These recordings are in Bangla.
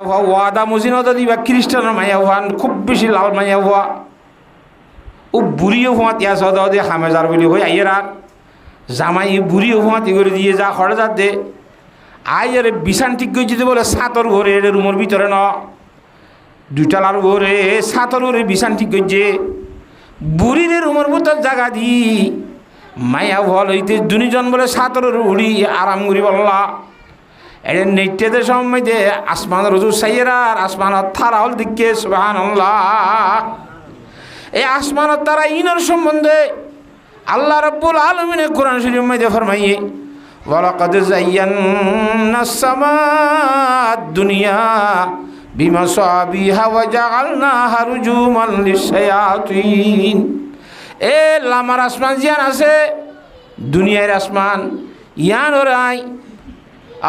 হওয়া ওয়াদা মজিনত দিবা খ্রিস্টানের মায়া হওয়া খুব বেশি লাল মায়া হওয়া ও বুড়িও হওয়া তিয়া সদ দে হামেজার বলি হয়ে আইয়ের আর জামাই বুড়িও হওয়া তি করে দিয়ে যা খড়ে যা দে আইয়ের বিছান ঠিক করে যদি বলে সাতর ঘরে রুমের ভিতরে ন দুইটালার ঘরে সাতর ঘরে বিছান ঠিক করছে বুড়ির রুমের ভিতর জায়গা দি মায়া ভল হইতে দুজন বলে সাতর উড়ি আরাম করি বললা এটা নেটেদের সময় দে আসমানের রজু সাইয়েরা আর আসমানের থারা হল দিকে সুবহানাল্লাহ এই আসমানের তারা ইনর সম্বন্ধে আল্লাহ রাব্বুল আলামিন কোরআন শরীফের মধ্যে ফরমাইয়ে ওয়ালাকাদ যায়্যানাস সামাদ দুনিয়া বিমাসাবিহা ওয়া জাআলনাহা রুজুমান লিশ-শায়াতিন এ লামার আসমান জিয়ান আছে দুনিয়ার আসমান ইয়ান ওরাই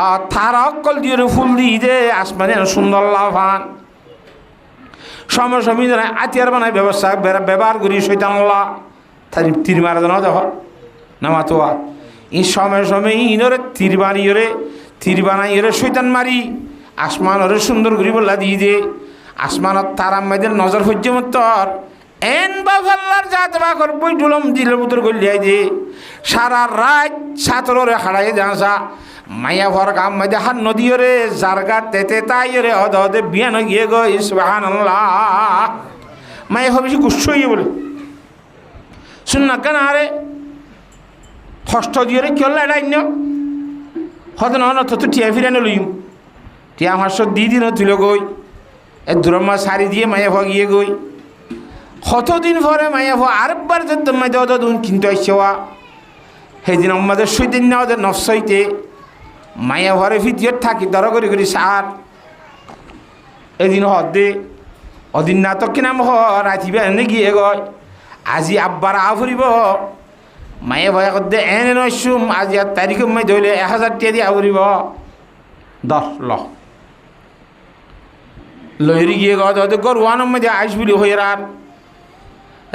আর তারা অকল দিয়ে ফুল দিয়ে দে আসমানে সুন্দর লাভান সময় সময় আতিয়ার বানায় ব্যবস্থা ব্যবহার করি শৈতানল্লাহ তাই তীর মারা জানো দেখো নামা তোয়া এই সময় সময় ইনরে তীর বানিয়ে তীর বানাই শৈতান মারি আসমান ওরে সুন্দর করি বললা দিয়ে দে আসমানত তারা মেয়েদের নজর হজ্জমত্তর এন বাবার জাত বা করবই ডুলম দিলের ভিতর গলিয়াই দে সারা রাত ছাত্ররে হারাই যাসা মায়া ভর গাম মধ্যে হাত নদী রে জারগা তেতে তাই রে হদ হদে বিয়ান গিয়ে গো সুবহানাল্লাহ মায়া হবেছি গুচ্ছ হয়ে বলে শুন না কেন আরে ষষ্ঠ দিয়ে রে কেউ এটাই ন হদ ন তো টিয়া ফিরে লইম টিয়া হাস্য দি দিন তুলে গই এ দূরমা সারি দিয়ে মায়া ভা গিয়ে গই কতদিন পরে মায়া ভা আরেকবার যেতাম মাঝে হদ কিন্তু আসছেওয়া সেদিন আমাদের সৈদিন না ওদের নফসইতে মায়া ঘরে ফিটিয়ে থাকি দর করি সার এদিন হদে অদিন না তো কিনাম হ রাতিবে এনে গিয়ে গয় আজি আব্বার আফরিব মায়ে ভয় করতে এনে নইসুম আজি আর তারিখ মাই ধরলে 1000 টাকা দিয়ে আফরিব 10 লহরি গিয়ে গদ গরুয়ান মধ্যে আইস বলি হয়ে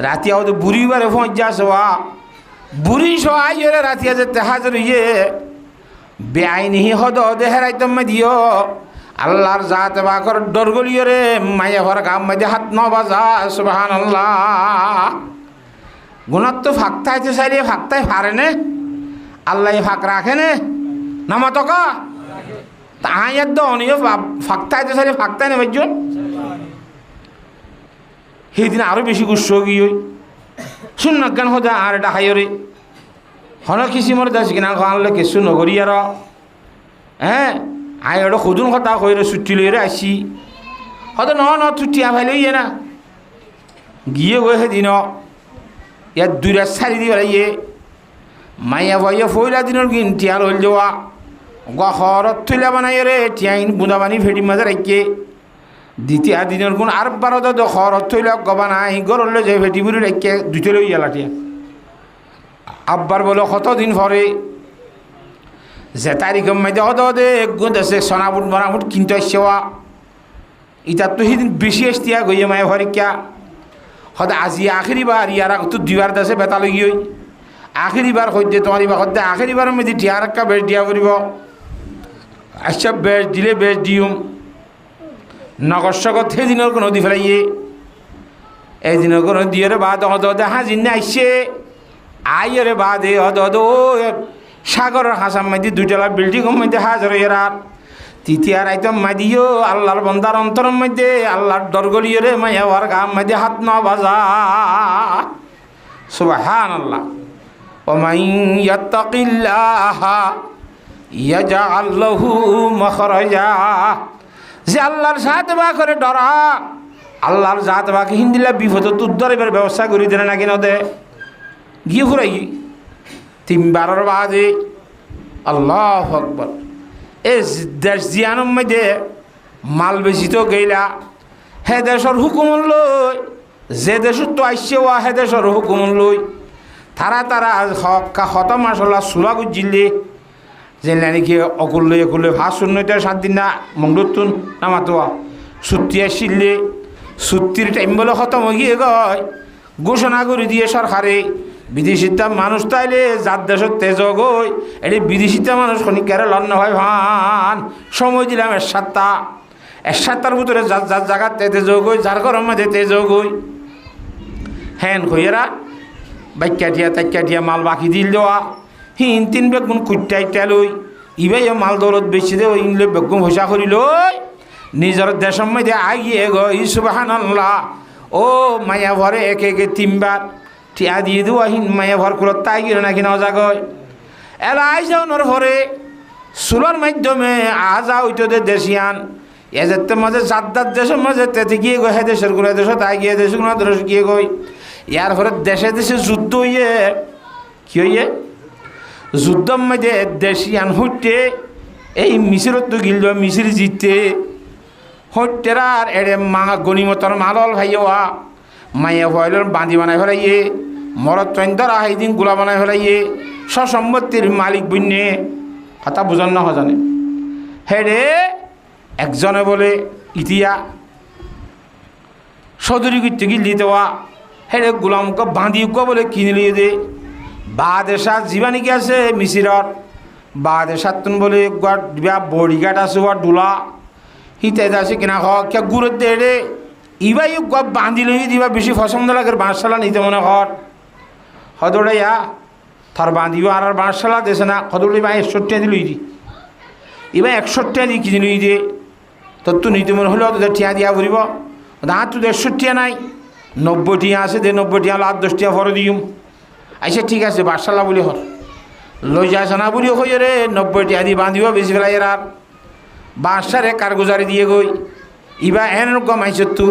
রাতি ওদের বুড়িবারে ফোঁজ যাস বুড়ি সহ আইরে রাতি যেতে হাজার ইয়ে বেআইনিহি হদ দেহেরাই তুমি দিও আল্লাহর জাত বাকর ডরগলিও রে মায়া ভর গাম মধ্যে হাত ন বাজা সুবহানাল্লাহ গুণার তো ফাঁকতাইতে চাইলে ফাঁকতাই পারে নে আল্লাহ ফাঁক রাখে নে নামা তকা তাই অনিও ফাঁকতাইতে চাইলে ফাঁকতাই নে ভাইজন সেইদিন আরো বেশি গুচ্ছ গিয়ে শুন না কেন হদা আর এটা হাইরে হন কিসিমর দাস কিনা খানলে কিছু নগরী আর হ্যাঁ আই ওটা খুদুন কথা কইরে ছুটি লইরে আসি হয়তো ন ছুটি আভাই লইয়ে না গিয়ে গই সেদিন ইয়ার 2 রাত সারি দি বেড়াইয়ে মাইয়া ভাইয়া ফইলা দিনের কিন টিয়া রইল যাওয়া গহরত তুলা বানাই রে টিয়াইন বুঁদা বানি ফেটি মাঝে রাখে দ্বিতীয় দিনের গুণ আর 12 দো খরত তুলা গবানাই গরলে যে ফেটি বুড়ি রাখে দুটো লই গেলা টিয়া আব্বার বলো কতদিন পরে যে তারিখ মেয়েদে হদে গুণ আছে সোনাবুট মরাবুট কিনতে আসছেওয়া ইটার তো সেদিন বেশি আসতিয়া গইয়ে মায়ে ভরিকা হদে আজি আখেরিবার ইয়ার তো 2 বার দেশে বেতা লগি হই আখেরিবার হইতে তোমার বা হদে আখেরিবার মেয়েদি টিয়ার একটা বেশ দিয়া করিব আচ্ছা বেশ দিলে বেশ দিউম নগর সগত সেদিনের কোনো দি ফেলাইয়ে এই দিনের কোনো দিয়ে বাদ হদে হাজির না আসছে আইরে বাদে হদ ও সাগরের হাসাম মাইদি 2তলা বিল্ডিং মধ্যে হাজার এরার তৃতীয় আইতম মাদিও আল্লাহর বন্দার অন্তর মধ্যে আল্লাহর ডরগলিও রে মায়া ওর গাম মধ্যে হাত ন বাজা সুবহানাল্লাহ ওয়া মান ইয়াত্তাকিল্লাহা ইয়াজআল লাহু মাখরাজা যে আল্লাহর সাথ বা করে ডরা আল্লাহর জাত বাকে হিন্দিলা বিপদ তো উদ্ধারের ব্যবস্থা করে দেন না কেন দে গিয়ে ঘুরাই 3 বারের বাদে আল্লাহু আকবার এ দেশ জিয়ানোর মধ্যে মাল বেশি তো গেলা হে দেশের হুকুম লই যে দেশ তো আইসে ওয়া হে দেশের হুকুম লই তারা হকা খতম আসলা সুরা গুজিলে যে নাকি অকুলে ভাত শূন্যতে 7 দিন না মঙ্গলতুন নামাতোয়া ছুটি আসিলে ছুটির টাইম বলে খতম হয়ে গিয়ে গয় ঘোষণা করে দিয়ে সরকারে বিদেশিতা মানুষ তাইলে যার দেশের তেজ গই এটি বিদেশিতা মানুষ খনিকারে লন্ন হয় ভান সময় দিলাম 1 সপ্তাহ একসাথের ভিতরে যার যার জায়গাতে তেজও গই, যার ঘরের মধ্যে তেজও গই। হ্যান কইয়েরা বাইকাটিয়া তাইকাটিয়া মাল বাকি দিল দেওয়া, হিন তিন বেগুন কুট্টাই তেলই ইবাই মাল দৌলত বেশি দে ইনলে বেগুন ভসা করিল নিজের দেশের মধ্যে আগিয়ে গই সুবহানাল্লাহ। ও মায়া ভরে একে একে তিনবার টিয়া দিয়ে দেওয়া হিন মায়া ভর কুলত তাই গিয়ে নাকি না জাগয় এলা আই যাওয়ার পরে চুলোর মাধ্যমে আজা হইতো দে দেশিয়ান এদের মাঝে জাদ্দার দেশের মাঝে তেতে গিয়ে গই হ্যাঁ দেশের গুলো দেশ তাই গিয়ে দেশ গুলো দেশ গিয়ে গই। ইয়ার পরে দেশে দেশে যুদ্ধ হইয়ে কি হইয়ে যুদ্ধর মধ্যে দেশিয়ান হইতে এই মিশিরত তো গিল মিশির জিততে হইতেরার এড়ে মা গণিমতর মালল ভাইয়া মাইয়া ভয়লর বাঁধি বানাই ফেলাইয়ে মরত চন্দরা হাইদিন গুলা বানাই ফেলাইয়ে সসম্পত্তির মালিক বুঝনে কথা বুঝন না হজানে হেরে একজনে বলে ইতিয়া সদরি করতে গিল দিতেওয়া হেরে গোলামকে বাঁধিক বলে কিনে লিয়ে দে বাদেশা জীবানিকে আছে মিশিরর বাদেশাত তুন বলে বডিগার্ড আছে ওয়া ডুলা হিতে আছে কিনা কে গুরুত্ব দে রে ইবাই গপ বাঁধি লই দিবা বেশি পছন্দ লাগে বাঁশশালা নিতে মনে কর হদড়াইয়া তার বাঁধিব আর বাঁশশালা দেশে না হদড়ি বা 61 দি লই দি ইবা 61 দি কিনে লই দে তোর তো নিতে মনে হলো তোদের টিয়া দিয়া ভরিব দাঁত তো 61 নাই 90 টিয়া আছে দে 90 টিয়া 10 টিয়া ভরে দিম আচ্ছা ঠিক আছে বাঁশশালা বলি হর লই যাস না বলি হই রে 90 টিয়া দি বাঁধিব বেশি ফেলাই আর বাঁশারে কারগুজারি দিয়ে গই ইবা এন গমাইছ তু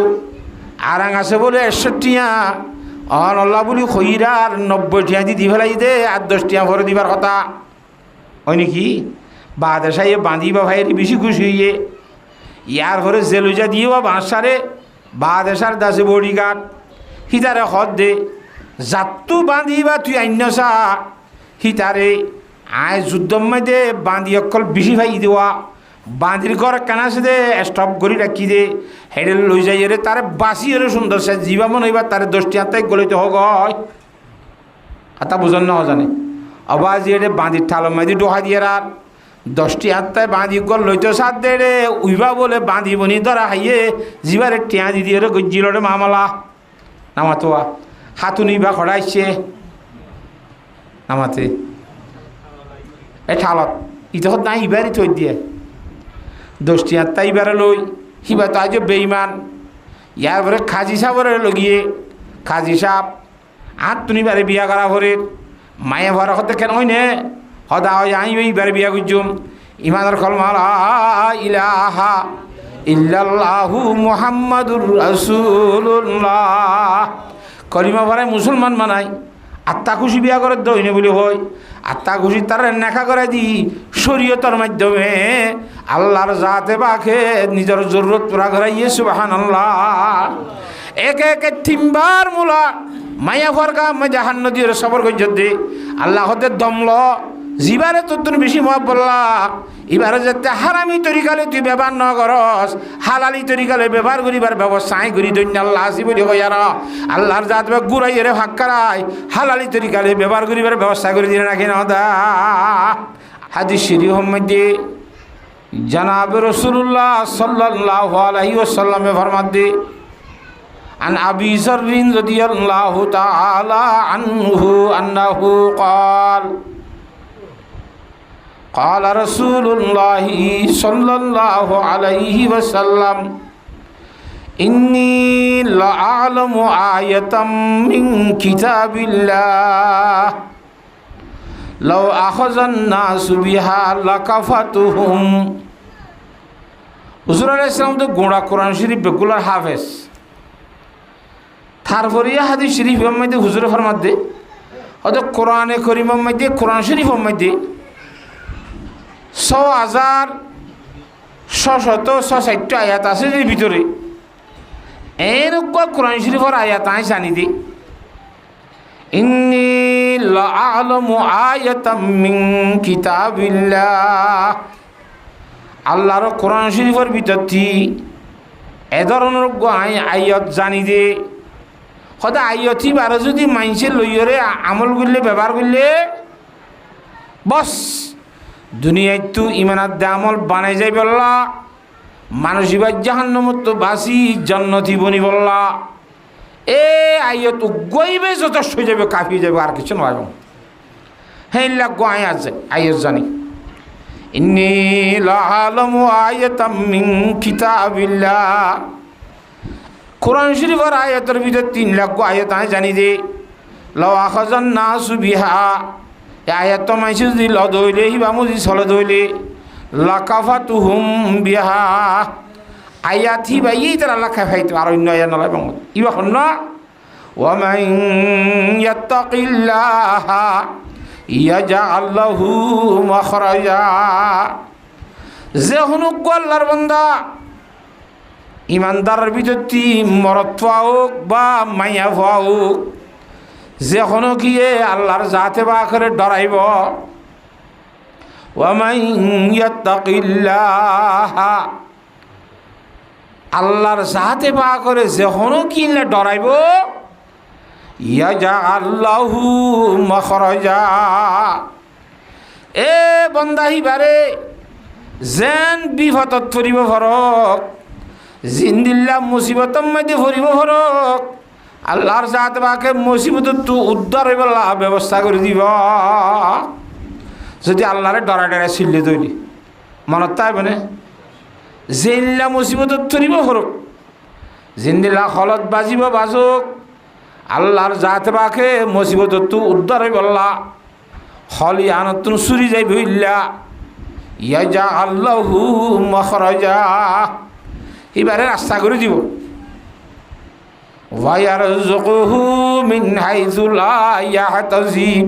আরাং আছে বলে 61 অনল্লা বলি খইরার 90 টিয়া দি ফেলাই দে আর 10 টিয়া ভরে দিবার কথা হয় নাকি বাদেশাইয়ে বাঁধিবা ভাইয়ের বেশি খুশি হইয়ে ইয়ার ঘরে জেলুজা দিয়েও বাঁশারে বাদেশার দাসে বডিগার্ড হিতারে হদ দে যাত্তু বাঁধিবা তুই আইনসা হিতারে আয় যুদ্ধর মধ্যে বাঁধি অকল বেশি ভাই দেওয়া বাঁধির ঘর কেনাছে দে স্টপ করি রাখি দে হেডেল লই যাই রে তারে বাসি রে সুন্দর সে জীবা মনে হইবা তারে 10 টিয়া তাই গলিতে হোক হয় কথা বুঝন না জানে আবাজ এড়ে বাঁধির ঠালো মাঝি ডোহা দিয়ে রাত 10 টিয়া তাই বাঁধি গল লইতে সাত দে রে উইবা বলে বাঁধি বনি ধরা হাইয়ে জীবারে টিয়া দি দিয়ে রে গজ্জিল রে মামলা নামাতোয়া হাতুনি বা খড়াইছে নামাতে এ ঠালত ইতহত নাই ইবারই থই দিয়ে 10 টিয়া তাই ইবারে লই হিবা তো আজ বেইমান ইয়ার পরে খাজি সাহরে লগিয়ে খাজি সাহ আর তুনি বারে বিয়া করা ভরে মায়ে ভরা হতে কেন হয় নে হদা হয় আমি এইবারে বিয়া করছুম ইমানের কলমা লা ইলাহা ইল্লাল্লাহু মুহাম্মাদুর রাসূলুল্লাহ কলিমা ভরায় মুসলমান মানাই আত্মা খুশি বিয়া করে দইনে বলে হয় আত্মা খুশি তারা নেখা করে দি শরীয়তের মাধ্যমে আল্লাহর জাতে বাখে নিজের জরুরত পুরা করাইয়ে সুবহানাল্লাহ একে একে তিনবার মুলা মায়া ফরকা জাহান নদীর সবর গজ্জে আল্লাহ হতে দমল জিবারে তোর বেশি মহাব বললা এবারে যাতে হারামি তরিকালে তুই ব্যবহার ন করস হালালি তরিকালে ব্যবহার করিবার ব্যবস্থাই করি দৈন্য আল্লাহ আসি বলি হইয়ার আল্লাহর জাত গুড়াই রে ভাগ করাই হালালি তরিকালে ব্যবহার করিবার ব্যবস্থা করে দিলে নাকি না দা হাদিস শরীফ মধ্যে জনাব রাসূলুল্লাহ সাল্লাল্লাহু আলাইহি ওয়াসাল্লামে ফরমান দে عن أبي ذر رضي الله تعالى عنه أنه قال قال رسول الله صلى الله عليه وسلم إني لأعلم آية من كتاب الله لو أخذ الناس بها لكفتهم হুজুর আলাইহিস সালাম তো গোড়া কোরআন শরীফ বেগুলার হাফেজ তারপরে হাদিস শরীফের মধ্যে হুজুরে ফরমাত দে হয়তো কোরআনে করিমের মধ্যে কোরআন শরীফের মধ্যে 6,660 আয়াত আছে এর ভিতরে এরকম কোরআন শরীফের আয়াত আমি জানি দে ইন্নী লাআলামু আয়াতাম মিন কিতাবিল্লাহ আল্লাহর কোরআন শরীফের ভিতরটি এ ধরনের আয়াত জানি দে সদা আইয়তি বারো যদি মাইনসে লইয়রে আমল করলে ব্যবহার করলে বস দুনিয়ায় তো ইমানার দে আমল বানাই যাই বললা মানুষ এবার জাহান্নামত তো বাসি জান্নাতি বনি বললা এ আইয়ত গইবে যথেষ্ট হয়ে যাবে, কাফি যাবে, আর কিছু নয়। হ্যাঁ লাগো আয়াত যায়, আয়াত জানি ইন্নী লাআলামু আয়াতাম মিন কিতাবিল্লাহ। কোরআন শরীফের আয়াতের ভিতরে 3 লাখ আয়াত আমি জানি দে। লাউ আখাযান নাসু বিহা, এই আয়াত তো মাইসে যদি লদ হইলে হিবা মুজি চলদ হইলে লাকাফাতুহুম বিহা, আয়াত হিবা এই তারা লাখা খাইতো আর অন্য আয়াত নয় বাংলা ইবা হন ওয়া মান ইয়াত্তাকিল্লাহা ইয়াজআল লাহু মাখরাজা। যে হুনুক আল্লাহর বান্দা ইমানদারের ভিতরটি মরদ পাওক বা মাইয়া পাওক, যে কোনো গিয়ে আল্লাহর জাতে বা করে ডরাইব, ওয়া মান ইয়াত্তাকিল্লাহ, আল্লাহর জাতে বা করে যে কোনো কিনলে ডরাইব, ইয়াজআল লাহু মাখরাজা। এ বন্দাহি বারে যেন বিপদত পড়িব ফরক, জিন্দিল্লা মুসিবতর মধ্যে ভরিব ফরক, আল্লাহর জাত বাকে মুসিবত তো উদ্ধার হইব ব্যবস্থা করে দিব। যদি আল্লাহরে ডরা ডরা চিল্লি তৈরি মনত তাই মানে জিল্লা মুসিবত ধরিব ফরক, জিন্দিল্লা হলত বাজিব বাজুক, আল্লাহর জাত বাকে মুসিবত তো উদ্ধার হইব হলি আনতুন চুরি যাই ভইল্লা ইয়াজআল লাহু মাখরাজা, এবারে রাস্তা করে দিব। ওয়ায়ারযুকুহু মিন হাইযু লা ইয়াহতাসিব,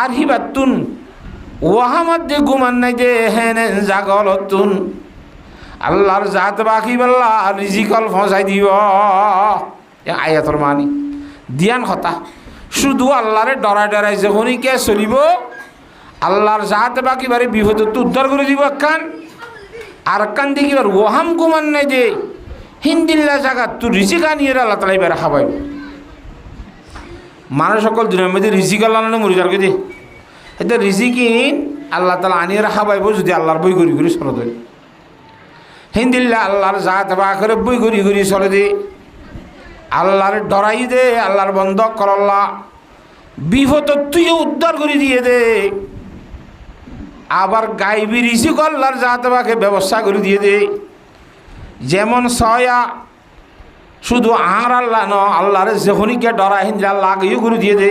আর হিবাতুন ওয়াহামদে গুমান নাই দে হেনে জাগলতুন, আল্লাহর জাত বাকি বল্লা রিজিকল ফসাই দিব। আয়াতর মানি দিয়ান কথা শুধু আল্লাহরে ডরাই ডরাই যখনই কে চলিব, আল্লাহর জাত বাকি বারে বিপদ তো উদ্ধার করে দিব একখান, আর কান দেখি এবার ওহাম কুমান নাই যে হিন্দিল্লা জায়গা তুই রিজিকা নিয়ে আল্লাহ তালা এবার খাবাই। মানুষ সকল দিনের মধ্যে রিজিক আল্লাহ মরি যার কে এটা রিজিকিন আল্লাহ তালা আনিয়ে খাবাইব যদি আল্লাহর বই করি করি চলে দেয়। হিন্দিল্লা আল্লাহর জাত বা করে বই করি করি চলে দে, আল্লাহর ডরাই দে, আল্লাহর বন্ধ করল্লা বিপদ তুইও উদ্ধার করে দিয়ে দে। আবার গাইবি রিজিক আল্লাহর জাত বাকে ব্যবস্থা করে দিয়ে দে। যেমন সয়া শুধু আর আল্লাহ ন, আল্লাহরে যখনইকে ডরা হিন্দি আল্লাহ আগেও করে দিয়ে দে।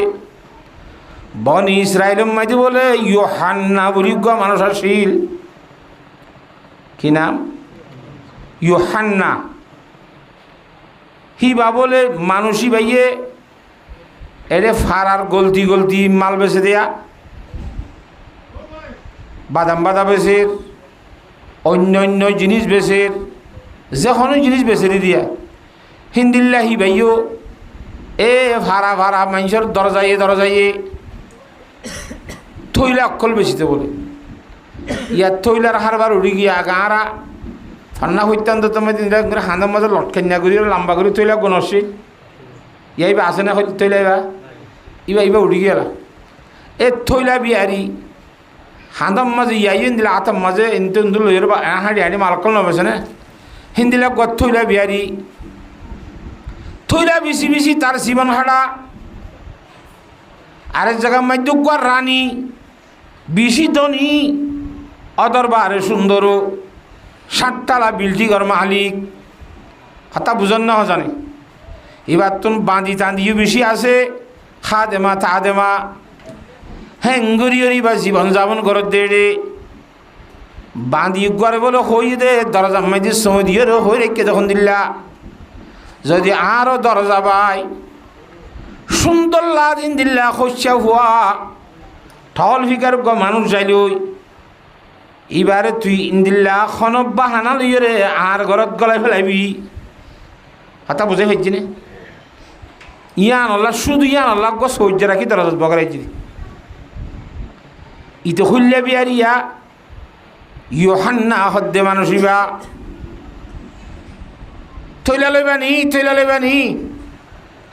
বনি ইসরায়েলের মাঝে বলে ইউহান্না বলিজ্ঞ মানুষ আসিল, কি নাম ইউহান্না, হিবা বলে মানুষই ভাইয়ে এরে ফারার গলতি গলতি মাল বেছে দেয়া, বাদাম বাদাম বেছের, অন্য অন্য জিনিস বেছের, যে কোনো জিনিস বেছে দিয়া হিন্দিল্লাহি ভাইও এ ভাড়া ভাড়া মানুষের দরজাইয়ে থইলা অক্ষল বেশিতে বলে ইয়ার থইলার হারবার উড়ি গিয়া গাঁরা ফান্না হইতান্ত তোমার হাঁদার মাঝে লটকান্যা করি লম্বা করে থইলা গণসি ইয়াইবা আছে না থইলা ইবা উড়ি গেলা এ থইলা বিহারি হাঁদার মাঝে ইয়াইন দিলা আতার মাঝে এনতে লইয়ের বা হাঁড়ি হাঁড়ি মালকল নবেছে না হিন্দিলা গত থইলা বিহারি থইলা বেশি বেশি তার জীবন হাঁড়া। আরেক জায়গায় মাধ্যক রানী বেশি ধনী অদরবারে সুন্দর 60 তালা বিল্ডিংয়ের মালিক, কথা বুঝন না জানে। এবার তুমি বাঁধি টাঁদিও বেশি আছে, খা দেমা তা দেমা হ্যাঙ্গুরি বা জীবন যাপন ঘর দেড়ে বাঁধি ঘরে বলে হই দে দরজা মাঝে সময় দিয়ে হই রেখে তখন দিল্লা যদি আরও দরজা পাই সুন্দর লাদিন দিল্লা খসা হওয়া ঠল ফিকার মানুষ যাইল এবারে তুই ইন্দিল্লা খনব্বা হানা লইয়ে রে আর ঘরত গলাই ফেলাইবি, কথা বুঝে ফেলছি না। ইয়ান আল্লাহ শুধু ইয়ান আল্লাহ গছ সহ্য রাখি দরজা বগরাইছি ইতো হইলে বিয়ার ইয়া ইউহান্না হদ্দে মানুষ ইবা থইলা লইবানি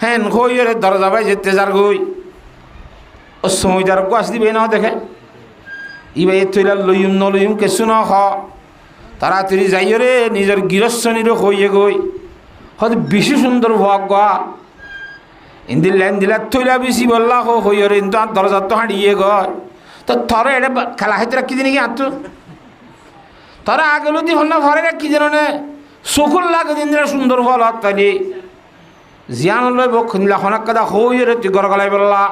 হ্যান কই রে দরজা পাই যেতে যার গই ও সময় যার গাছ দিবে না দেখে ইবা এ থইলা লইম নলইম কেসু ন খ তাড়াতাড়ি যাইও রে নিজের গৃহস্থনীরও হইয়ে গই হয়তো বেশি সুন্দর ভাগ গা ইন্দির লাইন দিলা থইলা বেশি বললা হইয় রে কিন্তু আর দরজা তো হাঁড়িয়ে গয় তো থরে এটা খেলা হাইতে রাখি দিনি কি আত্ম তারা আগেলো দি হল ঘরে রাখি যেন নে চকুর লাগে দিন সুন্দর ফল হাততালি জিয়ান লইব খুনলা খনাক কাদা হইয় রে তুই গড় গলাই বললা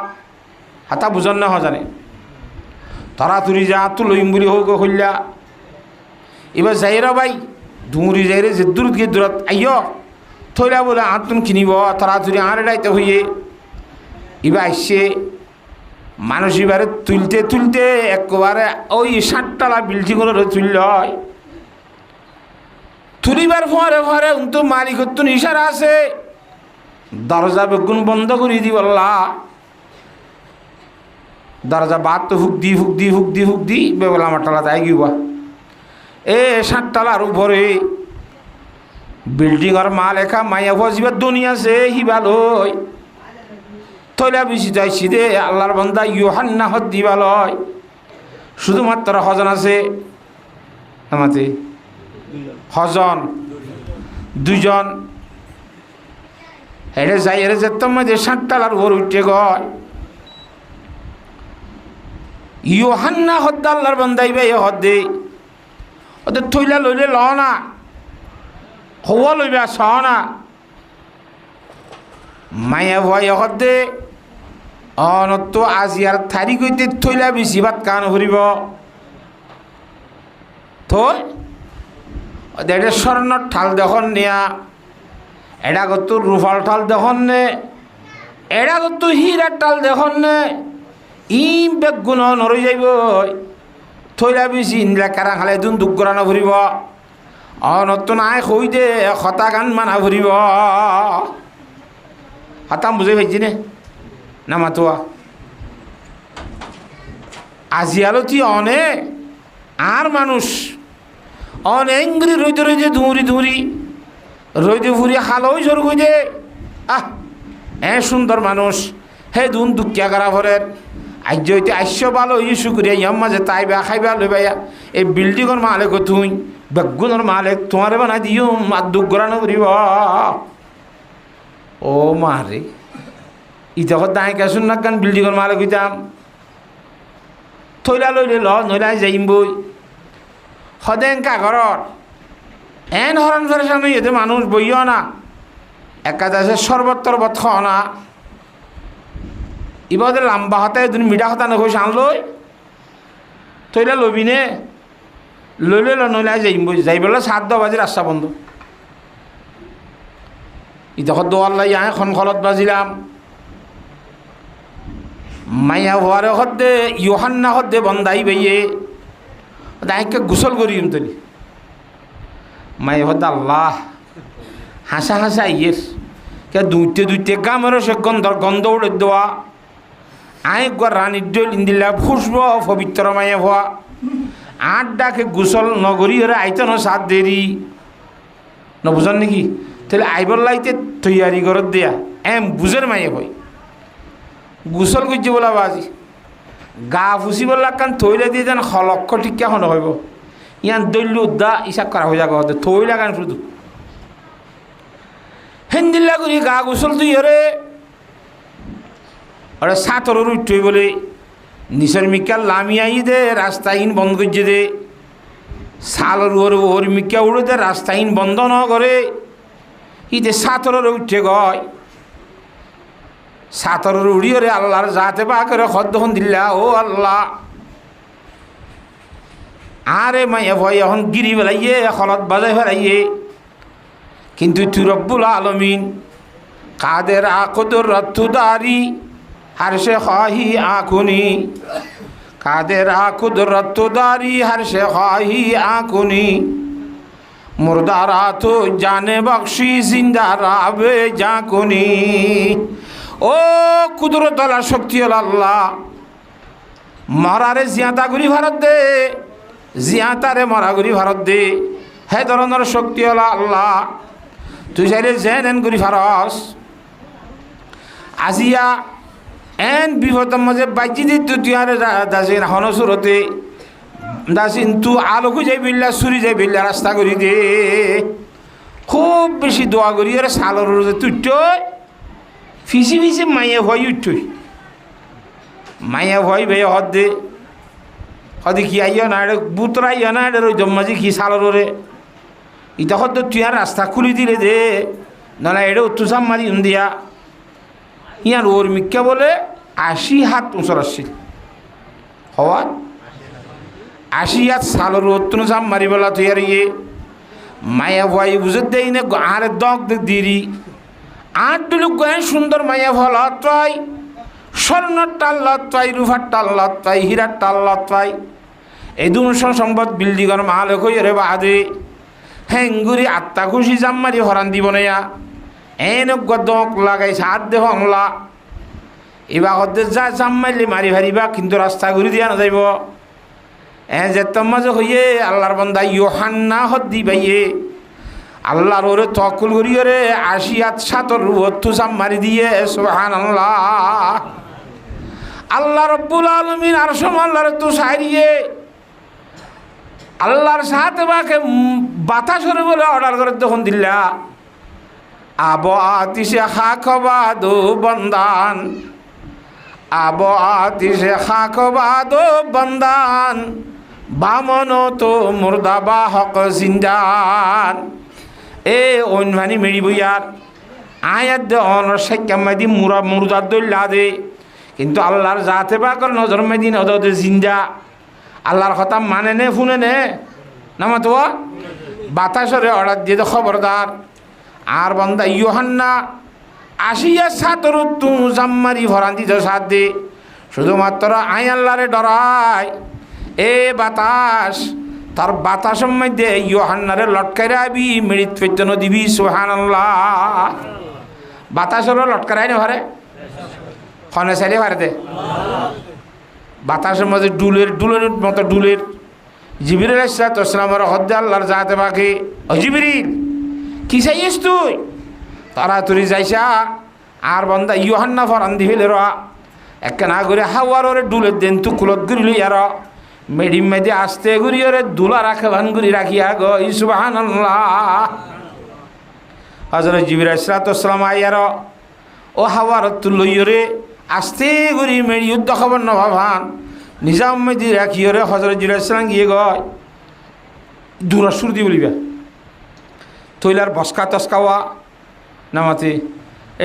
হাতা বুঝন না হজানে তারা তুরি যা তো লইম বুলি হোক হইলা এবার যাইরা ভাই ধুমুরি যাইরে যে দূর গিয়ে দূরত আইয় থইলা বলে আর তুমি কিনিব তাড়াতাড়ি আর এটাইতে হইয়ে এবার আসছে মানুষ এবারে তুলতে তুলতে একবারে ওই 60 বিল্ডিংগুলো তুলল হয় তুলিবার ফরে ফরে তো মালিক তো ইশারা আছে দরজা বেগুন বন্ধ করে দি বললা দরজা বাদ তো হুক দি বেবলা আমার টালা তাই গিবা 60 উপরে বিল্ডিংর মাল একা মাইয়া ভজিবার দুনিয়া আছে হিবালয় তৈলা বেশি যাইছি দে আল্লাহর বান্দা ইউহান্না হদ দিবালয় শুধুমাত্র হজন আছে আমাতে হজন 2 জন হেরে যাই হেরে যেতাম মধ্যে 60 উপর উঠে গয় ইউহান্না হদ আল্লাহর বান্দাই ভাই হদ দে ওদের থইলা লইলে ল না হওয়া লইবে স না মায়া ভয় হদে অনত আজি আর থারি কইতে থইলা বেশি ভাত কান ভরিব থই এটা স্বর্ণর ঠাল দেখুন নিয়া এটা কত রুফাল ঠাল দেখুন নে এটা কত হীরার ঠাল দেখুন নে ই বেগুন নরই যাইব থইলা বেশি ইন্দিরা কারা খালে দুন দুঃখ করানো ভরিব নতুন আয় কই দে হতা গান মানা ভরিব হতাম বুঝে পাইছি নে না মাতুয়া আজি আলোতি অনেক আর মানুষ অনেক রইতে ধুঁড়ি রইতে ফুরি হালই সর কই দে সুন্দর মানুষ হে দুন দুঃখিয়া করা ভরের আজ হইতে আইস ভালো ইস্যু করিয়া ইয়ার মাঝে তাই বেয়া খাইবা লই বাইয়া এই বিল্ডিংর মালিক তুই বেগুনের মালিক তোমারে বানাই দিও আর দুঃখ গড়ানো করিব ও মারে ইতক দায় কেসুন না গান বিল্ডিংর মালিক হইতাম থইলা লইলে ল নইলা যাইম বই সদেন কাগরর হরণ ফেরে সামনে এতে মানুষ বইও না একাদাসে শরবত তরবত খাও না ইবাদের লম্বা হাতে তুমি মিঠা হাতা নকই সান লই থইলা লবি নে লইলে নইলা যাইম বই যাই বলে 7 বাজে রাস্তা বন্ধ ইতক দোয়াল্লা এখন খলত বাজিলাম মাইয়া হওয়ারে হদ্দে ইউহান্না হদ্দে বন্দাই বেয়ে দায়কে গোসল করিম তলি মাই হদ্দে আল্লাহ হাসা ইয়ের কে দুইতে গামেরও সে গন্ধ উড়ে দেওয়া আই গর রানীর ডল ইন্দিল্লা ফুসব পবিত্র মাইয়া হওয়া 8 ডাকে গোসল নগরী ওরা আইতো না 7 দেরি ন বুঝান নাকি তাহলে আইবর লাইতে তৈয়ারি করত দেয়া বুঝের মাইয়া হয় গোসল করছি বলা বাজি গা ফুসি বললা কান থইলে দিয়ে যেন লক্ষ টিকা হন হইব ইয়ান দৈল্য উদ্দা ইসাব করা হয়ে যাবে থইলা গান শুধু হেন্দিল্লা করি গা গোসল তুই ওরে ওরা 7 উঠই বলে নিচের মিকা লামিয়া দে রাস্তা ইন বন্ধ করছে দে সালর ওর মিকা উড়ে দে রাস্তা ইন বন্ধ ন করে ইতে 7 উঠে গয় 7 উড়িয়ে রে আল্লাহর যাতে বা করে খদ্দখন দিল্লা ও আল্লাহ আরে মাইয়া ভয় এখন গিরি বেলাইয়ে খলত বাজাই ফেলাইয়ে কিন্তু তুই রব্বুল আলমিন কাদের আকদর রত্তুদারি হারসে খাহি আকুনি কাদের আকদর রত্তুদারি হারসে খাহি আকুনি মুর্দারা তো জানে বখশি জিন্দারা বে জাকুনি ও কুদরত আল্লাহ শক্তি আল্লাহ মরারে জিয়াতা গুরি ভারত দে জিয়াতারে মরা গুরি ভারত দে হে ধরনের শক্তি আল্লাহ তুই চাইলে যেন গুরি ভারস আজিয়া বিপদের মাঝে বাজি দি তুই আর দাসের হনসুরতে দা কিন্তু আলোকু যাই বিল্লা চুরি যাই বিল্লা রাস্তা করি দে খুব বেশি দোয়া করি আর সালর তুই ফিসি ফিসি মাইয়া ভয় উঠই মাইয়া ভয় ভাই হদ দে হদি কি আইয়া না বুতরা আইয়া না ওই জম্মাজি কি সালরে ইটা হদ তুই আর রাস্তা খুলি দিলে দে না এটা উত্তুসাম মারি দিয়া ইয়ার ওর মিক্কা বলে 80 হাত উঁচর আসছিল হওয়া 80 হাত সালর উত্তুসাম মারি বলা তুই আর ইয়ে মায়া ভয় বুঝে দেই না আরে দগ দিরি আর দুলুক গায়ে সুন্দর মায়া ফল পাই স্বর্ণর টাল্লত পাই রুফার টাল্লত পাই হীরার টাল্লত পাই এই দুন সংবাদ বিল্ডিংয়ের মাল কইরে বাদে হেঙ্গুরি আত্মা খুশি জাম্মারি হরান দিব না এন গদক লাগাইছে হাত দেহ হংলা এবার হদ্দে যা জাম্মাইলে মারি ভারিবা কিন্তু রাস্তা ঘুরি দিয়া না যাইব যে তোমাজে হইয়ে আল্লাহর বন্দা ইয়োহান্না হদ্দি বাইয়ে আল্লাহর ওরে তকুল করি রে 80 হাত সাতর রুহত্তু জাম মারি দিয়ে সুবহানাল্লাহ আল্লাহ রব্বুল আলামিন আরশ আল্লাহর তো সাইরিয়ে আল্লাহর সাথে বাকে বাতাসরে বলে অর্ডার করে তখন দিল্লা আব আতিশে খাকবাদো বন্দান আব আতিশে খাকবাদো বন্দান বামন তো মুর্দাবা হক জিন্দান এ অনভানি মেরি বইয়ার আয়াত দে অনর সাইকামাদি মুরা মুরদার দইলা দে কিন্তু আল্লাহর জাতে বাকর নজর মেদিন ওদে জিন্দা আল্লাহর কথা মানে নে শুনে নে নামা তো বাতাসরে অর্ডার দিয়ে খবরদার আর বন্দা ইয়োহান্না 80 হাত সাতর তু জাম্মারি ভরান দিত সাত দে শুধুমাত্র আই আল্লাহরে ডরায় এ বাতাস তার বাতাসের মধ্যে ইয়োহান্নারে লটকাই রাবি মৃত পেতন দিবি সুবহানাল্লাহ বাতাসেরও লটকারাই না ভরে খনে চাইলে ভারে দে বাতাসের মধ্যে ডুলের মতো ডুলের জিবরিল আলাইহিস সালামের হদ্দে আল্লাহর জাতে বাকি ও জিবরিল কি চাইছিস তুই তাড়াতাড়ি যাইসা আর বন্দা ইয়োহান্না ফরান দিবিলে র এক না করে হাওয়ার ওরে ডুলের দেন তু কুলত গিরলি আর মেডিম মেদি আস্তে ঘুরি ওরে দুলা রাখে ভান ঘুরি রাখিয়া গো সুবহানাল্লাহ হযরত জিবরিল আলাইহিস সালাম আইয়ার ও হাওয়ার তু লইরে আস্তে ঘুরি মেডি যুদ্ধ খবর ন ভাবান নিজাম মেদি রাখি ওরে হযরত জিবরিল আলাইহিস সালাম গিয়ে গয় দূরা সুর দি বলিবা তৈলার বসকা তসকাওয়া নামাতে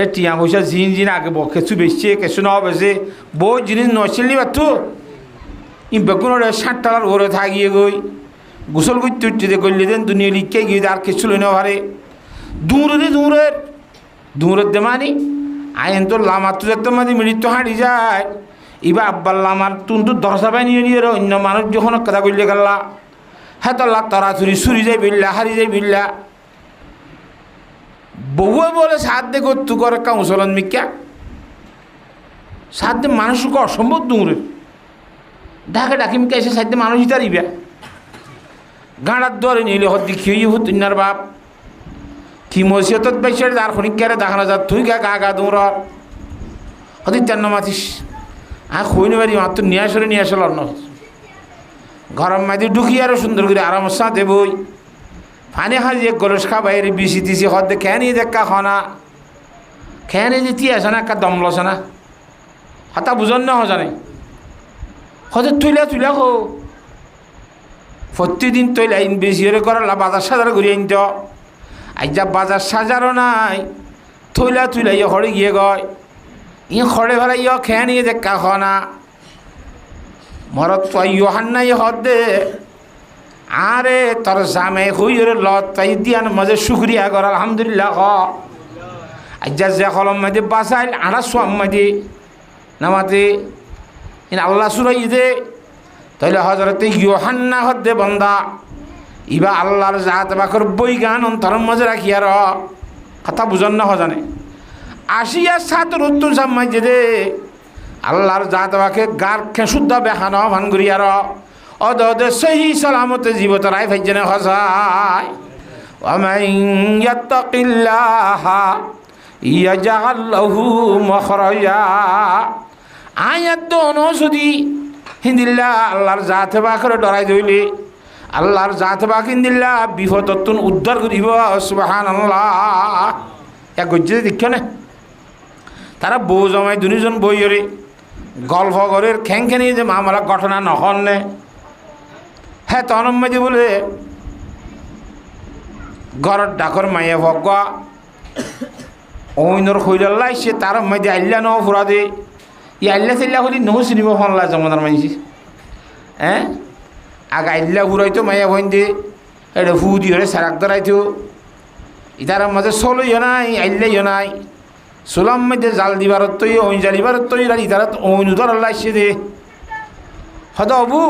এ টিয়া পয়সা জিন আগে কেঁচু বেচছে কেঁচু না বেছে বহু জিনিস নছিল নিবা তো ই বেগুনের 60 টাকার ঘরে থাকিয়ে গই গোসল করতে উঠতে করলে দেন দুনিয়া লিখে গিয়ে আর কিছু লই না ভারে দূরের দেমানি আইন তো লামার তো যেতে মাদি মৃত্যু হাঁড়ি যায় এবার আব্বার লামার তুন তো দশা পাই নিয়ে অন্য মানুষ যখন কথা করলে গেলা হ্যাঁ তো তাড়াতাড়ি সুরি যাই বিল্লা হারি যাই বিল্লা বউয়ে বলে সাত দে করতু করে কাউন্সলন মিক্কা সাত দে মানুষকে অসম্ভব দূরের ঢাকে ডাকি মিকা এসে সাত দে মানুষ তারিবা গাঁড়ার দরে নিলে হদ্দি খেয়ে হুতুনার বাপ কি মসিয়ত বেসে আর খনিকারে দেখানো যা তুই গা দৌড় হদি তেন্ন মাতিস খইনি বাড়ি মাত্র নিয়ে আসল অন্য গরম মাদি ঢুকি আরো সুন্দর করে আরাম সাথে বই ফানি হাজি গরস খা বাইরে বিসি তিসি হদে খেয়ে দেখা খনা খেয়ে যেতি আসে না একটা দম লসে না হাতা বুঝন না হজানে হদে তুইলা হো প্রতিদিন তৈলা ইন বেশি হলে করালা বাজার সাজার ঘুরে আনত আজ যা বাজার সাজারও নাই তুইলা ইয়ে হরে গিয়ে গয় ইয়ে খড়ে ভরা ইয়ে খেয়ে নিয়ে দেখা খনা মরত ইয়োহান্না ইয়ে হদে আরে তোর জামে হুইরে লত তাই দিয়ান মজে শুক্রিয়া কর আলহামদুলিল্লাহ হ আজ্জা যে কলম মাঝে বাসাইল আড়া সোয়াম মাঝে নামাতে আল্লাহ সুরাই দে তাইলে হজরতে ইয়োহান্না হদ্দে বন্দা ইবা আল্লাহর জাত বাকর বই গান অন্তর মজে রাখি আর কথা বুঝন না হজানে 80 হাত সাতর উত্তর সাম্মাইজে দে আল্লাহর জাত বাকে গার খেসুদ্ধা বেখানো ভান করি আর অদে সহি সালামতে জীবত রায় ভাইজনে হসায় ওয়ামান ইয়াত্তাকিল্লাহ ইয়াজআল লাহু মাখরাজা আয়াত দোনো যদি হিন্দিল্লা আল্লাহর জাতে বাকরে ডরাই ধইলে আল্লাহর জাতে বাক হিন্দিল্লা বিপদত্তুন উদ্ধার করিব সুবহানাল্লাহ। এক গজ্জে দেখছ না তারা বউ জমাই দুজন বইরে গল্প করে খেংখেনি যে মামলা ঘটনা নহন নে। হ্যাঁ তনম্মাদি বলে ঘরের ডাকর মাইয়া ভগা অইনর খৈলাল্লা সে তার মাঝে আল্লা ন ফুরা দে ই আল্লা চাল্লা হলি নহু চিনিব ফনলা জমানার মাইছি। হ্যাঁ আগ আল্লা ফুরাইতো মাইয়া ভইন দে এটা ফু দি হরে সারাক ধরাইতো ইতার মাঝে চলইও নাই আল্লাইও নাই সোলাম মধ্যে জাল দিবার তৈ ওই জালিবার তৈ ইতারা ওইন ধরাল্লা আসছে দে হদ হবু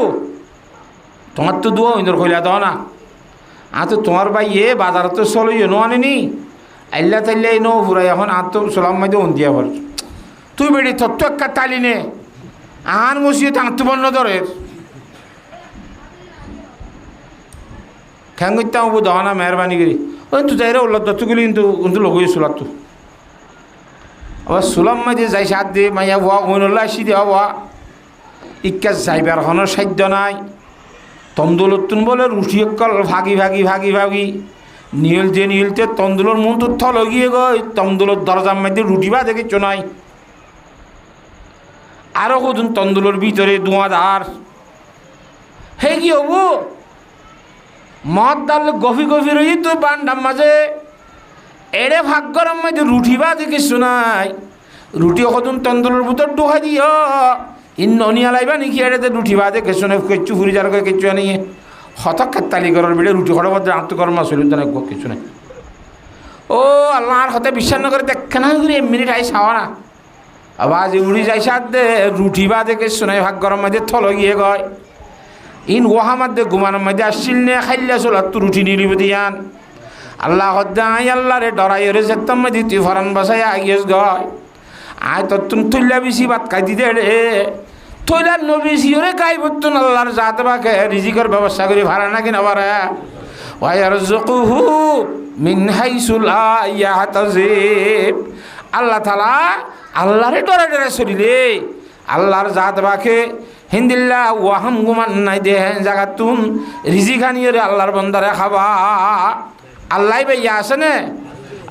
তোমার তো দুয়া ওইনর খৈলা দাও না তো তোমার ভাই এ বাজার তো চলইও নো আনেনি আল্লা তাল্লা নো ফুরাই এখন তো সোলাম মধ্যে ওন দিয়া বল তুই বেড়ি তত্ত্ব একটা তালি নে আন মসিয়ে আত্মবর্ণ ধরের খ্যাং করতে আমার দাও না মেহরবানি করি ওই তুই যাই রে উল্লাহ দত্তগুলি কিন্তু লগই সোলার তো আবার সোলাম মাঝে যাই সাত দে মাইয়া ভুয়া ওইনল্লা আসি দেওয়া ভুয়া ইকা যাইবার হনের সাধ্য নাই। তন্দুলতুন বলে রুটি অকল ভাগি ভাগি ভাগি ভাগি নিলতে তন্দুলোর মন তো থল গিয়ে গই তন্দুলোর দরজার মধ্যে রুটি বা দেখে চোনাই আরো কতদিন তন্দুলোর ভিতরে ধোঁয়াধার হে কি হবো মদ ডাল গভীর গভীর হই তো বান্ডার মাঝে এড়ে ভাগ্যর মধ্যে রুটি বা দেখে শোনাই রুটি কতদিন তন্দুলোর ভিতর ডুহা দিও ইন্নিয়া লাইবা নাকি এড়েতে রুটি বা দেখে শোনে কেঁচু ফুরি যার কেঁচু আনিয়ে হতক্ষের তালিকার বেড়ে রুটি খড় মধ্যে আত্মকর্মা চলুন তো কিছু নাই। ও আল্লাহর হতে বিশ্বাস না করে দেখে না মিনিট আই সাওয়া না আবার যে উড়ি যাই সাত দে রুটি বা দেখে শোনাই ভাগ্যর মধ্যে থল গিয়ে গয় ইন ওহা মধ্যে ঘুমানোর মধ্যে আসছিল নে খাইলে চল তো রুটি নিলিব দিয়ান আল্লাহ হদ্দাই আল্লাহ রে ডরাই রে যেতাম মধ্যে তুই ফরান বাসাই আগিয়েস গয় আয় তোর তুমি তুললা বেশি ভাত খাই দিতে রে তৈলার নবী সিওরে গাই বর্তন আল্লাহর জাত বাকে রিজিকের ব্যবস্থা করে ভাড়া নাকি না পারে ওয়ারযুকুহু মিন হাইসু লা ইয়াহতাসিব আল্লাহ তাআলা আল্লাহরে ডরে ডরে চলিলে আল্লাহর জাত বাকে হিন্দিল্লা ওয়াহাম গুমান নাই দে জাগাতুন রিজিক আনিয়ে আল্লাহর বান্দারে খাবা আল্লাহ ভাইয়া আছে না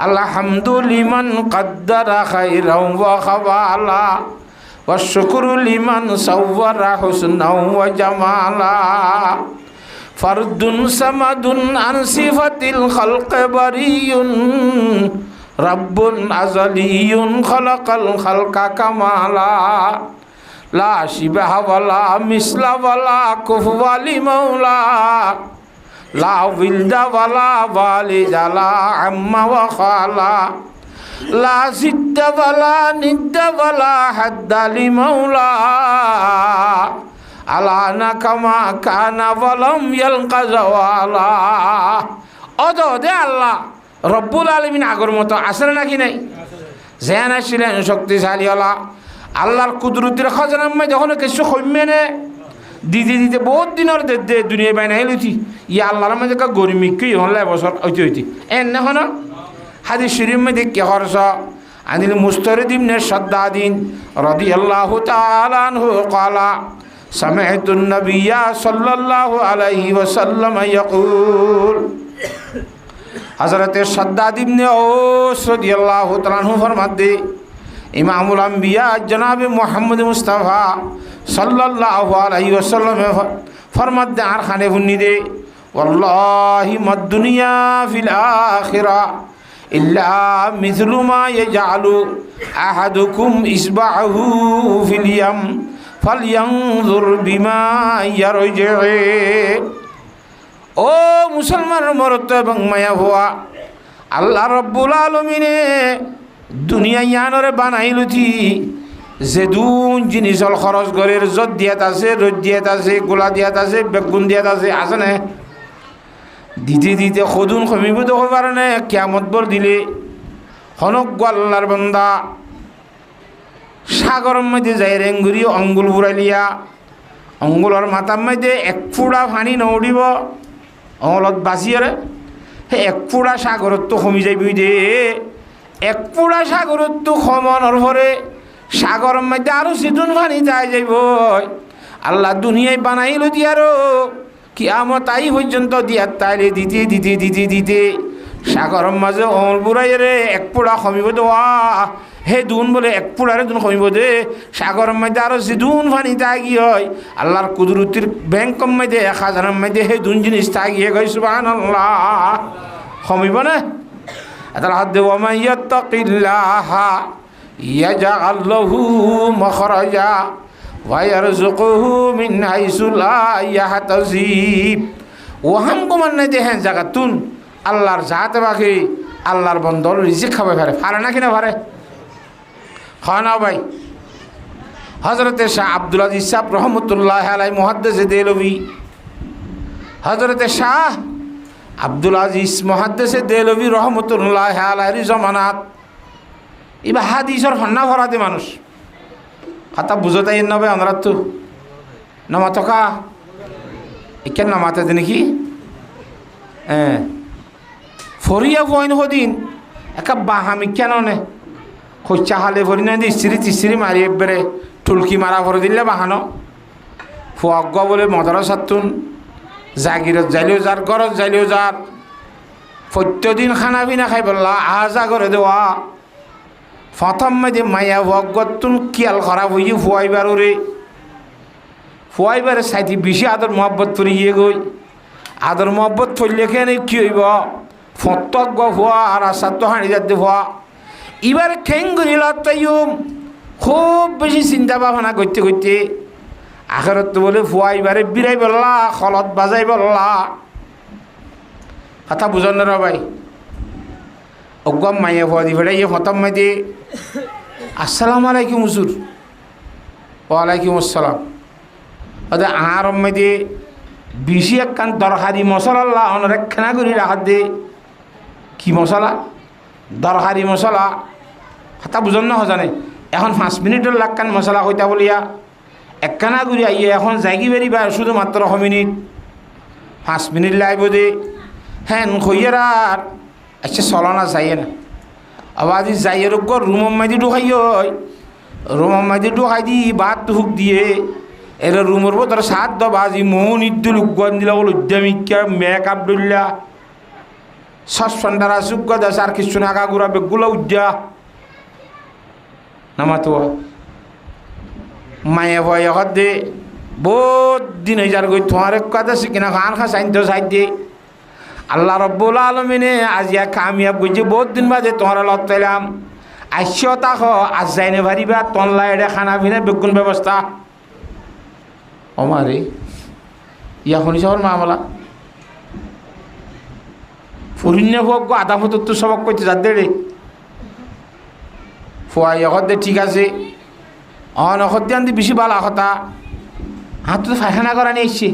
আলহামদুলিমান কদ্দারা খাইরাও ওয়া খাবালা والشكر لمن صور حسنا وجمالا فرد صمد عن صفة الخلق بري رب أزلي خلق الخلق كمالا لا شبه ولا مثل ولا كفو لمولا لا ولد ولا والد لا عم وخالا لا زد ولا ند ولا حد لمولا আলানা কামা কানা বলম ইয়ালকা জাওয়ালা অদো দে আল্লাহ রব্বুল আলামিন আগর মতো আসেন নাকি নাই জেন আসিলেন শক্তিশালী আল্লাহ আল্লাহর কুদরতের খজানার মধ্যে যখন কিছু কমে নে দিতে দিতে বহুত দিনের দে দুনিয়া বাইনাই লইতি ইয়া আল্লাহর মধ্যে গরিমিকই হলে বছর হইতে এনে হন হাদিস শরীফ মধ্যে কি হরস আনিল মুস্তারিদ ইবনে শাদ্দাদিন রাদিয়াল্লাহু তাআলা আনহু ক্বালা سمعت النبي صلى الله عليه وسلم يقول حضرت شداد ابن اوس رضی اللہ تعالی عنہ فرماتے امام الانبیاء جناب محمد مصطفیٰ صلی اللہ علیہ وسلم فرماتے آر خانے بنی دے واللہ ما الدنیا فی الاخرہ الا مثل ما يجعل احدكم اصبعه في اليم ফালয়ানজুর বিমা ইয়ারজি ও মুসলমান মরত এবং মায়া ভুয়া আল্লাহ রব্বুল আলামিনে দুনিয়া ইয়ানরে বানাইলুথি যে দুন জিনিসল খরচ করের যত দিয়াত আছে রোদ দিয়াত আছে গোলা দিয়াত আছে বেগুন দিয়াত আছে না দিতে দিতে খদুন কমিব তো পারে না কিয়ামত বর দিলে হনক আল্লাহর বান্দা সাগরের মধ্যে যাই রেঙ্গুরি অঙ্গুল বুড়াইলিয়া অঙ্গুলের মাথার মধ্যে এক ফুড়া পানি নৌড়িব অঙ্গলত বাঁচিয়ে সেই এক ফুড়া সাগরত তো কমি যাবি দে এক ফুড়া সাগরত তো কমনের পরে সাগরের মধ্যে আরো সিটুন পানি যাই যাইব আল্লাহ দুনিয়ায় বানাইল দিয়ারো কিয়ামত আই পর্যন্ত দিয়া তাইলে দিতে দিতে দিতে দিতে সাগরের মাঝে অমল বুড়াই রে এক পোড়া কমিব দেওয়া হে দুন বলে এক পোড়ারে দুন কমিব দে সাগরের মধ্যে আরো যে দুন পানি তাগি হয় আল্লাহর কুদরতির ব্যাংক মধ্যে খাজানার মধ্যে হে দুন জিনিস তাগিয়ে গই সুবহানাল্লাহ কমিব না আল্লাহ হাত দেওয়া মান ইয়াত্তাকিল্লাহা ইয়াজআল লাহু মাখরাজা ওয়া ইয়ারযুকুহু মিন হাইসু লা ইয়াহতাসিব ওহাম কুমান না দেখেন জায়গাতুন আল্লাহর জাতে বাকি আল্লাহর বন্দর রিজিক খাবে পারে না কিনা পারে খানা ভাই হজরতে শাহ আব্দুল আজিজ সাহেব রহমতুল্লাহ আলাইহি মুহাদ্দিসে দেলভি হজরতে শাহ আব্দুল আজিজ মুহাদ্দিসে দেলভি রহমতুল্লাহ আলাইহি জমানাত ইবা হাদিসের ফন্না ভরাতে মানুষ কথা বুঝতাই নবে আমরা তো নামাতকা এখানে নামাতে নাকি হ্যাঁ ফরিয়া বইন হদিন একা বাহামি কেন নে খোঁচা হালে ভরি না ইস্ত্রি তিস্ত্রি মারি একবারে টুলকি মারা ভরে দিলে বাহানো ফুয়াগ্গ বলে মদরা সাতুন জাগিরত যাইলেও যার গরজ যাইলেও যার প্রত্যেকদিন খানা পিনা খাই বললা আজা করে দেওয়া প্রথম মাঝে মায়া ভগতুন কিয়াল খারাপ হইয়ে ফুয়াইবার ওরে ফুয়াইবারে সাইটি বেশি আদর মহব্বত করে গিয়ে গই আদর মহব্বত পড়লে কেনে কি হইব ফতজ্ঞ হওয়া আর আসার তো হাঁড়ি যাতে হওয়া এবার ঠেঙ্গুরি লতাইম খুব বেশি চিন্তা ভাবনা করতে করতে আখেরত তো বলে ফুয়াইবারে বিরাই বললা খলত বাজাই বললা কথা বুঝন না ভাই অগম মাইয়া ফুয়া দি ফেড়াইয়ে ফতম মাইতে আসসালামু আলাইকুম হুজুর ওয়ালাইকুম আসসালাম ওদের আর মাইতে বেশি একখান দরকারি মশলা অনেক খানা করি রাখাত দে কি মশলা দরকারি মশলা কথা বুঝন না হজানে এখন 5 মিনিটের লাগান মশলা কইতা বলিয়া একখানা করি আইয়ে এখন জাগি বেরিবা শুধুমাত্র 6 মিনিট 5 মিনিট লাগবে দে হ্যাঁ কইয়ার আর আচ্ছা চলনা যাইয়ে না আবার যাইয়ে রোগ রুমের মাঝে ঢুকাই রুমের মাঝে ঢুকাই দি ভাত হুক দিয়ে এর রুমের ভিতর সাত বাজি মন ইদ্দুল উগ্গন দিলা বল উদ্যমিকা মেকআপ ডুল্লা সসফান্ডারা সুগ্গ দাস আর কিছু না আগা গুড়া বেগুলা উদ্যা নামাতো মায়ে ভয় হত দে বহুত দিন হয়ে যার গই তোমার কথা শিখিনা খান খা সাইন তো সাইড দে আল্লাহ রব্বুল আলমিনে আজিয়া কামিয়াব গইছে বহুত দিন বাদে তোমার লত পেলাম আইসিও তা আজ যাইনে ভারিবা তনলা এড়ে খানা পিনা বেগুন ব্যবস্থা অমারে ইয়া শুনিছ মামলা ফুরিন্য হোক আধা ফটো তো সবক কইতে যার দে ফুয়া ইয়ত দে ঠিক আছে অনখত দিয়ে আনতে বেশি ভালো কথা হাত তো পায়খানা করা নিয়ে এসছে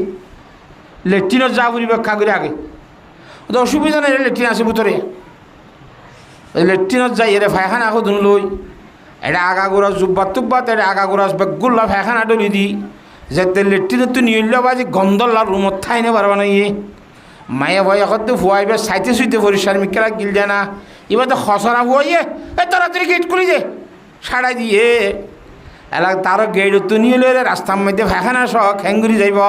লেট্রিনত যা বুঝি ব্যাখ্যা করে আগে তো অসুবিধা নেই লেট্রিন আছে ভিতরে লেট্রিনত যাই এরে পায়খানা আকৌ ধুন লই এটা আগাগোড়া জুব্বাত টুব্বাত এটা আগাগোড়া বেগুল্লা পায়খানা ডলি দি যাতে লেট্রিনত তো নিয়ে বাজি গন্ধল্লা রুমত ঠাই নে পারবা না ইয়ে মায়ে ভয় এখন তো ফুয়াইবে সাইতে সুইতে পরিষ্কার মিকেলা গিল যায় না এবার তো খসরা ফুয়াইয়ে এ তাড়াতাড়ি গেট খুলি যে সাড়াই দিয়ে এলাকা তারও গেট তো নিয়ে এলো রাস্তার মধ্যে পায়খানা সহ খ্যাঙ্গুরি যাইব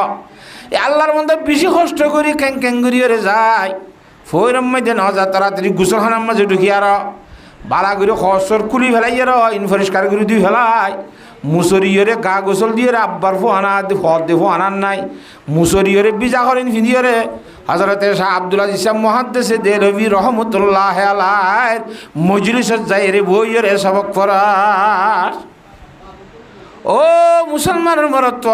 আল্লাহর মধ্যে বেশি কষ্ট করি খ্যাঙ্গুরি ওরে যায় ফইরম মধ্যে ন যা তাড়াতাড়ি গুসলখানার মাঝে ঢুকি আর বালা করে খসর খুলি ফেলাই আর ইনপরিষ্কার করে দুই ফেলাই মুসরিয়রে গা গোসল দিয়ে আব্বার ফোয়ানা ফল দিয়ে ফোয়ানার নাই মুসরিয়রে বিজা করেন ফিদিয়রে হজরতে শাহ আব্দুল আজিজ সাহেব মুহাদ্দিসে দেলভি রহমতুল্লাহ আলাইহি মজলিসত যাই রে বইরে সবক পড়ার ও মুসলমানের মরত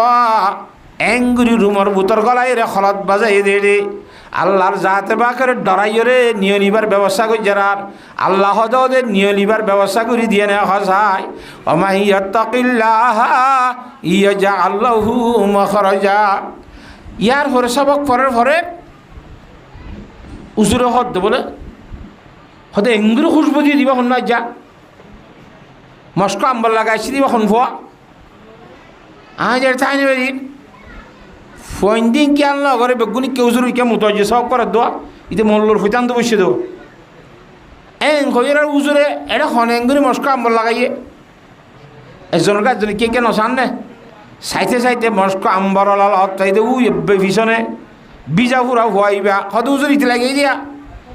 এঙ্গুরি রুমর বুতর গলাই রে খলত বাজাই দে রে আল্লাহর জাতে বাকের ডরাইরে নিয়ে নিবার ব্যবস্থা করি যারার আল্লাহ ওদের নিয়ে নিবার ব্যবস্থা করে দিয়ে নেওয়া হসায় ওমাই ইয়াত্তাকিল্লাহ ইয়াজআল লাহু মাখরাজা ইয়ার পরে সবক পরের পরে উজুরে হদ বলে হতে এঙ্গুরি খুশবু দিয়ে দিবা শুনবা যা মস্ক আম্বল লাগাইছি দিবা শুনবো আজ এর চাই নেবে ফোন দিন কি আনলো ঘরে বেগুনি কেউ জরুরি কে মতো যে সব করে দোয়া ইতে মল্লর ফুটান তো বসে দেবো এন কইয়ের উজুরে এটা হনেঙ্গুরি মস্ক আম্বল লাগাইয়ে একজনের কাজ কে কেন সান নে চাইতে চাইতে মস্ক আম্বরলাল চাইতে উই পিছনে বিজা ফুরা হুয়াইবা হয়তো উজুর ইতে লাগিয়ে দিয়া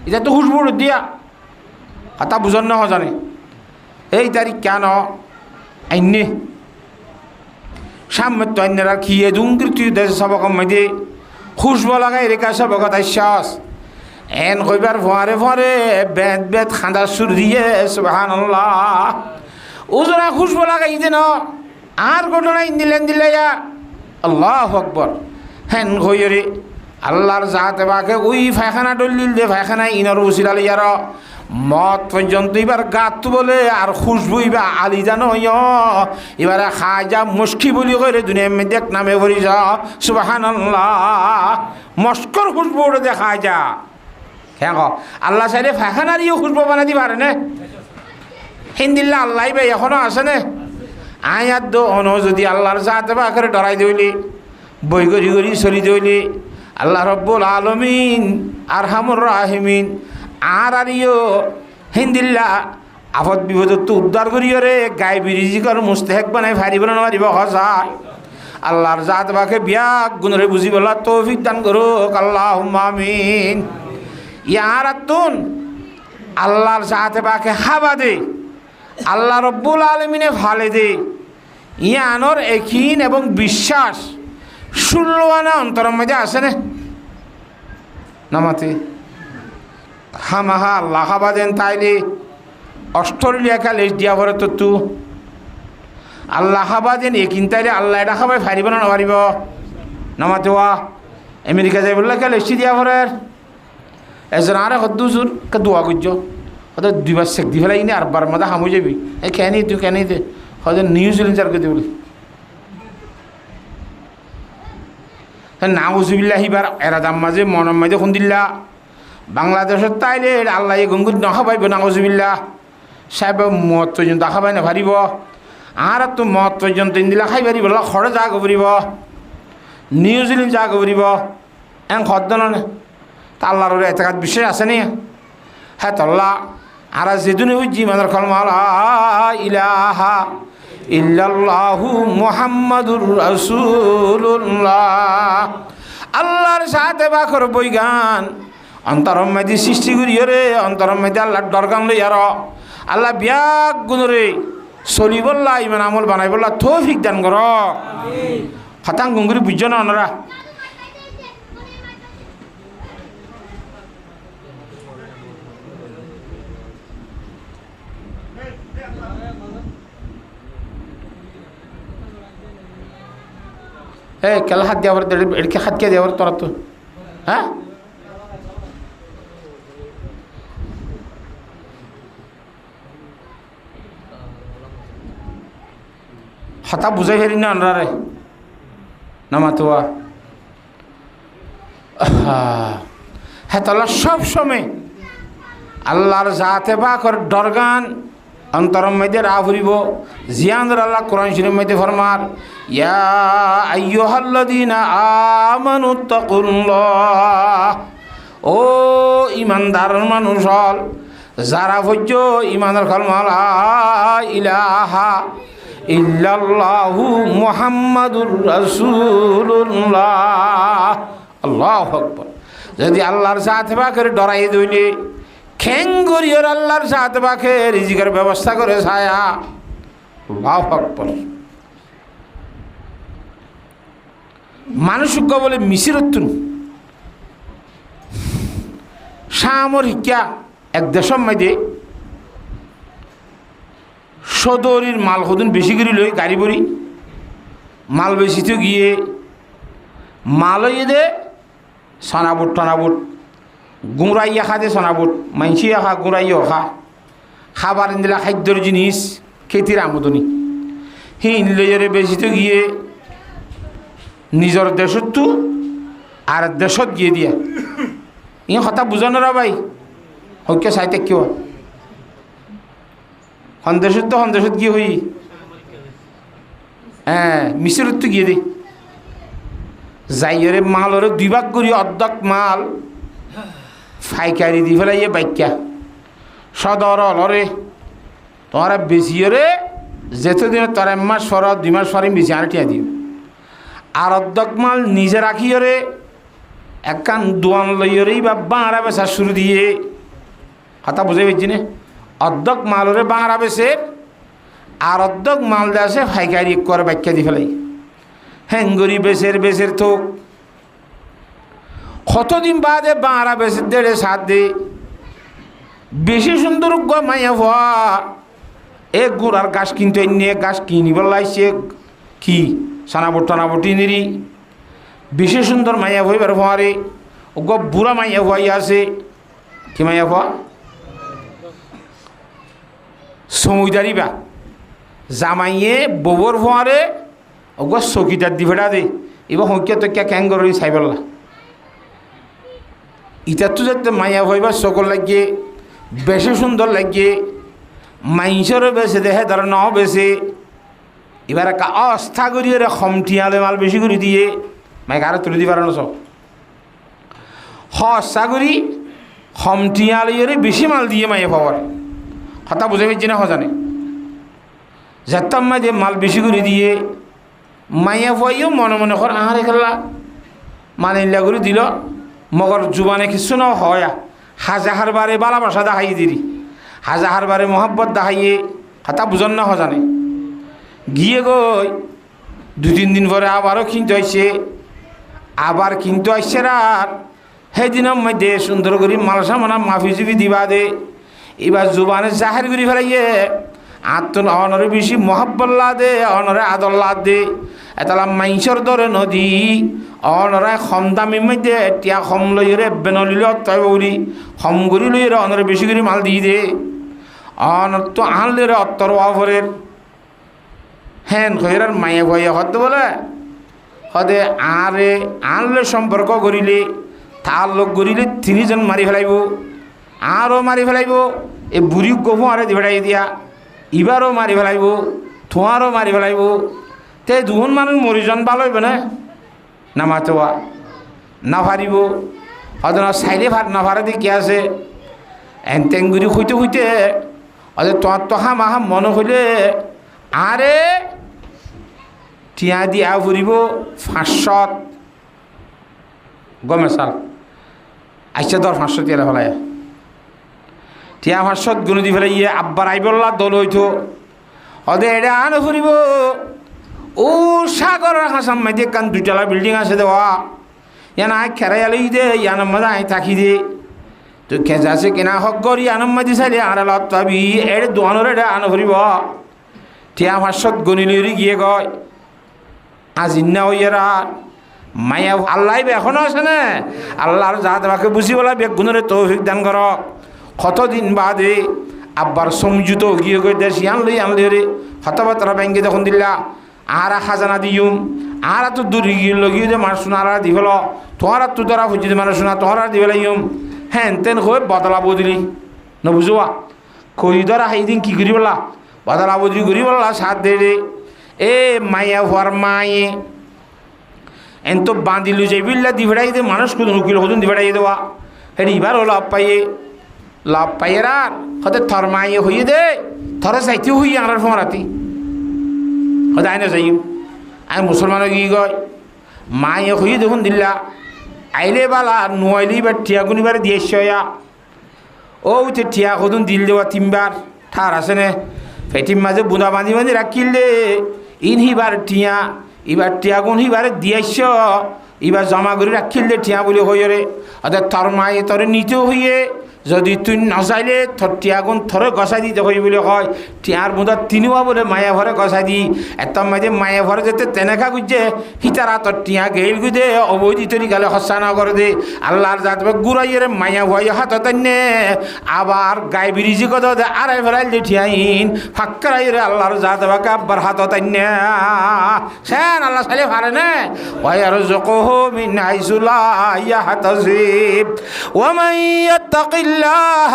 এটা তো হুসবুর দিয়া কথা বুঝন না জানে এই তারিখ কেন আইনে সামনে তো আইনারা খিয়ে জুঙ্গির তুই দেশ সবক মাইদে খুশব লাগাই রেখা সবক আইসাস এন কইবার ফোয়ারে ফোয়ারে বেদ বেদ খাঁদা সুর দিয়ে সুবহানাল্লাহ উজরা খুশব লাগাই দে না আর ঘটনা ইন্দিলেন দিলে আল্লাহু আকবার হেন কইরে আল্লাহর জাতে বাকে ওই ফায়খানা ডলিল দে ফায়খানা ইনর উসিলাল ইয়ার মত পর্যন্ত এবার গাত বলে আর খুশবু এবার আলি জানো এবারে খাজা মুশকি বলি করে দুনিয়ার মধ্যে এক নামে ভরি যা সুবহানাল্লাহ মস্কর খুশবু ওটা দেখা যা হ্যাঁ আল্লাহ চাইলে ফায়খানারিও খুশবু বানাতে পারে না হিন্দিল্লা আল্লাহ ভাই এখনো আছে না আয়াত দো অনো যদি আল্লাহর জাতে বা করে ডরাই দইলি বই গড়ি গড়ি চলি দইলি আল্লাহ রব্বুল আলমিন আরহামুর রাহিমিন আরিও হিন্দিল্লা আফত বিপদ তো উদ্ধার করিও রে গাই বিরিজিকর মুস্তেহেক বানাই ফারিব না মারিব হসা আল্লাহর জাত বাকে বিয়াক গুণরে বুঝি বলা তৌফিক দান করুক আল্লাহুম্মা আমিন ইয়ার আতুন আল্লাহর জাত বাকে হাবা দে আল্লাহ রব্বুল আলমিনে ভালে দে ইয়ানোর একিন এবং বিশ্বাস ষোলোয়ানা অন্তরের মধ্যে আসে না নামাতে হামাহা আল্লাহ হাবাদেন তাইলে অস্ট্রেলিয়া লেস দিয়া পরে তো তু আল্লাহ হাবাদেন একিন তাইলে আল্লাহ এটা খাবাই ফারিব না পারিব নামাতে ওয়া আমেরিকা যাই বললে লেসি দিয়া পরে এজন আরে হদ্দুজুর কে দোয়া করছ হয়তো দুইবার শেখ দি ফেলাই নি আর বার মাদা হামু যাবি এই কেন তুই কেন দে হয়তো নিউজিল্যান্ড চার করে বলি নাউজুবিল্লাহ এবার এরাদাম মাঝে মনের মাঝে খুন্দিল্লা বাংলাদেশের তাইলে আল্লাহ গঙ্গুর নখাবাইব নাউজুবিল্লাহ সাহেব মত পর্যন্ত খাবাই না ভারিব আর তো মত পর্যন্ত ইন্দিলা খাই পারিব খড়ে যা গবরিব নিউজিল্যান্ড যা গবরিব এন খদ্দ না তা আল্লাহর এতকাত বিশ্বাস আছে নি হ্যাঁ তল্লা আর যেদিনে বুঝছি মাদার কলমা ইলাহা ইল্লাল্লাহু মুহাম্মাদুর রাসূলুল্লাহ আল্লাহর সাথে বাখর বইগান অন্তরম মেদি সৃষ্টি করিও রে অন্তরম মেদি আল্লাহর দরগান লই আর আল্লাহ বিয়াক গুণরে চলিবল্লা ইমান আমল বানাইবল্লা তৌফিক দান কর হতাং গুঙ্গুরি বুঝছ না ওনারা এই কেলা হাত দেওয়ার এদিকে হাত কে দেওয়ার তোরা তো হ্যাঁ হতা বুঝাই ফেরি না আনরারে নামাতোয়া হ্যাঁ তাহলে সব সময় আল্লাহর জাতে বাকর ডরগান অন্তরম মধ্যে রা ফুরিব জিয়ানর আল্লাহ কোরআন শরীফের মধ্যে ফরমার ইয়া আইয়ুহাল্লাযীনা আমানুত্তাকুল্লাহ ও ইমানদার মানুষ হল যারা ভজ্য ইমানের কলমা লা ইলাহা ইল্লাল্লাহু মুহাম্মাদুর রাসূলুল্লাহ আল্লাহু আকবার যদি আল্লাহর সাথে বাকের ডরাই দইলে খেঙ্গুরিয়র আল্লাহর সাথে বাকে রিজিকের ব্যবস্থা করে ছায়া আল্লাহু আকবার মানুষ বলে মিশিরতুন সামরিকা এক দেশের মধ্যে সদরির মাল হদুন বেশি করে লই গাড়ি বড়ি মাল বেশিতে গিয়ে মাল দে সানাবুট টানাবুট গুঁড়াইয়া খা দে সানাবুট মাইছিয়া খা গুঁড়াইয়া খা খাবার দিলা খাদ্যর জিনিস খেতির আমদনি হিন লইরে বেশিতে গিয়ে নিজের দেশতো আর দেশত গিয়ে দিয়া ই কথা বুঝানো রা ভাই হকে চাইতে কিয় সন্দেশত গিয়ে হই হ্যাঁ মিশরত গিয়ে দে যাইরে মাল ওরে দুই ভাগ করি অর্ধেক মাল ফাইকারি দি ফেলাইয়ে বাইকা সদর অলরে তোরা বেশি রে যেতদিন তোর এক মাস পর 2 মাস পরে বেশি আর টিয়া দিও আর অর্ধক মাল নিজে রাখিয়রে একখান দোয়ান লইয়রেই বা বাঁড়া বেচা শুরু দিয়ে কথা বুঝে পেয়েছি না অর্ধক মালরে বাঁড়া বেচে আর অর্ধক মাল দেয় আছে ফাইকারি করে ব্যাখ্যা দি ফেলাই হ্যাঙ্গরি বেচের থোক কতদিন বাদে বাঁড়া বেচের দেড়ে সাত দে বেশি সুন্দর মাইয়া হওয়া এ গুড়ার গাছ কিনতে নিয়ে গাছ কিনিব লাইছে কি সানাবটি নিরি বেশি সুন্দর মাইয়া হইবার হওয়ারে ও বুড়া মাইয়া হওয়াই আছে কি মাইয়া হওয়া সমুদারি বা জামাইয়ে বউর হওয়ারে ও চকিটার দি ফেটা দে এবার হইকে তো ক্যাঙ্গর চাইবলা ইটার তো যাতে মাইয়া হইবার সকল লাগিয়ে বেশি সুন্দর লাগিয়ে মাইসরও বেছে দেখে তারা নাও বেছে এবার একটা অস্থা করিয়ে খমটিয়ালে মাল বেশি করে দিয়ে মাইক আরো তুলে দিবার সব হস্তা করি খমটিয়ালে বেশি মাল দিয়ে মাইয়ে পাওয়ার কথা বুঝে পেয়েছি না হজানে যেতাম মাই দিয়ে মাল বেশি করে দিয়ে মাইয়া পাইও মনে মনে কর আহারে খেলা মানে ইল্লা করে দিল মগর জুবানে কিছু না হয় হাজার বারে ভালোবাসা দেখাই দিলি হাজার বারে মহব্বত দেখাইয়ে কথা বুঝন না হজানে গিয়ে গই 2-3 দিন পরে আবারও কিনতে আসছে আবার কিনতে আসছে আর সেদিনের মধ্যে সুন্দর করে মালসা মানা মাফি চুফি দিবা দে এবার জুবানে জাহের করে ফেলাইয়ে আত্ম অনরে বেশি মহব্বল্লা দে অনরে আদল্লা দে এতলা মাইসর দরে নদী অনরে কম দামির মধ্যে টিয়া কম লইরে বেনলিল তয় বলি কম করি লইরে অনরে বেশি করে মাল দিয়ে দে অনর তো আনলে রে অত্তর অফরের হ্যান খৈরার মায়ে ভয়ে হতে বলে হদে আরে আনলে সম্পর্ক করিলে তার লোক করিলে 3 জন মারি ফেলাইব আরও মারি ফেলাইব এ বুড়ি গহু আরে দিবেটাই দিয়া ইবারও মারি ফেলাইব থোঁয়ারও মারি ফেলাইব তে দুজন মানুষ মরিজন ভালো হইবে না মাতোয়া না ফারিব হয়তো না সাইলে না ফারে দিয়ে কি আছে এনটেঙ্গুরি খুঁজতে অদে তোমার তো হাম মনে হইলে আরে টিয়া দিয়া ফুরিব 500 গমে সাল আইসা ধর 500 টিয়া ফেলাই টিয়া 500 গুণ দি ফেলাই আব্বার আইবল্লা দল হইতো অদে এটা আনো ফুরিব ও সাগরের হাসাম মাইতে কান 2তলা বিল্ডিং আছে দেওয়া ইয়ান আই খেরাই আলই দে ইয়ান মজা আই থাকি দে তো খেজাছে কিনা হক করি আনম মাদি চাইলে আরে লত পাবি এর দোয়ানোর এটা আনো ফুরিব টিয়া 500 গণি লইরি গিয়ে গয় আজিন্না হইয়ারা মায়া আল্লাহ এখনো আছে না আল্লাহর যা তোমাকে বুঝি বলা বেগুনের তৌফিক দান কর কতদিন বাদে আব্বার সমঝুতো গিয়ে গই দেশি আনলি রে হতবাতরা ব্যাঙ্গে যখন দিলা আর খাজানা দিউম আর তো দূর গিয়ে লগিয়ে যে মার শোনা আর দি হলো তোমার তো ধরা বুঝি মানুষ শোনা তোমার দি ফেলাইম হ্যাঁ তেন হয়ে বদলা বদলি ন বুঝুয়া কই ধরা সেইদিন কি করি বলা বদলা বদলি করি বলা সাত দে রে এ মায়া হওয়ার মায়ে এন তো বাঁধিলু যে বিল্লা দি ফেড়াই দে মানুষ কোনো নুকিল হতুন দি ফেড়াই দেওয়া হেরি এবারও লাভ পাইয়ে আর হতে থর মায়ে হইয়ে দে থরে চাইতে হইয়ে আনার ফোঁরাতি হতে আইনে যাইম আমি মুসলমানও গিয়ে গয় মায়ে হইয়ে দেখুন দিল্লা আইলে বালা নুয়াইলি বা টিয়া গুনিবার দিয়েছ ও উঠে টিয়া হতুন দিল দেওয়া 3বার ঠার আছে নে ফেটিম মাঝে বুঁদা বাঁধি রাখিল দে ইনহিবার টিয়া এবার টিয়া গুণ হিবারে দিয়েছ এবার জমা করে রাখিল দে টিয়া বলে হইয়ে রে অর্থাৎ তোর মায়ে তোরে নিতেও হইয়ে যদি তুই নচাইলে তোর টিয়া গুণ থরে গসাই দিতে হই বলে হয় টিয়ার বুঁদা 3বার বলে মায়া ভরে গসাই দি এত মাঝে মায়া ভরে যেতে তেনেকা গুজে হিতারা তোর টিয়া গেল গুদে অবৈধি তৈরি গেলে হসা না করে দে আল্লাহর যাতে গুড়াইয়ে মায়া ভয়ে হাত তাইনে আবার গায়ে বিরিজি কত দে আড়াই ফেরাইল দে টিয়াইন ফাঁকাই রে আল্লাহর যাতে বাকে আব্বার হাত তাইনে সেন আল্লাহ সালে ফারে নে ওয়ার জকহ মিন হাইসুলা ইয়া হাতাজিব ওয়া মান ইয়াত্তাকিল্লাহ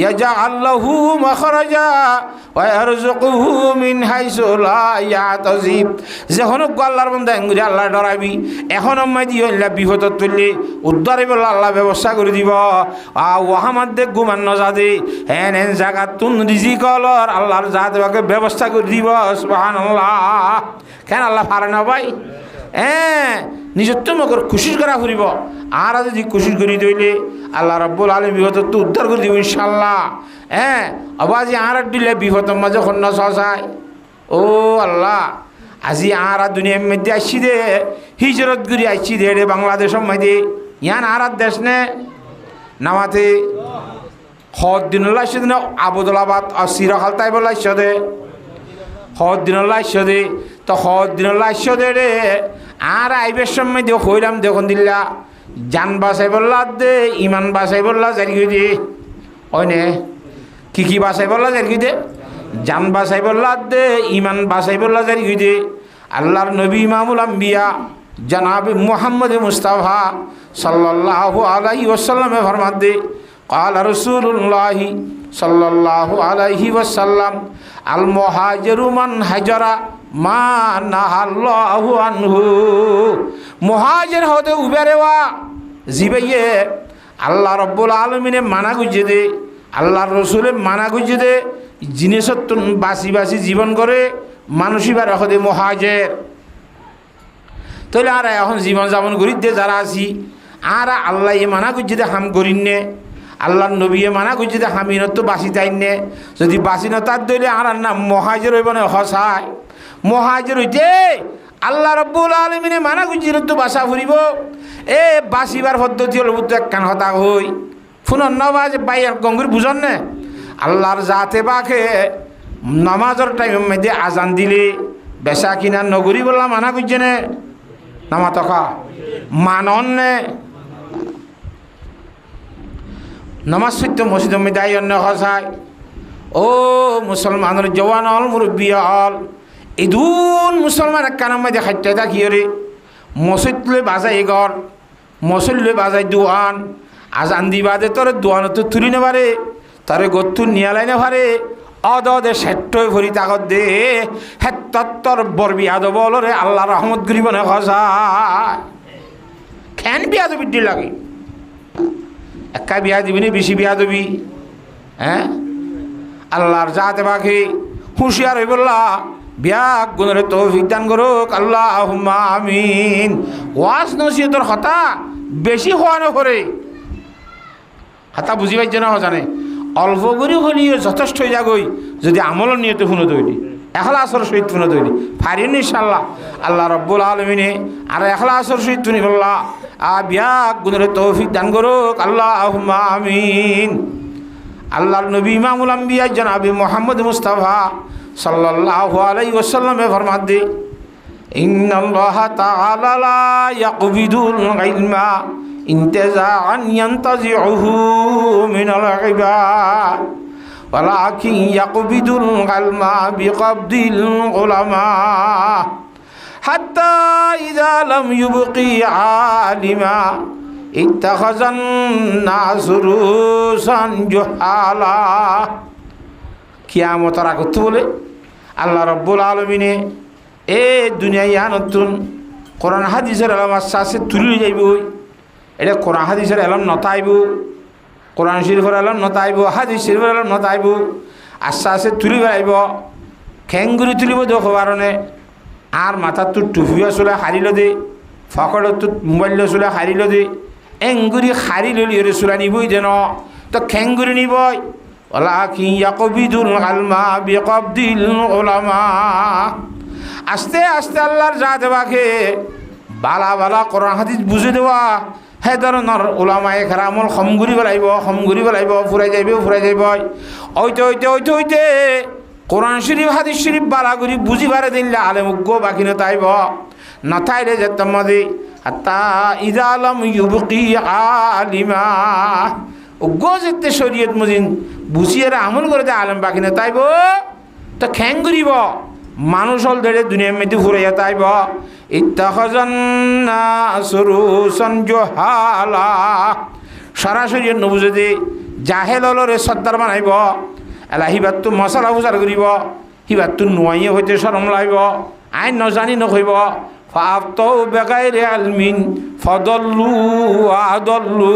ইয়াজআল লাহু মাখরাজা ওয়া ইয়ারযুকুহু মিন হাইসু লা ইয়াহতাসিব যখন আল্লাহর বান্দা এঙ্গুরি আল্লাহ ডরাবি এখন আম্মাই দিও আল্লাহ বিপদত তুললে উদ্ধারে বলে আল্লাহ ব্যবস্থা করে দিব ওহামাদ দে গুমান নজাদে হেন হেন জায়গা তুন রিজিক অলর আল্লাহর জাত ব্যবস্থা করে দিব সুবহানাল্লাহ কেন আল্লাহ পারে না ভাই নিজের তো মগর খুশি করা ফুরিব আর যদি খুশি করি দইলে আল্লাহ রব্বুল আলম বিপদ তো উদ্ধার করে দিব ইনশাল্লাহ। আবাজি আর দিলে বিপদ মাঝে খন্ন সসায় ও আল্লাহ আজি আর দুনিয়ার মধ্যে আসছি দে হিজরত করি আসছি দে রে বাংলাদেশের মধ্যে ইয়ান আর দেশ নে নামাতে হদ দিনুল্লাহ দিন আবুদুল্লাবাদ সিরাখাল তাই বলা দে হদ দিনুল্লাহ দে তো হদ দিনুল্লাহ দে রে আর আইবের সময় দিয়ে হইলাম দেখুন দিল্লা জান বাসাই বললা দে ইমান বাসাই বললা জারি দে ওই নে কি বাসাই বললা জারি দে জান বাসাই বললা দে ইমান বাসাই বললা জারি দে আল্লাহর নবী ইমামুল আম্বিয়া জনাব মুহাম্মদ মুস্তাফা সাল্লাল্লাহু আলাইহি ওয়াসাল্লামে ফরমান দে قال رسول الله صلى الله عليه وسلم المهاجر من هجر ما نهى الله عنه মুহাজির হতে উবেরেওয়া জিবাইয়ে আল্লাহ রব্বুল আলমিনে মানা গুজে দে আল্লাহর রসুলে মানা গুজে দে জিনিসত্ব বাসি বাসি জীবন করে মানুষইবার হতে মুহাজির তাহলে আর এখন জীবন যাপন করিত দে যারা আছি আর আল্লাহ মানা গুজে দে হাম করিন নে আল্লাহর নবী মানা গুজে দে হামিনত তো বাসি তাই নে যদি বাসি ন তার দইলে আর নাম মুহাজির হইব না হসায় মুহাজির হইতে আল্লাহ রব্বুল আলমিনে মানা গুজির তো বাসা ফুরিব বাসিবার পদ্ধতি হল বুদ্ধ একখান হতা হই ফুনন নবাজ বাইর গঙ্গুর বুঝন নে আল্লাহর জাতে বাখে নামাজের টাইমের মধ্যে আজান দিলে বেচা কিনা নগরী বললাম মানা গুজে নে নামা তকা মানন নে নামাজ সত্য মসজিদের মধ্যে আই অন্য হসায় ও মুসলমানের জওয়ান হল মুরব্বী হল ইদুন মুসলমান একখানের মধ্যে খাইতে থাকি রে মসজিদ লই বাজাই ঘর মসজিদ লই বাজাই দোয়ান আজান দিবাদে তোর দোয়ান তো তুলি নেবারে তারে গত্তু নিয়ালাই নেবারে অদে সেট্টই ভরি তাগত দে হেত্তর বরবি আদ বল রে আল্লাহ রহমত গরিব না খসায় খেন বিয়া দেবি দি লাগে একা বিয়া দিবি নি বেশি বিয়া দেবি আল্লাহর জাতে বাকি হুঁশিয়ার হই বললা বিয়া গুণরে তৌফিক দান করুক আল্লাহুম্মা আমিন ওয়াজ নসিহতর কথা বেশি হওয়া না করে হাতা বুঝি পাইছে না জানে অল্প করে হলিও যথেষ্ট হয়ে যাগই যদি আমল নিয়তে শুনে তৈরি এখলাসর সহিত শুনে তৈরি ফারিন ইনশাল্লাহ আল্লাহ রব্বুল আলমিনে আর এখলাসর সহিত শুনি বললা বিয়া গুণরে তৌফিক দান করুক আল্লাহুম্মা আমিন আল্লাহর নবী ইমামুল আম্বিয়া জনাবে মুহাম্মদ মুস্তাফা সাল্লাল্লাহু আলাইহি ওয়াসাল্লামে ফরমান দে ইন্নাল্লাহা তাআলা লা ইয়াকবিদুল ইলমা ইনতিজাআন ইয়ানতাজিউহু মিনাল ইবাদ ওয়ালাকিন ইয়াকবিদুল ইলমা বিকবদিল উলামা হাত্তা ইযা লাম ইউবকি আলিমা ইত্তাখাযান নাসু রুসান জুহালা কিয়ামতের আগত বলে আল্লাহ রব্বুল আলমিনে দুনিয়ায় নতুন কোরআন হাদিসের এলাম আস্তে আস্তে তুলি যাইব এটা কোরআন হাদিসের এলাম নতাইব কোরআন শরীফের এলাম নতাইব হাদিস শরীফের এলাম নতাইব আস্তে আস্তে তুলি বেড়াইব খেঙ্গুরি তুলিব দেখো কারণে আর মাথার তোর টুপিও চলে হারিল দে ফকড় তোর মোবাইল চলে হারিল দে এঙ্গুরি হারি ললি ওরে চুলা নিবই যেন তো খেঙ্গুরি নিবই ওয়ালাকিন ইয়াকবিদুল ইলমা বিকবদিল উলামা আস্তে আস্তে আল্লাহর জাত বাকে বালা বালা কোরআন হাদিস বুঝে দেওয়া হে ধরনের উলামায়ে কেরামল খমগুরি বেলাইব ফুরাই যাইব ওইতে কোরআন শরীফ হাদিস শরীফ বালাগুরি বুঝিবারে দিলে আলেমুগ্য বাকি নতাইব নথাইলে যে তোমাদের হাত্তা ইযা লাম ইউবকি আলিমা উগ্র যেতে শরীয়ত মজিন বুঝিয়ে আমল করে দে আলেম বাকি না তাইব তো খ্যাং করিব মানুষ হল ধরে দুনিয়ার মধ্যে ফুরাইয়া তাইব ইত্তাখাযান নাসু রুসান জুহালা সরাসরি নবুঝে দে জাহেল হলরে সর্দার বানাইব এলা হিবাত তো মশলা উচার করিব হিবাত তো নোয়াইয়ে হইতে শরম লাইব আইন নজানি নকইব ফাফতাউ বিগাইরি ইলমিন ফাদাল্লু আদাল্লু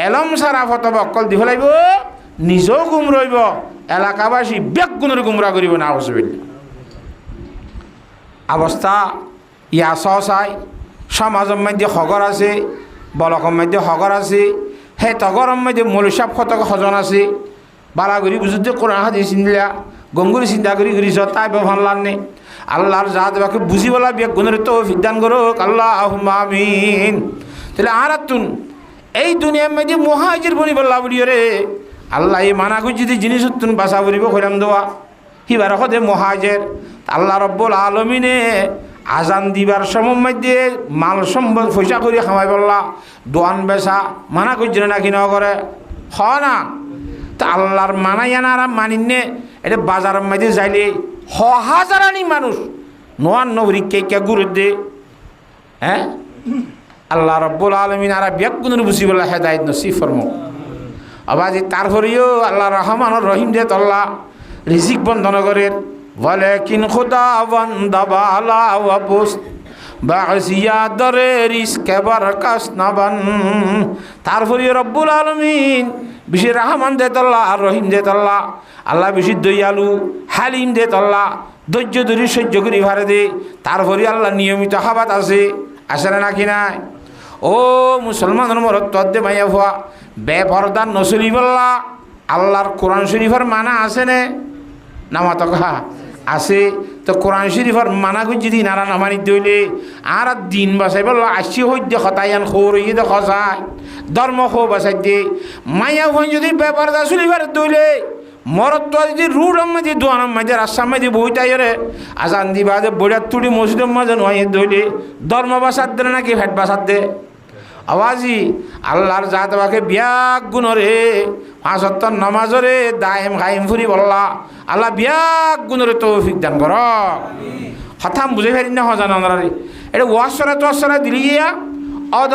এলম সারা ফতবা অকল দিব লাগিব নিজেও গুম রইব এলাকাবাসী বেগ গুণের গুমরা করিব না অসুবিধা অবস্থা ইয়া চাই সমাজের মধ্যে হগর আছে বলকের মধ্যে হগর আছে হে তগরের মধ্যে মৌলসাব কতক হজন আছে বালাগুড়ি বুঝতে কোরআন হাদিস চিনলা গঙ্গুরি চিন্তা করি ঘুরিছ তাই ভাবলাম নে আল্লাহর জাত বাকে বুঝি বলা বেগুনের তো বিধান করুক আল্লাহ আমিন। তাহলে আর তুন এই দুনিয়ার মধ্যে মহাজির বনি বললা বলি রে আল্লাহ এই মানাগুর যদি জিনিস তুন বাসা বলিব হইলাম দেওয়া হিবার হদে মহাজের আল্লাহ রব্বুল আলমিনে আজান দিবার সময় মধ্যে মাল সম্বল পয়সা করে খামাই বললা দোয়ান বেচা মানা করছিল না কি ন করে হ না তা আল্লাহর মানাই আনারা মানিনে এটা বাজারের মধ্যে যাইলে হাজারানি মানুষ নোয়ান নবরী কে কে গুরু দে হ্যাঁ আল্লাহ রব্বুল আলমিন আর বেগুনের বুঝি বলা হেদায়ত নসিব ফরমো আবার তারপরেও আল্লাহ রহমান রহিম দে তল্লা রিজিক বন্ধন করে বলে কিন খুদা বন্দা বালা ওয়াবুস বাসিয়া দরে রিস্কে বারকাস নাবান। তারপরে রব্বুল আলমিন বেশি রহমান দে তল্লা আর রহিম দে তল্লা আল্লাহ বেশি দয়ালু হালিম দে তল্লা ধৈর্য ধরি সহ্য করি ভারে দে। তারপরে আল্লাহ নিয়মিত হাবাত আছে আসে না নাকি নাই ও মুসলমানের মরত তদ্দে মাইয়া ভুয়া বেপরদান নসলি বললা আল্লাহর কোরআন শরীফের মানা আছে নে নামা তো কাহা আছে তো কোরআন শরীফের মানা করে যদি নারা নামানি দইলে আর দিন বাসাই বললো আসি হইতে হতায়ান খোর ইয়ে খসায় ধর্ম খো বাসাই দে মাইয়া ভুয়া যদি বেপরদা শরীফের দইলে মরত যদি রুডের মাঝে দোয়ানের মাঝে রাস্তার মাঝে বইটাই রে আজান দিবা যে বইটার তুড়ি মসজিদের মাঝে নয় দইলে ধর্ম বাসার দে নাকি ভেট বাসার দে আওয়াজি আল্লাহর জাত বাকে বিয়াক গুণরে পাঁচত্তর নমাজরে দায়েম গাইম ফুরি বললা আল্লাহ বিয়াক গুণরে তৌফিক দান কর হঠাৎ বুঝে ফেরি না হজান রে এটা ওয়াজ সরা দিলি গিয়া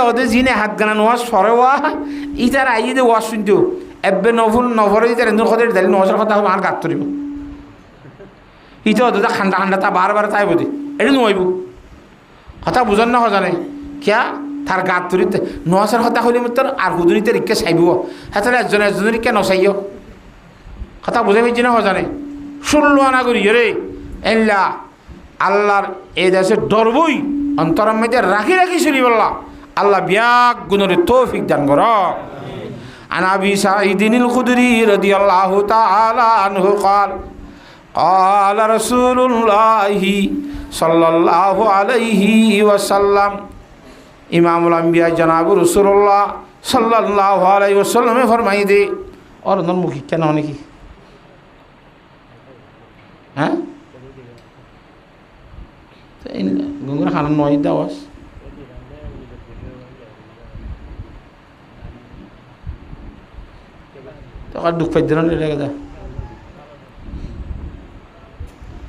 অদে জিনে হাত গানা ওয়াজ সরে ওয়া ইটার আইয়ে দে ওয়াজ শুনতো এবে নভরে ইটার এন্দুর কথা দিলি নজর কথা হবে আর গাত তরিব ইটা অদে খান্ডা খান্ডা তা বারবার তাই বোধে এটা নইব কথা বুঝন না হজানে কিয়া তার গাত তরিতে নোয়াশার কথা হইলে তোর আর হুদুনিতে রিক্কে চাইব হ্যাঁ তাহলে একজনের রিক্কে নচাইও কথা বুঝে পেয়েছি না হজানে শুনলো আনা করি রে এল্লা আল্লাহর এই দেশে ডরবই অন্তরের মধ্যে রাখি রাখি চলি বললা আল্লাহ বিয়াক গুণরে তৌফিক দান কর। عن أبي سعيد الخدري رضي الله تعالى عنه قال قال رسول الله صلى الله عليه وسلم ইমামুল আম্বিয়া জনাব রাসূলুল্লাহ সাল্লাল্লাহু আলাইহি ওয়াসাল্লাম ফরমাই দে और नन मुखी क्या होने की हैं तो इन गुंगरा खाना नॉइस दावस तो कर दुख पे दिनों ले लेगा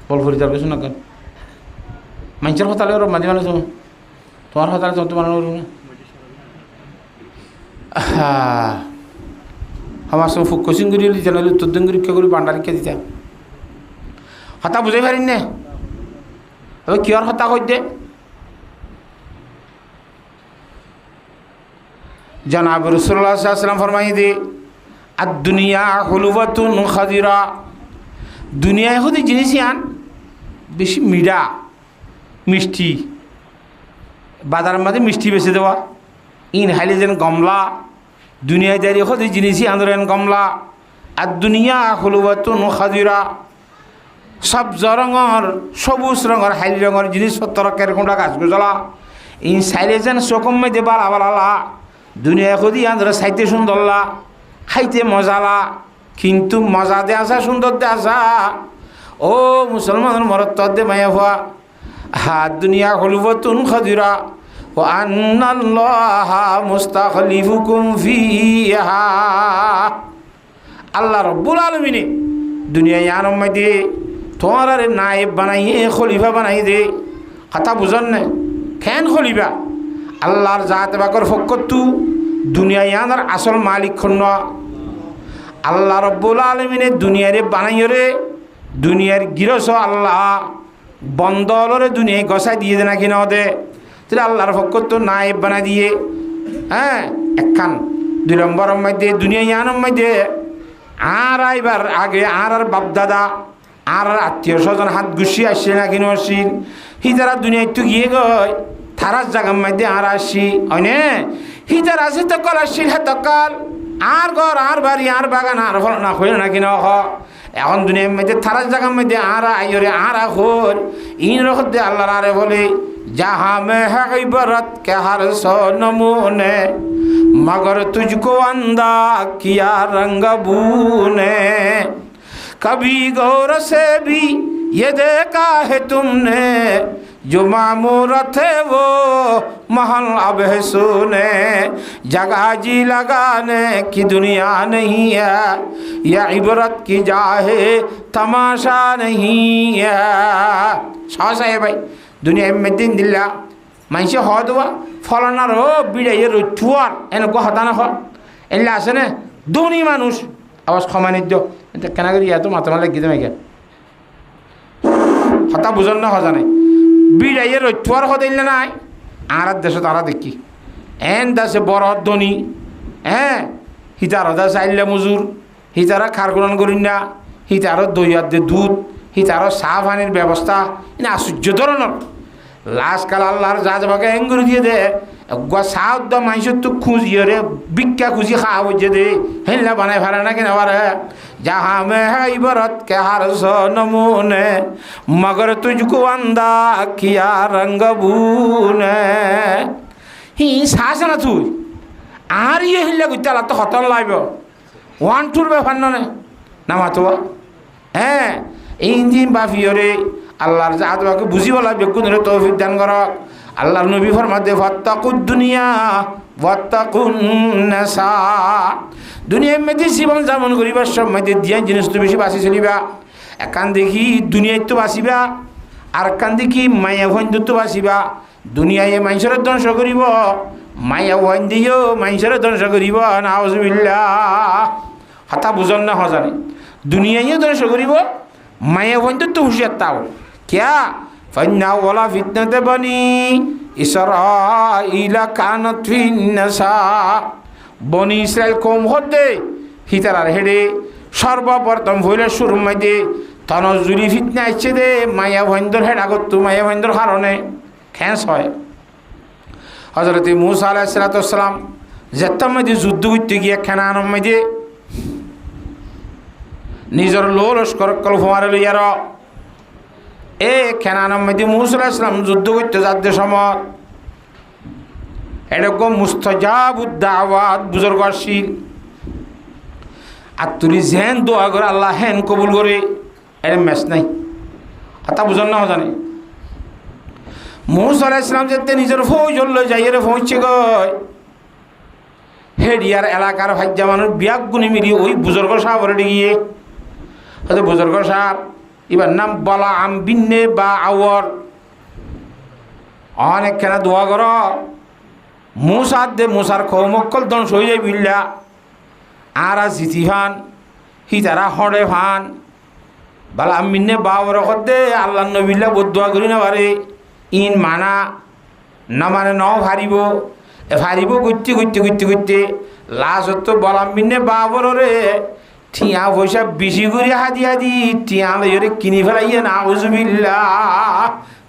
बोल फुरी जाके सुना कर मंचर होता ले और मजे वाले सो তোমার হতালে তো তোমার না আমার সব কোচিং করি জানালে উত্তর পরীক্ষা করি বান্ডারিক্ষা দিতাম হতা বুঝাই পারি না এবার কি আর হতা কই দে জনাব রাসূলুল্লাহ সাল্লাল্লাহু আলাইহি ওয়াসাল্লাম ফরমাই দে আদ দুনিয়া হুলওয়াতুন খাদিরা দুনিয়ায় হতে জিনিস আন বেশি মিঠা মিষ্টি বাজারের মধ্যে মিষ্টি বেছে দেওয়া ইন হাইলে যেন গমলা দুনিয়ায় দাঁড়িয়ে হতে জিনিসই আন্দোলন গমলা আর দুনিয়া হলুয়াতুন খাদিরা সবজ রঙর সবুজ রঙর হাইলি রঙর জিনিসপত্র কেরকমটা গাছ গোজলা ইন সাইলে যেন চকম মধ্যে বালা বালালা দুনিয়া হদি আন্দোলন সাইতে সুন্দরলা খাইতে মজালা কিন্তু মজা দে আসা সুন্দর দে আসা ও মুসলমানের মরত দে মায়া হওয়া হাত দুনিয়া হলুবতুন খাদিরা ও আন্নাল্লাহা মুস্তাখলিফুকুম ফিহা আল্লাহ রাব্বুল আলামিন দুনিয়া ইয়ার মধ্যে তোমার নায়েব বানাইয়ে খলিফা বানাই দে কথা বুঝন না কেন খলিফা আল্লাহর জাত বাকর ফকতু দুনিয়া ইয়ার আসল মালিক খন্ন আল্লাহ রাব্বুল আলামিন দুনিয়ারে বানাইরে দুনিয়ার গিরস আল্লাহ বন্দলরে দুনিয়ায় গসাই দিয়ে দে নাকি না দে তাহলে আল্লাহর পক্ষ তো নায়েব বানাই দিয়ে হ্যাঁ একখান 2 নম্বরের মধ্যে দুনিয়া ইয়ানোর মধ্যে আর আইবার আগে আর বাপ দাদা আর আত্মীয় স্বজন হাত গুছিয়ে আসছে না কিনে আসছিল হিতারা দুনিয়া একটু গিয়ে গয় থারার জায়গার মধ্যে আর আসি অনে হিতার আছে তো কল আসছিল হ্যাঁ তকাল আর ঘর আর বাড়ি আর বাগান আর ফল না হইল না কিনা এখন দুনিয়ার মধ্যে থারার জায়গার মধ্যে আর আইরে আর হর ইন রখতে আল্লাহর আরে বলে जहाँ में है इबरत के हर सौ नमूने मगर तुझको अंधा किया रंगबू ने कभी गौर से भी ये देखा है तुमने जो मामूर थे वो महल अब है सोने जगह जी लगाने की दुनिया नहीं है यह इबरत की जाहे तमाशा नहीं है सासा है भाई दुनिया में दिन दिल्ला मानसे हदवा फलानार हो बिड़ाइए रुचुआर एनको हताना हो एल्ला आसे ने धनी मानुष आवाज खमानिद्य केना करी तो माथा माला गीते मेके हता बुझन ना हजाने बिड़ाइए रुचुआर हो दिल्ला ना आर देश तारा देखी एन दसे बड़ धनी हितार दस आइल्ला मजूर हितारा खारकुरान करिना हितार दइयार दे दूध हितार चाह पानिर व्यवस्था इन आश्चर्य धरनर लाजकाल आल्लाहर जाजबाके एंगुर दिए दे चाह द मानसर तो खुঁজিয়ে रे भिक्षा खुঁজি खाওয়া বুঝে दे हेल्ला बनाए फारे ना कि नवार जहाँ में है इबरत के हर सौ नमूने मगर तुझको अंधा किया रंगबूने हि सास ना तुई আর ইয়ে হিল্লা করতে আল্লাহ তো হতন লাগবে ওয়ান টুর ব্যাপার নয় না মাতো হ্যাঁ এই ইঞ্জিন বাফিয়রে আল্লাহর জাতবাকে বুঝিব লাগবে কোনরে তৌফিক দান করক আল্লাহর নবী ফরমাতে ফাত্তাকুদ দুনিয়া ওয়াত্তাকুন নাসা দুনিয়ার মধ্যে জীবন যাপন করিবার সময় দিয়া জিনিস তো বেশি বাঁচি চলিবা একান দেখি দুনিয়ায় তো বাঁচিবা আর কান দেখি মায়া ভঞ্জ তো বাঁচিবা দুনিয়ায় মানুষের ধ্বংস করিব মায়া ভঞ্জ দিও মানুষের ধ্বংস করিব নাউজুবিল্লাহ হতা বুঝন না হজানে দুনিয়ায় ধ্বংস করিব মায়া ভঞ্জ তো হুঁশিয়ার তাও क्या फन्ना वाला फितनत बनी इसराइला कानत फिन्नसा बनी इस्राएल कौम होते हितार हेडे सर्वप्रथम हইল শুরুর মধ্যে তনজুরি ফিতনা আসছে দে মায়া ভন্দর হেড আগত মায়া ভন্দর কারণে খ্যাঁস হয় হযরত মুসা আলাইহিস সালাম যেতাম মধ্যে যুদ্ধ করতে গিয়ে খানানোর মধ্যে নিজের লস্কর কল ফমারে লইয়ার এ খানানোর মধ্যে মুসা আলাইহিস সালাম যুদ্ধ করতে যাতে সময় এরকম মুস্তাজাবুদ দাওয়াত বুজুর্গ আসিল আর তুই যেন দোয়া করে আল্লাহ হেন কবুল করে এর ম্যাচ নাই কথা বুঝন না জানে মুসা আলাইহিস সালাম যেতে নিজের ফৌজ লই যাই রে পৌঁছে গয় হেডিয়ার এলাকার ভাজ্যা মানুষ বিয়াক গুনি মিলি ওই বুজুর্গ সাহেবের গিয়ে হয়তো বুজুর্গ সাহেব এবার নাম বলা আম বিন্নে বা আওয়ার অনেক খেলা দোয়া কর মুসার দে মুসার কৌমক্কল ধ্বংস হয়ে যায় বিল্লা আর জিতি ফান হিতারা হড়ে ফান বালা আমিনে বাবর দে আল্লাহ নবিল্লা বদুয়া করি না পারে ইন মানা না মানে ন ভারিব ভারিব করতে করতে করতে করতে লাস্ট বলা মিনে বাবরে ঠিয়া পয়সা বেশি করে হাদি হাদি টিয়া লইরে কিনি ফেলাইয়ে না উজুবিল্লা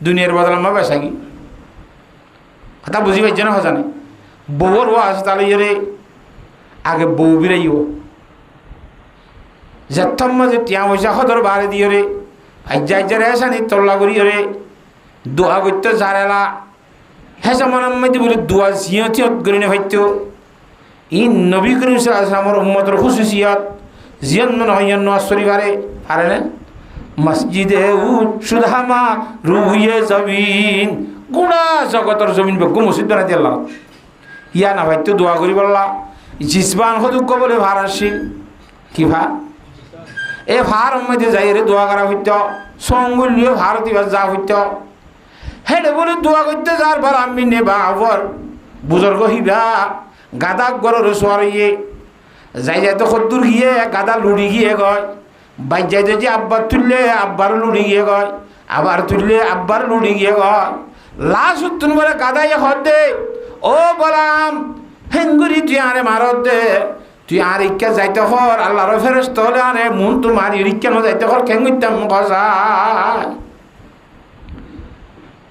দুনিয়ার বদলাম বেসাগি কথা বুঝি পাইছে না হজানে বউর ও আছে তাহলে ইয়ে আগে বউ বিরাইও যেতম মাঝে টিয়া পয়সা সদর বাড়ি দিয়ে রে ভাইজাই যারে এসানি তল্লা করি রে দোয়া করতে জারেলা হেসা মনার মধ্যে বলে দোয়া জিয়তি করে নে ভাইতো ই নবী করিম সাল্লাল্লাহু আলাইহি ওয়াসাল্লামের উম্মতের খুশুসিয়াত জিয়ান্ন হইয়ান্ন আসরি পারে পারে না মসজিদে সুধামা রুয়ে জমিন গুড়া জগতর জমিন বেগু মসজিদ বানাই দিয়ে আল্লাহ ইয়া না ভাইতো দোয়া করি বললা জিসবান হদুক বলে ভার আসিল কি ভা এ ভার মধ্যে যাই রে দোয়া করা হইত সঙ্গুলিও ভারতীয় যা হইত হেডে বলে দোয়া করতে যার বার আমি নেবা আবর বুজুর্গ হিবা গাদা গরর সোয়ারিয়ে যাই যাই তো কদ্দুর গিয়ে গাদা লুড়ি গিয়ে গয় বাই যাই যে আব্বার তুললে আব্বার লুড়ি গিয়ে গয় আবার তুললে আব্বার লুড়ি গিয়ে গয় লাস্ট তুন বলে গাদাই হদ দে ও বলাম হেঙ্গুরি তুই আরে মারত দে তুই আর ইচ্ছা যাইতে হর আল্লাহর ফেরেশতা হলে আরে মন তোমার ইচ্ছা না যাইতে হর কেন করতাম কথা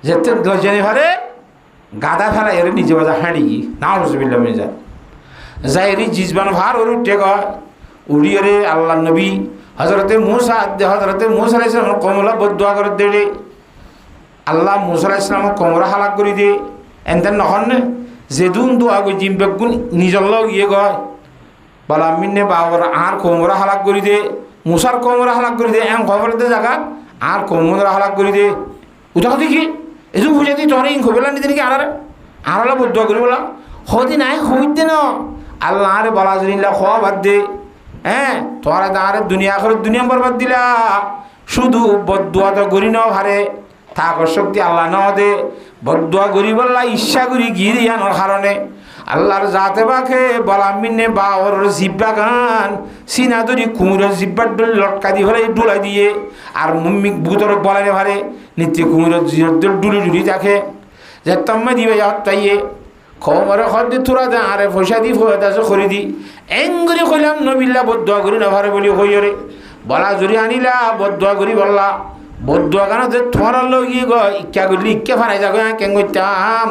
যেতে লজনে ভারে গাদা ফেলা এর নিজে বাজা হাঁড়ি নাউজুবিল্লাহ মির্জা যাইরি জিজবান ভার ওর উঠে গয় উড়িয়ে রে আল্লাহ নবী হজরতে মুসা আলাইহিস সালাম কমলা বদুয়া করে দেড়ে আল্লাহ মুসা আলাইহিস সালাম কমরা হালাক করে দিয়ে এনতেন নহন নে যেদুন দোয়া গই জিম বেগুন নিজর লগ ইয়ে গয় বলা মিন্নে বাবর আর কমরা হালাক করে দে মুসার কমরা হালাক করে দে এম খবর দে জায়গা আর কমরা হালাক করে দে উঠা দেখি এই বুঝে দিই তোর ইং খবর নিতে নাকি আর বদুয়া করি বলা হদি নাই হইতে ন আল্লাহ আরে বলা জনিল্লা খোয়া বাদ দে হ্যাঁ তোরা দাঁড়ে দুনিয়া বরবাদ দিলা শুধু বদুয়া তো গরি ন ভারে থাকর শক্তি আল্লাহ ন দে বদুয়া গরি বললা ইচ্ছা করি গিয়ে দিয়ানোর কারণে আল্লাহর জাতে বাকে বলা মিনে বা ওর জিব্বা গান সিনা ধরি কুমুরের জিব্বার ডোল লটকা দিয়ে ফেলে ডোলাই দিয়ে আর মুম্মিক বুতর বলারে ভারে নিত্য কুমুরের ডুলি দেখে যে তম্মে দিবে যাইয়ে খবরে খদ্দি তোরা দে আরে পয়সা দি ফোয়াদাসে খরি দি এঙ্গুরি কইলাম নবিল্লা বদুয়া করি না ভারে বলি হইরে বলা জুরি আনিলা বদুয়া করি বললা বদুয়া গান যে তোমার লোক ইয়ে গ ইচ্ছা করলি ইচ্ছা ফারাই যাগো কেন করতাম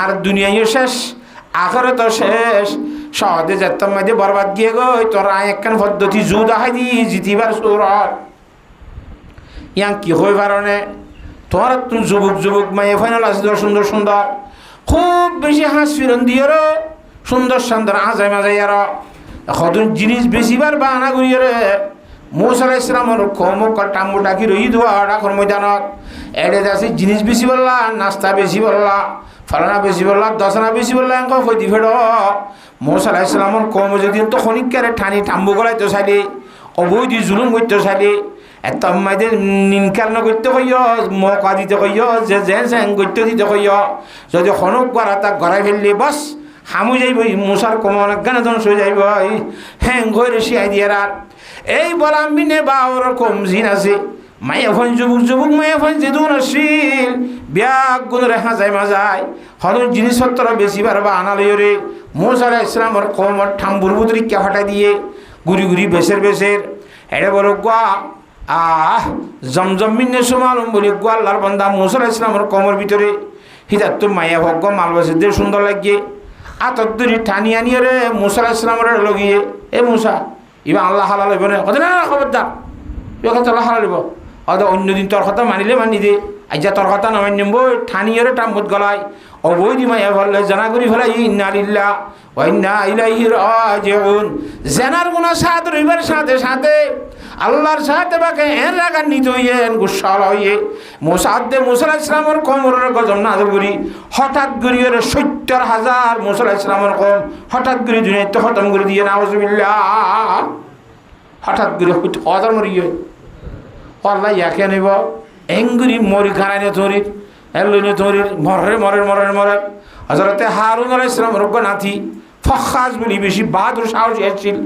আর দুনিয়ায় শেষ আখরে তো শেষ সহজে যেতাম মাঝে বরবাদ গিয়ে গো তোরা একখান পদ্ধতি জু দেখাই দি জিতিবার সুরত ইয়াং কি হই পারনে তোমার তুমি যুবক মায়ে ফাইনাল আছে সুন্দর সুন্দর খুব বেশি হাঁস ফিরন দিয়ে সুন্দর সুন্দর আজাই মাজাই আর এখন জিনিস বেশিবার বাহানা করি রে মুসা আলাইহিস সালামের কমক টাম্বু ডাকি রই দোয়া ডাকর ময়দানত এডে যাচ্ছে জিনিস বেশি বললা নাস্তা বেশি বললা ফালানা বেশি বললা দশনা বেশি বললা এঙ্ক হইতি ফেড মুসা আলাইহিস সালামের কম যদি তো খনিকারে ঠানি টাম্বু গলাইতে চাইলে অবৈধ জুলুম করতে চাইলে এত মাইদের নিনকার করতে কইয় মকা দিতে কইয় যে জেং করতে দিতে কইয় যদি খনক করা তাক গড়াই ফেললে বস হামু যাইব মুসার কম অনেক গানে ধ্বংস হয়ে যাইব হ্যাং ঘরে শিয়াই দিয়ে আর এই বলা মিনে বা ওর কম জিন আছে মাইয়া ফোন যুবক মাইয়া ফোন যেদুন আসিল ব্যাগ গুণ রেখা যায় মাজায় হরুন জিনিসপত্র বেশি বার বা আনালে রে মুসা আলাইহিস সালামের কমর ঠাম্বুর বুতরি কে ফাটাই দিয়ে গুড়ি বেসের এটা বড় গোয়া জমজম মিনে সুমালুম বলি গোয়াল্লার বন্দা মুসা আলাইহিস সালামের কমর ভিতরে হিদার তো মাইয়া ভগ্য মালবাসীদের সুন্দর লাগিয়ে আতর দূরি টানি আনিয়ে রে মুসা আলাইহিস সালামের লগিয়ে এ মুসা এবার আল্লাহ হালাল হইব না কথা না খবরদার এবার আল্লাহ হালাল হইব হয়তো অন্যদিন তোর কথা মানিলে মানি দে আজ তোর কথা না মানিব ঠানিয়ে টাম্বুত গলায় অবৈধ মাইয়া ফেললে জানা করি ফেলাই ইন্না লিল্লাহ ওয়া ইন্না ইলাইহি রাজিউন জানার গুনাহ সাথে রইবার সাথে সাথে আল্লাহর সাথে বাকে এর রাগান্বিত হইয়েন গুসাল হইয়ে মুসা আলাইহিস সালামের কোমরের গজম নাযিল করি হঠাৎ করিয়ে ৭০,০০০ মুসা আলাইহিস সালামের কম হঠাৎ করে দুনিয়াতে খতম করে দিয়ে নাউজুবিল্লাহ হঠাৎ করে হাজার মরিয়ে আল্লাহ ইয়াকে নেব এঙ্গুরি মরি খানাইনে ধরি এলনে ধরি মরে হযরতে হারুন আলাইহিস সালাম রোগনাথি ফখাজ বলি বেশি বাহাদুর সাহস এসেছিল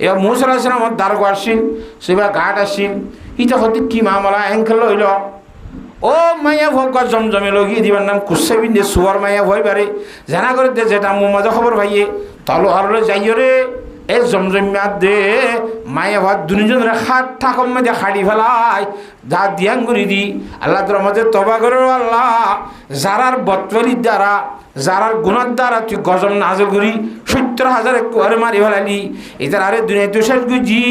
এবার মুসা আলাইহিস সালামের দারগ আসছিল সেবা ঘাট আসছিল ইটা হতে কি মামলা এঙ্কেল হইল ও মাইয়া ভোগ জমজমে লগিয়ে দিবার নাম কুসে বিন্দে সুয়ার মাইয়া ভয় বারে জানা করে দে যেটা মোমাজা খবর ভাইয়ে তলো হারলে যাইও রে এ জমজমিয়া দে মায়া ভাত দুজনের হাত ঠাকুর মধ্যে খাড়ি ফেলায় যা দিয়াং করি দি আল্লাহ তোর মধ্যে তবা করো আল্লাহ যারার বতলির দ্বারা যারার গুণার দ্বারা তুই গজম নাজল করি ৭০,০০০ একটু আরে মারি ফেলালি এটার আরে দুনিয়া তুষার গুজি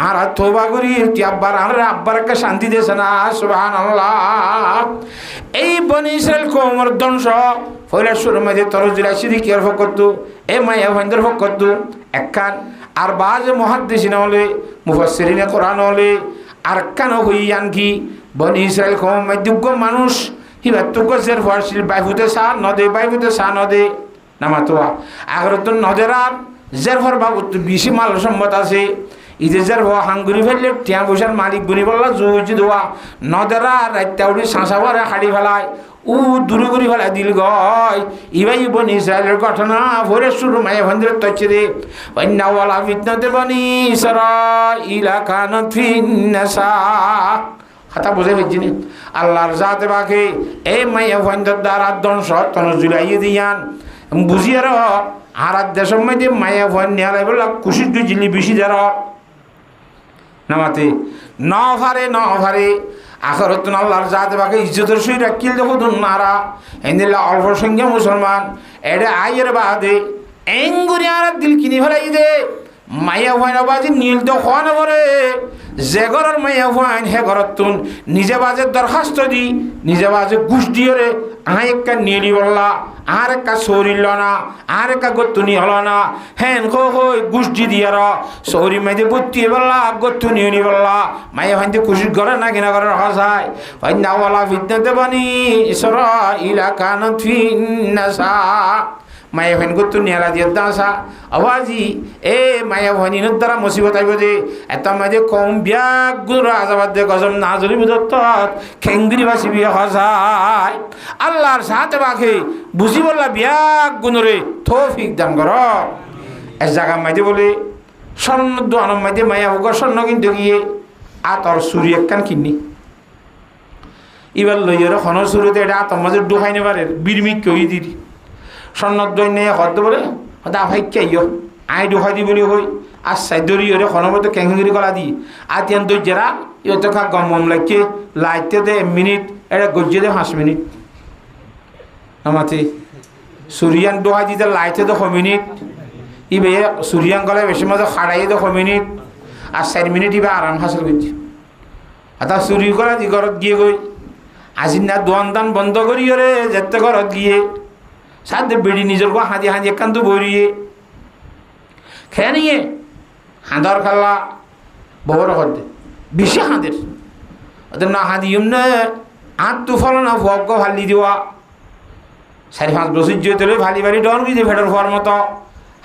আর তবা করি তুই আব্বার একটা শান্তি দিয়েছে না সুবহানাল্লাহ এই বনি ইসরাইল কোমর ধ্বংস ফৈলাসুর মধ্যে তরজুল আসিদি কি ভোগ করতো এ মাইয়া ভাইন্দের ভোগ করতো একখান আর বাজ মুহাদ্দিসিন হলে মুফাসসিরিনে কোরআন হলে আর কান হই আনকি বনি ইসরাইল কম মধ্যজ্ঞ মানুষ হিবার তো গজের ফারসিল বাইহুতে সা নদে নামাতোয়া আগর তো নদের আর জের ফর বাবু বেশি মাল সম্মত আছে ইদে জের ভ হাঙ্গুরি ফেললে টিয়া পয়সার মালিক বনি বললা জুজি দোয়া নদেরা রাইতা উড়ি সাঁসাবারে হাড়ি ফেলায় ও দূরে করে ফেলা দিল গয় ইবাই বনি ইসরায়েলের ঘটনা ভোরে শুরু মায়া ভন্দির তচ্ছে রে ওয়ালা ফিতনাতে বনি ইসরাইলা কানাত ফিন্নাসা হাতা বুঝে ফেলছিনি আল্লাহর জাতে বাকে এই মায়া ভন্দির দ্বারা ধ্বংস তনজুলাইয়ে দিয়ান বুঝি আর দেশের মধ্যে মায়া ভয় নিয়ে বললাম খুশির জিলি বেশি যার নামাতে ন ভারে আখরত আল্লাহর জাতে বাকে ইজ্জতের সই রাখিল দেখো নারা এদিন অল্প সংখ্যা মুসলমান এটা আইয়ের বাদে এঙ্গুরি আর দিল কিনি ফেলাই দে মায়া ভয় না বাজি নীল তো হওয়া না পরে যে ঘরের মায়া ভয় হে ঘরত তুন নিজে বাজে দরখাস্ত দি নিজে বাজে ঘুষ দিয়ে রে একটা নিয়ে বললা আর একটা সৌরিল না আর একটা গত্তুনি হল না হ্যান হই গুষ্টি দিয়ার সৌরি মাইতে বুদ্ধি বললা গত্তুনি উনি বললা মায়ে ভাইতে খুশি করে না কিনা করে হসায় ভাই নাওয়ালা ফিতনাতে বানি ঈশ্বর ইলাকা নথিনাসা মায়া ভাইন গত্তু নিয়ালা দিয়ে দাসা আওয়াজি এ মায়া ভাইন দ্বারা মুসিবত আইব যে এত মাঝে কম ব্যাগ গুলো আজাবাদ দে গজম না জলি বিদত্ত খেঙ্গিরি বাসি বিয়ে হসায় আল্লাহর সাথে বাখে বুঝি বললা ব্যাগ গুণরে তৌফিক দান কর এক জায়গা মাইতে বলে স্বর্ণ দোয়ানোর মাইতে মায়া হোক স্বর্ণ কিন্তু গিয়ে আতর সুরি একখান কিনি এবার লইয়ের খন সুরিতে এটা আতর মাঝে ডুহাই নেবারে বিরমিক কই দিদি স্বর্ণ দই নিয়ে হদ বলে হদা ভাই কেইও আই ডুহাই দি বলি হই আর সাইদরি ওরে খনবতে ক্যাঙ্গিরি গলা দি আতিয়ান দই জেরা ইয়তে খা গম মম লাগে লাইতে দে মিনিট এটা গজ্জে দে 5 মিনিট আমাতে সুরিয়ান ডুহাই দিতে লাইতে দে 6 মিনিট ইবে সুরিয়ান গলায় বেশি মজা খাড়াই দে 6 মিনিট আর 4 মিনিট ইবে আরাম হাসিল করছি আতা সুরি গলা দি ঘরত গিয়ে গই আজি না দোয়ান দান বন্ধ করি ওরে যেতে ঘরত গিয়ে সাথে বেড়ি নিজের গো হাঁদি হাঁদি একান্ত বরিয়ে খেয়ে নিয়ে হাঁদার খাল্লা বড় হতে বেশি হাঁদের ওদের না হাঁদিম না আঁত তু ফল না ভগ ভালি দেওয়া 4-5 বছর যেতে ভালি ভালি ডন গিয়ে ফেডর হওয়ার মতো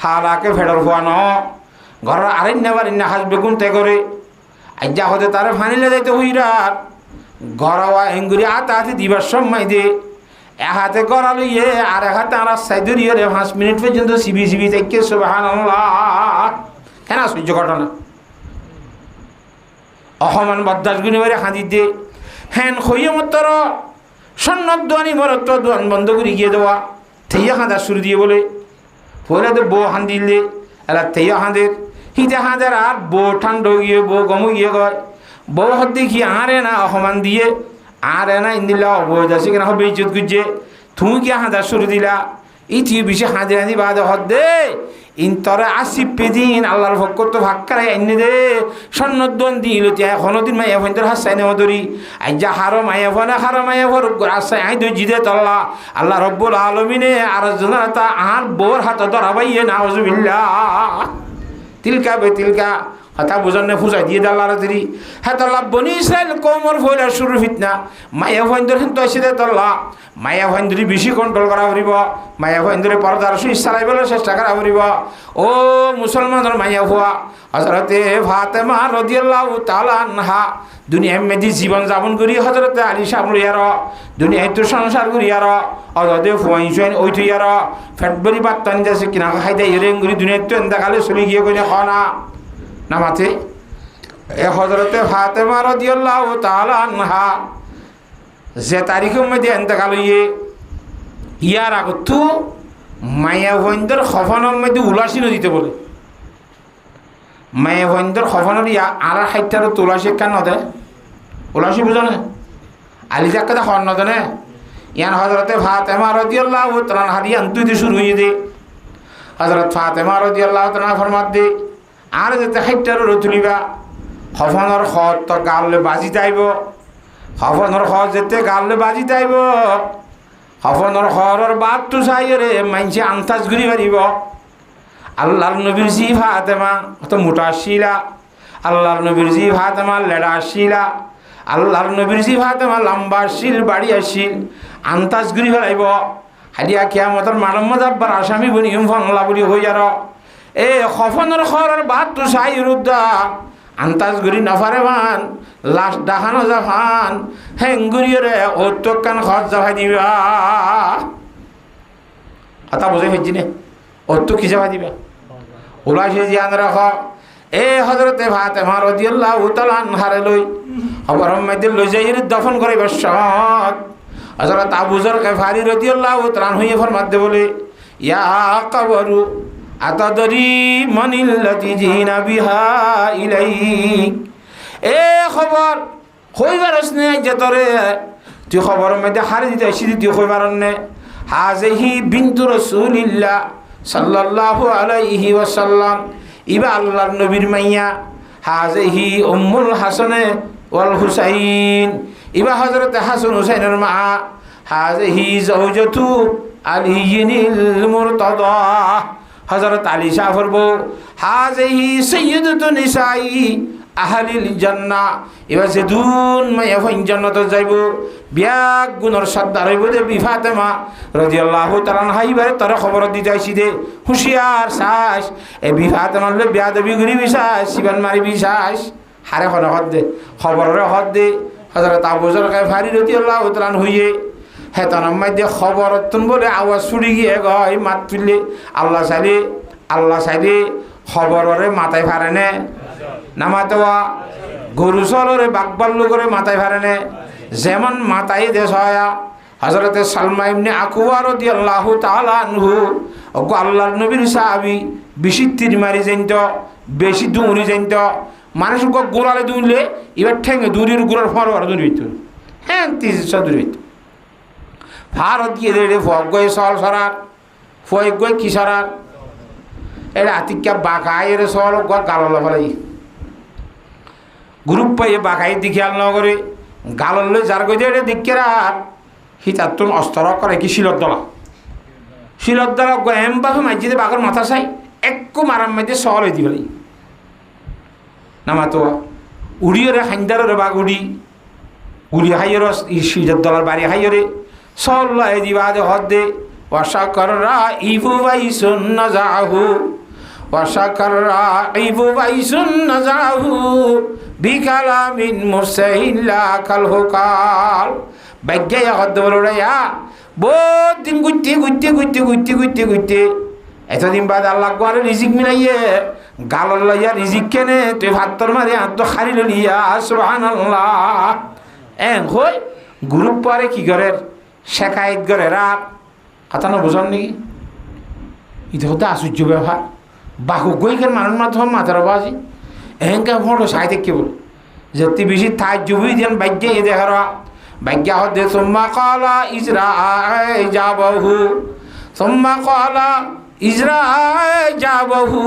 হালাকে ফেডর হওয়া ন ঘরের আরেন বাড়ি হাঁস বেগুন তে করে আজ যা হতে তারা ফানিলে যাইতে হইরার ঘরওয়া এঙ্গুরি আতে আতে দিবার সময় দে এক হাতে গড়ালো ইয়ে আর এক হাতে আর সাইদুর ইয়ে 5 মিনিট পর্যন্ত সিবি সিবি থেকে সুবহানাল্লাহ কেন সহ্য ঘটনা অসমান বদাস গুনি বারে হাঁদি দে হ্যান খইয়ে মতর সন্ন্যত দোয়ানি মরত্ব দোয়ান বন্ধ করে গিয়ে দেওয়া থেইয়া হাঁদা শুরু দিয়ে বলে পরে তো বউ হাঁদিলে এলা থেইয়া হাঁদের হিতে হাঁদের আর বউ ঠান্ডা গিয়ে বউ গমু গিয়ে গয় বউ হাত দেখি আরে না অসমান দিয়ে আর না ইন্দিলা অবৈধ আছে কেন হবে ইজ্জত গুজে তুমি কি হাঁদা শুরু দিলা ইতি বেশি হাঁদি হাঁদি বাদে হদ দে ইন্তরে আসিপ পেদিন আল্লাহর ভক্ত তো ভাগ করাই আইনে দে সন্ন্যদন দিল এখনো দিন মাইয়া ফোন তোর হাসাই নেওয়া ধরি আই যা হারো মাইয়া ফোনে হারো মাইয়া ফোর আসাই আই দই জিদে তল্লা আল্লাহ রব্বুল আলমিনে আর জনা তা আর বোর হাত ধরাবাইয়ে না হজুবিল্লা তিলকা বে তিলকা হতা বুঝনে ফুজাই দিয়ে দাল্লার দিরি হ্যাঁ তল্লা বনি ইসরায়েল কোমর ফইলা শুরু ফিতনা মায়া ভয়েন্দ্র কিন্তু আসে দে তল্লা মায়া ভয়েন্দ্রি বেশি কন্ট্রোল করা ফুরিব মায়া ভয়েন্দ্রে পর্দার সুইচ চালাইবলৈ চেষ্টা করা ফুরিব ও মুসলমানের মায়া হওয়া হজরতে ফাতেমা রাদিয়াল্লাহু তাআলা আনহা দুনিয়ায় মেদি জীবন যাপন করি হজরতে আলী সামরি আর দুনিয়ায় তো সংসার করি আর হজরতে ফুয়াইন ওই তুই আর ফেটবরি বাত্তান যাচ্ছে কিনা খাই দেয় রেঙ্গুরি দুনিয়ায় তো এন্দাকালে চলে গিয়ে কইনে খানা নামাতে এ হজরতে ফাতেমা রাদিয়াল্লাহু তাআলা আনহা যে তারিখের মধ্যে এন্তেকাল হইয়ে ইয়ার আগত মায়া ভয়েন্দ্র খফনের মধ্যে উলাসী নদীতে বলে মায়া ভয়েন্দ্র খফনের আর 60টার তুলাসী কেন নদে উলাসী বুঝো না আলি জাক্কাতে খর নদে না ইয়ান হজরতে ফাতেমা রাদিয়াল্লাহু তাআলা হারিয়ান তুই শুরু হয়ে দে হজরত ফাতেমা রাদিয়াল্লাহু তাআলা ফরমাত দে আর যেতে 60টার তুলিবা খফনের খর তো গালে বাজি যাইব খফনের খর যেতে গালে বাজি যাইব খফনের খরের বাদ তো চাই রে মাইনছে আন্তাজ ঘুরি পারিব আল্লাহর নবীর জি ফাতেমা অত মোটা শিলা আল্লাহর নবীর জি ফাতেমা লেডা শিলা আল্লাহর নবীর জি ফাতেমা লম্বা শিল বাড়ি আসিল আন্তাজ ঘুরি ফেলাইব হালিয়া কিয়ামতের মানব যাবার আসামি বনি ফনলা বলি হই আর এ খফনের খরের বাদ তো চাই রুদ্দা আন্তাজ ঘুরি নফারে মান লাশ ডাহানো জাফান হেঙ্গুরিয়রে ওত্তকান খর জাফাই দিবা কথা বুঝে ফেলছি নে ওত্তু কি জাফাই দিবা ওলাইছে জিয়ান রাখ এ হজরতে ফাতেমা রাদিয়াল্লাহু তাআলা আনহারে লই খবর মধ্যে লই যাই দফন করে বসত হজরত আবু যর গফারি রাদিয়াল্লাহু তাআলা হইয়ে ফরমাতে বলে ইয়া কবরু আতাদরি মানিল্লাতি জিনা বিহা ইলাইক। এ খবর কইবার আসনে যে তোরে তুই খবর মধ্যে হারি দিতে আসি তুই কইবার নে হাজিহি বিনতু রাসূলিল্লাহ সাল্লাল্লাহু আলাইহি ওয়াসাল্লাম, ইবা আল্লাহর নবীর মাইয়া। হাজিহি উম্মুল হাসানে ওয়াল হুসাইন, ইবা হযরত হাসান হুসাইনের মা। হাজিহি যাওজাতু আলিয়িল মুরতাদা, হযরত আলী শাহর বউ। হাজিহি সাইয়্যিদাতু নিসাই আহলিল জান্নাহ, এবার যে দুন মাইয়া ফাইন জান্নাত যাইব। বিয়াক গুণর সর্দার হইব দে বি ফাতেমা রাদিয়াল্লাহু তাআলা আনহা। এবারে তারা খবর দিতে আইছি দে হুঁশিয়ার শ্বাস এ বি ফাতেমা লে বিয়া দেবী গুরি বিশ্বাস শিবান মারি বিশ্বাস হারে খন হদ দে খবরের হদ দে। হযরত আবু যর গায়ফারি রাদিয়াল্লাহু তাআলা হইয়ে হেতন মাইদে খবর তুন বলে আওয়াজ ছুড়ি গিয়ে গয় মাত তুললে আল্লাহ চাইলে খবরের মাথায় ফারে নে নামাতোয়া গরু চলরে বাকবাল্লু করে মাথায় ফারে নে যেমন মাথায় দেশ হয়া। হযরতে সালমা ইবনে আকুয়া রাদিয়াল্লাহু তাআলা আনহু ওগো আল্লাহর নবীর সাহাবী বেশি তীর মারি জানত, বেশি দৌড়ি জানত। মানুষ গোড়ালে দৌড়লে এবার ঠেঙে দূরের গোড়ার ফরওয়ার দূর হইত, হ্যাঁ ৩০ দূর হইত। ভারত গিয়ে রে ফক গয়ে সল সরার ফয়েক গয়ে কি সরার এটা আতিকা বাঁকাই রে সল গাল ফেলাই গ্রুপ পাইয়ে বাঁকাই দিখিয়াল নগরে গাললে যার গই দিয়ে দিকের আর হিতার তুন অস্ত্র করে কি শিলত দলা গেম বাপে মাঝিতে বাঘর মাথা চাই একটু মারাম মাঝে সল হয়ে দিবে নামাতো উড়িয়ে রে হাইন্দারে বাঘ উড়ি হাইয়ের শিলত দলার বাড়ি হাইয়রে সল দিবা দে হদ দে ওয়াশাকাররা ইবু বাইসুন নাজাহু ওয়াশাকাররা ইবু বাইসুন নাজাহু বিকালামিন মুরসাইল্লা কাল হুকাল বাগ্যা হদ বলড়া বহুত দিন গুইতে এতদিন বাদ আল্লাহ গোয়ারে রিজিক মিলাইয়ে গালর লইয়া রিজিক কেনে তুই ভাত্তর মারে আত্ম খারি লিয়া সুবহানাল্লাহ। এন হই গ্রুপ পরে কি করে শেখায়ত করে রাত কথা না বোঝান নাকি এটা হতে আশ্চর্য ব্যবহার। বাহু গইকের মানুষ মাধ্যম মাথার বাজি এহেঙ্কা ফটো সাইতে কে বলে যেতে বেশি থাই জুবি দেন বাগ্যা এ দেখার বাগ্যা হতে সুম্মা ক্বালা ইজরাইজাবাহু সুম্মা ক্বালা ইজরাইজাবাহু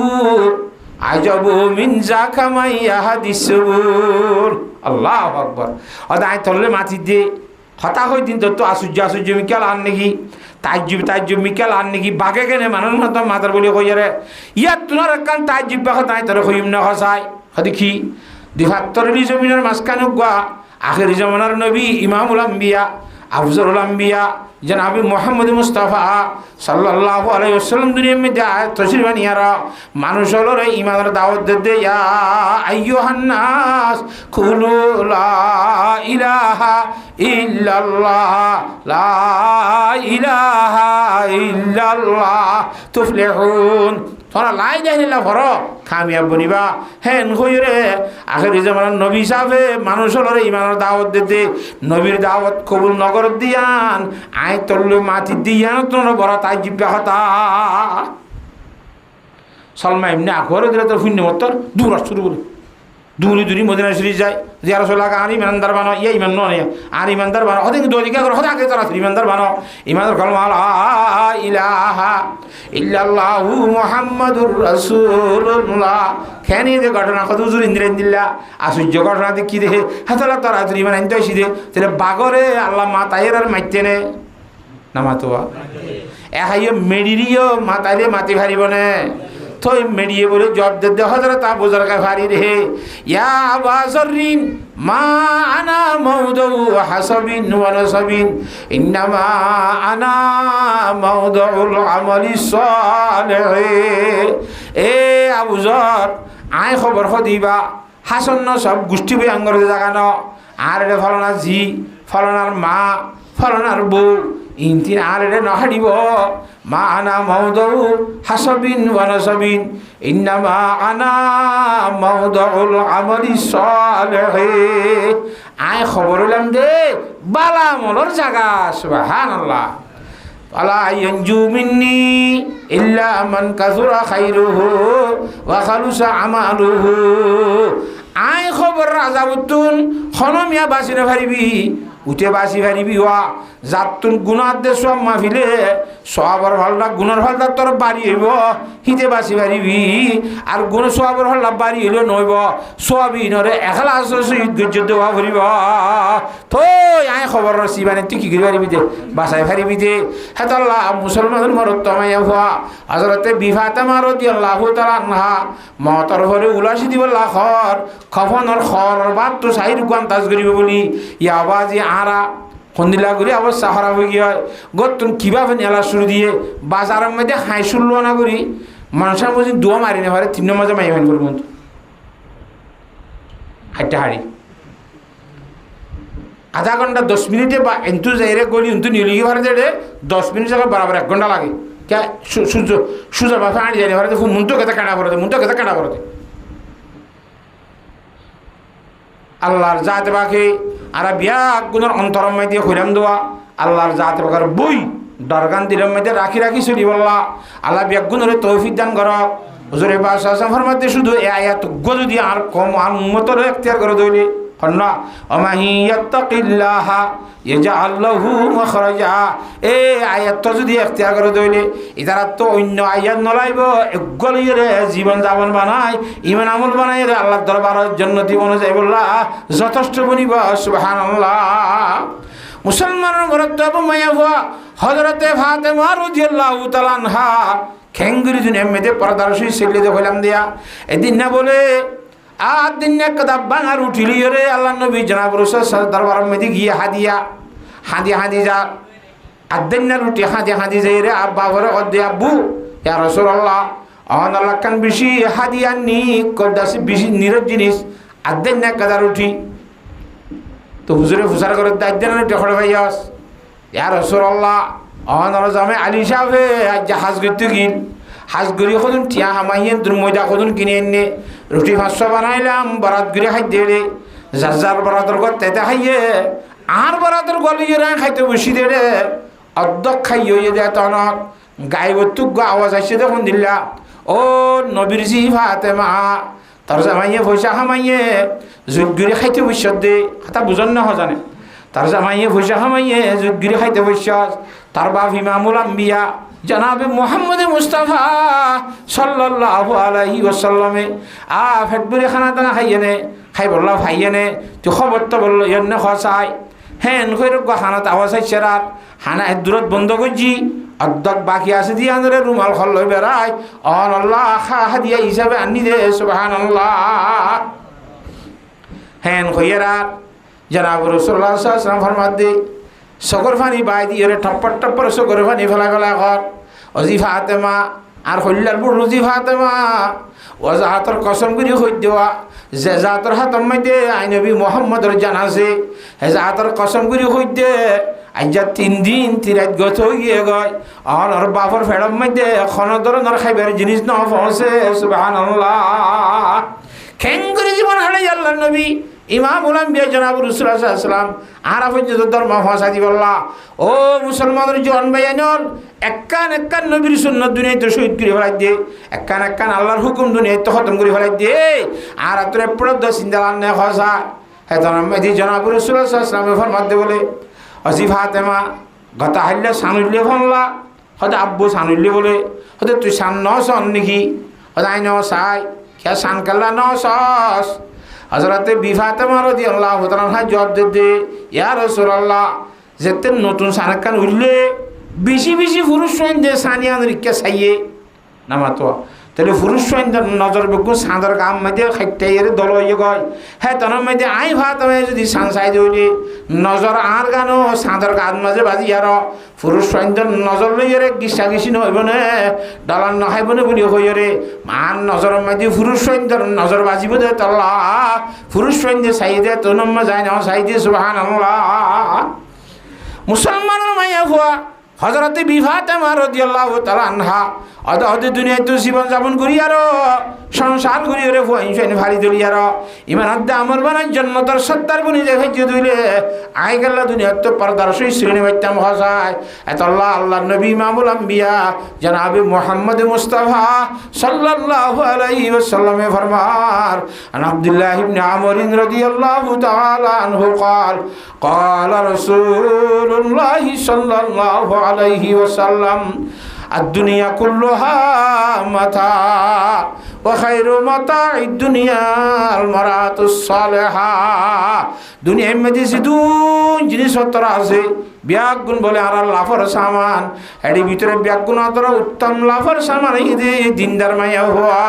আজাবু মিন জাকামাই ইয়াহাদিসুর। আল্লাহু আকবার। আদায় তলে মাটি দে হতা হই দিন তো আশ্চর্য মিকাল আন নাকি তাজ্জুব মিকাল আন নাকি বাঘে কেনে মানুষ মতো মাতার বলি কই রে ইয়াত তোনার কান তাজ্জুব বাঘ তাই তোর কইম না হসাই দেখি দিহাত্তরের জমিনের মাঝখানে গোয়া আখেরি জমানার নবী ইমামুল আম্বিয়া আফজলুল আম্বিয়া জনাবি মুহাম্মদ মুস্তাফা সাল্লাল্লাহু আলাইহি ওয়াসাল্লাম দুনিয়ার মধ্যে তশরিফ আনিয়ারা মানুষ হলো রে ইমানের দাওয়াত দে ইয়া আইয়ুহান নাস কুলু লা ইলাহা ইল্লাল্লাহ লা ইলাহা ইল্লাল্লাহ তুফলিহুন। তোরা লাই যাইলা ভরো কামিয়াব বনিবা হেন কইরে আখেরি জামানার নবী সাহেবে মানুষ হলো রে ইমানের দাওয়াত দিতে নবীর দাওয়াত কবুল নগর দিয়ান আই তল্লু মাটি দিয়ান তোর বড় তাই জিব্বা হতা সালমা ইবনে আকবর দিলে তোর শূন্য মত্তর দূর শুরু করে দূরি মদিনা শরীফ যায় যে রাসূলুল্লাহ আর ইমানদার বানো ইয়া ইমান নয় আর ইমানদার বানো হতে কিন্তু অধিকার করে হতে আগে তারা ইমানদার বানো ইমানদার কলমা লা ইলাহা ইল্লাল্লাহু মুহাম্মাদুর রাসূলুল্লাহ। খেনি যে ঘটনা কত হুজুর ইন্দ্রেন্দিল্লা আশ্চর্য ঘটনা দেখি দেখে হাতলা তারা ইমান আনতে আসি দে তাহলে বাগরে আল্লাহ মাতায়ের আর মাইতে নে না মাতোয়া এহাইও মেডিরিও মাতাইলে মাতি ভারিব নে থই মেডিয়ে বলে জব দে হযরত আবু যর গায়ফারি রে ইয়া আবা যররিন মা আনা মাউদু হাসাবিন ওয়া নাসাবিন ইন্নামা আনা মাউদুল আমালি সালিহ। এ আবু যর আই খবর দিবা হাসন সব গোষ্ঠী বই আঙ্গর জাগানো আর রে ফলনা জি ফলনার মা ফলনার বউ ইনতি আর রে নহাড়িব মা আনা মাউদু হাসাবিন ওয়া নাসাবিন ইন্নামা আনা মাউদুল আমালি সালিহ। আয় খবর হলাম দে বালা মলর জায়গা সুবহানাল্লাহ। আলা ইয়ানজু মিন্নি ইল্লা মান কাসুরা খাইরুহু ওয়া খালুসা আমালুহু। আই খবর রাজা উত্তুন খনমিয়া বাসি না পারিবি, উঠে বাসি পারিবি ওয়া যাতুন গুনার দে সব মাহফিলে সবার ভালটা গুণের ভালটা তোর বাড়ি হইব, হিতে বাসি পারিবি। আর গুণ সবার ভালটা বাড়ি হইলে নইব, সবই নরে একলা শহীদ গজ্য দেওয়া ফুরিব। থই আই খবর রসি মানে তুই কি করি পারিবি দে, বাসায় পারিবি দে। হেতাল্লাহ মুসলমানের মরত্তমাইয়া হওয়া হজরতে বিফাতেমা রাদিয়াল্লাহু তাআলা আনহা মতর ভরে উলাসি দিব লাখর খফনের খর বাদ তো সাইর গুয়ান্তাজ করিব বলি ইয়াবাজি আরা খন্দিলা করি অবস্থা খারাপ হয়ে গিয়ে গতুন কিভাবে নেলা শুরু দিয়ে বাজারের মধ্যে হাই শুরলো না করি মানুষের মধ্যে দোয়া মারি না পারে 3 মাঝে মাই ফাইন করব হাইটা হাড়ি আধা ঘন্টা 10 মিনিটে বা এন্তু যাইরে গলি এন্তু নিলিগি পারে দে 10 মিনিট জায়গা বরাবর 1 ঘন্টা লাগে কে সূর্য সূর্য বাফা আনি যাই পারে দেখো মুন্টো কেতা কাটা পড়ে মুন্টো কেতা কাটা পড়ে আল্লাহর জাত বাকি আর বিয়া গুণের অন্তরম দিয়ে হইরাম দেওয়া আল্লাহর জাত বাকার বই দরগান দিলাম মধ্যে রাখি রাখি চলি বললা আল্লাহ বিয়া গুণরে তৌফিক দান করক হুজুরে বাসার মধ্যে শুধু এ আয়াত গজু দিয়ে আর কম আর উম্মতর এখতিয়ার করে দইলে হন্না ওমাহি ইয়াত্তাকিল্লাহা ইয়াজআল লাহু মাখরাজা। এই আয়াত যদি এখতিয়ার করে দইলে ইতারা তো অন্য আয়াত নলাইব একগলিরে জীবন যাপন বানাই ইমান আমল বানাই রে আল্লাহর দরবারের জান্নাতি বনে যাই বললা যথেষ্ট বনিব সুবহানাল্লাহ। মুসলমানের মরত্ব মায়া হওয়া হযরতে ফাতেমা রাদিয়াল্লাহু তাআলা আনহা খেঙ্গুরি জুন এমএতে পরদারশী ছেলে দেখলাম দিয়া এদিন না বলে আর দিন না কদা বাঙার উঠিলি রে আল্লাহ নবী জনাব রাসূল দরবারের মধ্যে গিয়ে হাদি যা আর দিন না রুটি হাদি যাই রে আর বাবার অদ্দে আব্বু ইয়া রাসূলুল্লাহ আন আল্লাহ কান বেশি হাদিয়া নি কদাসি বেশি নিরজ জিনিস আর দিন না কদা রুটি তো হুজুরে ফুসার করে দায়িত্ব না টেখড় ভাইয়াস ইয়া রাসূলুল্লাহ আন আল্লাহ জামে আলী সাহেব আজ হাজ করতে গিল হাজ গড়ি কদুন টিয়া হামাইয়েন তোর ময়দা কদুন কিনে এনে রুটি 500 বানাইলাম বরাত গড়ি খাইতে রে যার বরাতর গত তেতে খাইয়ে আর বরাতর গলিয়ে রা খাইতে বসি দে রে অর্ধক খাইয়ে দে তনক গাইবতুক আওয়াজ আসছে দেখুন দিল্লা ও নবীর জি ফাতেমা তোর জামাইয়ে পয়সা হামাইয়ে জুগগিরি খাইতে বসে দে কথা বুঝন না জানে তার জামাইয়ে পয়সা হামাইয়ে জুগগিরি খাইতে বসে তার বাপ ইমামুল আম্বিয়া জনাবে মুহাম্মদ মুস্তাফা সাল্লাল্লাহু আলাইহি ওয়াসাল্লামে ফেটবুরি খানা দানা খাইয়েনে খাই বললা ভাইয়েনে তো খবর তো বললো এনে খসাই হেন কইর খানাত আওয়াজ আইছে রাত হানা দূরত বন্ধ করছি অর্ধক বাকি আছে দিয়ে আনরে রুমাল খল লই বেড়াই অন আল্লাহ হাদিয়া হিসাবে আনি দে সুবহানাল্লাহ। হেন কইরা জনাব রাসূলুল্লাহ সাল্লাল্লাহু আলাইহি ওয়াসাল্লাম ফরমাত দে সকর ফানি বাই দিয়ে টপ্পর সকর ফানি ফেলা ঘর অজি ফাতেমা আর হল্লার বুড় রুজি ফাতেমা ওজাহাতর কসম করে হই দেওয়া যে জাতর হাতর মধ্যে আই নবী মুহাম্মদর জানাছে হে জাতর কসম করে হই দে আজ্জা 3 দিন 3 রাত গত হয়ে গয় আর বাপর ফেড়ম মধ্যে কোন ধরনের খাইবার জিনিস না পৌঁছে সুবহানাল্লাহ। খেঙ্গুরি জীবন হারাই আল্লাহর নবী ইমামুল আম্বিয়া জনাব রাসূলুল্লাহ সাল্লাল্লাহু আলাইহি ওয়াসাল্লাম আর পর্যন্ত ধর্ম ফাসাদি বললা ও মুসলমানের জন ভাইয়ানল একান নবীর সুন্নাত দুনিয়াতে শহীদ করে ফেলাই দে একান আল্লাহর হুকুম দুনিয়াতে খতম করে ফেলাই দে আর তোরে পড়দ সিন্দালান নে খসা হেতন মেদি জনাব রাসূলুল্লাহ সাল্লাল্লাহু আলাইহি ওয়াসাল্লাম ফরমাত দে বলে আজি ফাতেমা গতা হাইলে সানুল্লে ফনলা হদে আব্বু সানুল্লে বলে হদে তুই সান ন সন নাকি হদে আই ন সাই কে সান কাল্লা ন সস হযরতে ফাতেমা রাদিয়াল্লাহু তাআলা জবাব দে ইয়া রাসূলুল্লাহ যেতে নতুন সানকান উঠলে বেশি পুরুষ সৈন্যে সানিয়ান রিক্কা চাইয়ে নামাতো তাহলে পুরুষ সৈন্য নজর বেগু সাঁদর গাম মধ্যে খাইতে দল হয়ে গয় হ্যাঁ তখন মধ্যে আই ফাতেমা যদি সান চাই দিলে নজর আর গানো সাঁদর গান মাঝে বাজি আর পুরুষ সৈন্য নজর লইয়ে গিসা গিসি নহইব নে ডলার নহাইব নে বলি হইয়ে রে মান নজর মধ্যে পুরুষ সৈন্য নজর বাজিব দে তল্লা পুরুষ সৈন্য চাই দে তোনম্মা যায় না চাই দিয়ে সুবহানাল্লাহ। মুসলমানের মাইয়া হওয়া হযরতে ফাতেমা রাদিয়াল্লাহু তাআলা আনহা অদে দুনিয়ায় তো জীবন যাপন করি আর সংসার করি রে ফইন ভারি দলি আর ইমান আদা আমর বানার জন্য তোর সত্তার গুনি দেখে দিলে আই গেল দুনিয়া তো পরদর্শী শ্রেণী বাইতাম হসায় এত আল্লাহ নবী ইমামুল আম্বিয়া জনাবে মুহাম্মদ মুস্তাফা সাল্লাল্লাহু আলাইহি ওয়াসাল্লামে ফরমার আন আব্দুল্লাহ ইবনে আমর রাদিয়াল্লাহু তাআলা আনহু قال قال رسول الله صلى الله عليه وسلم الدنيا كلها متاع وخير متاع الدنيا المرأة الصالحة দুনিয়ার মধ্যে সিদুন জিনিসপত্র আছে ব্যাগুন বলে আর লাফর সামান এর ভিতরে ব্যাগুন অতরা উত্তম লাফর সামান এই দিনদার মায়া হওয়া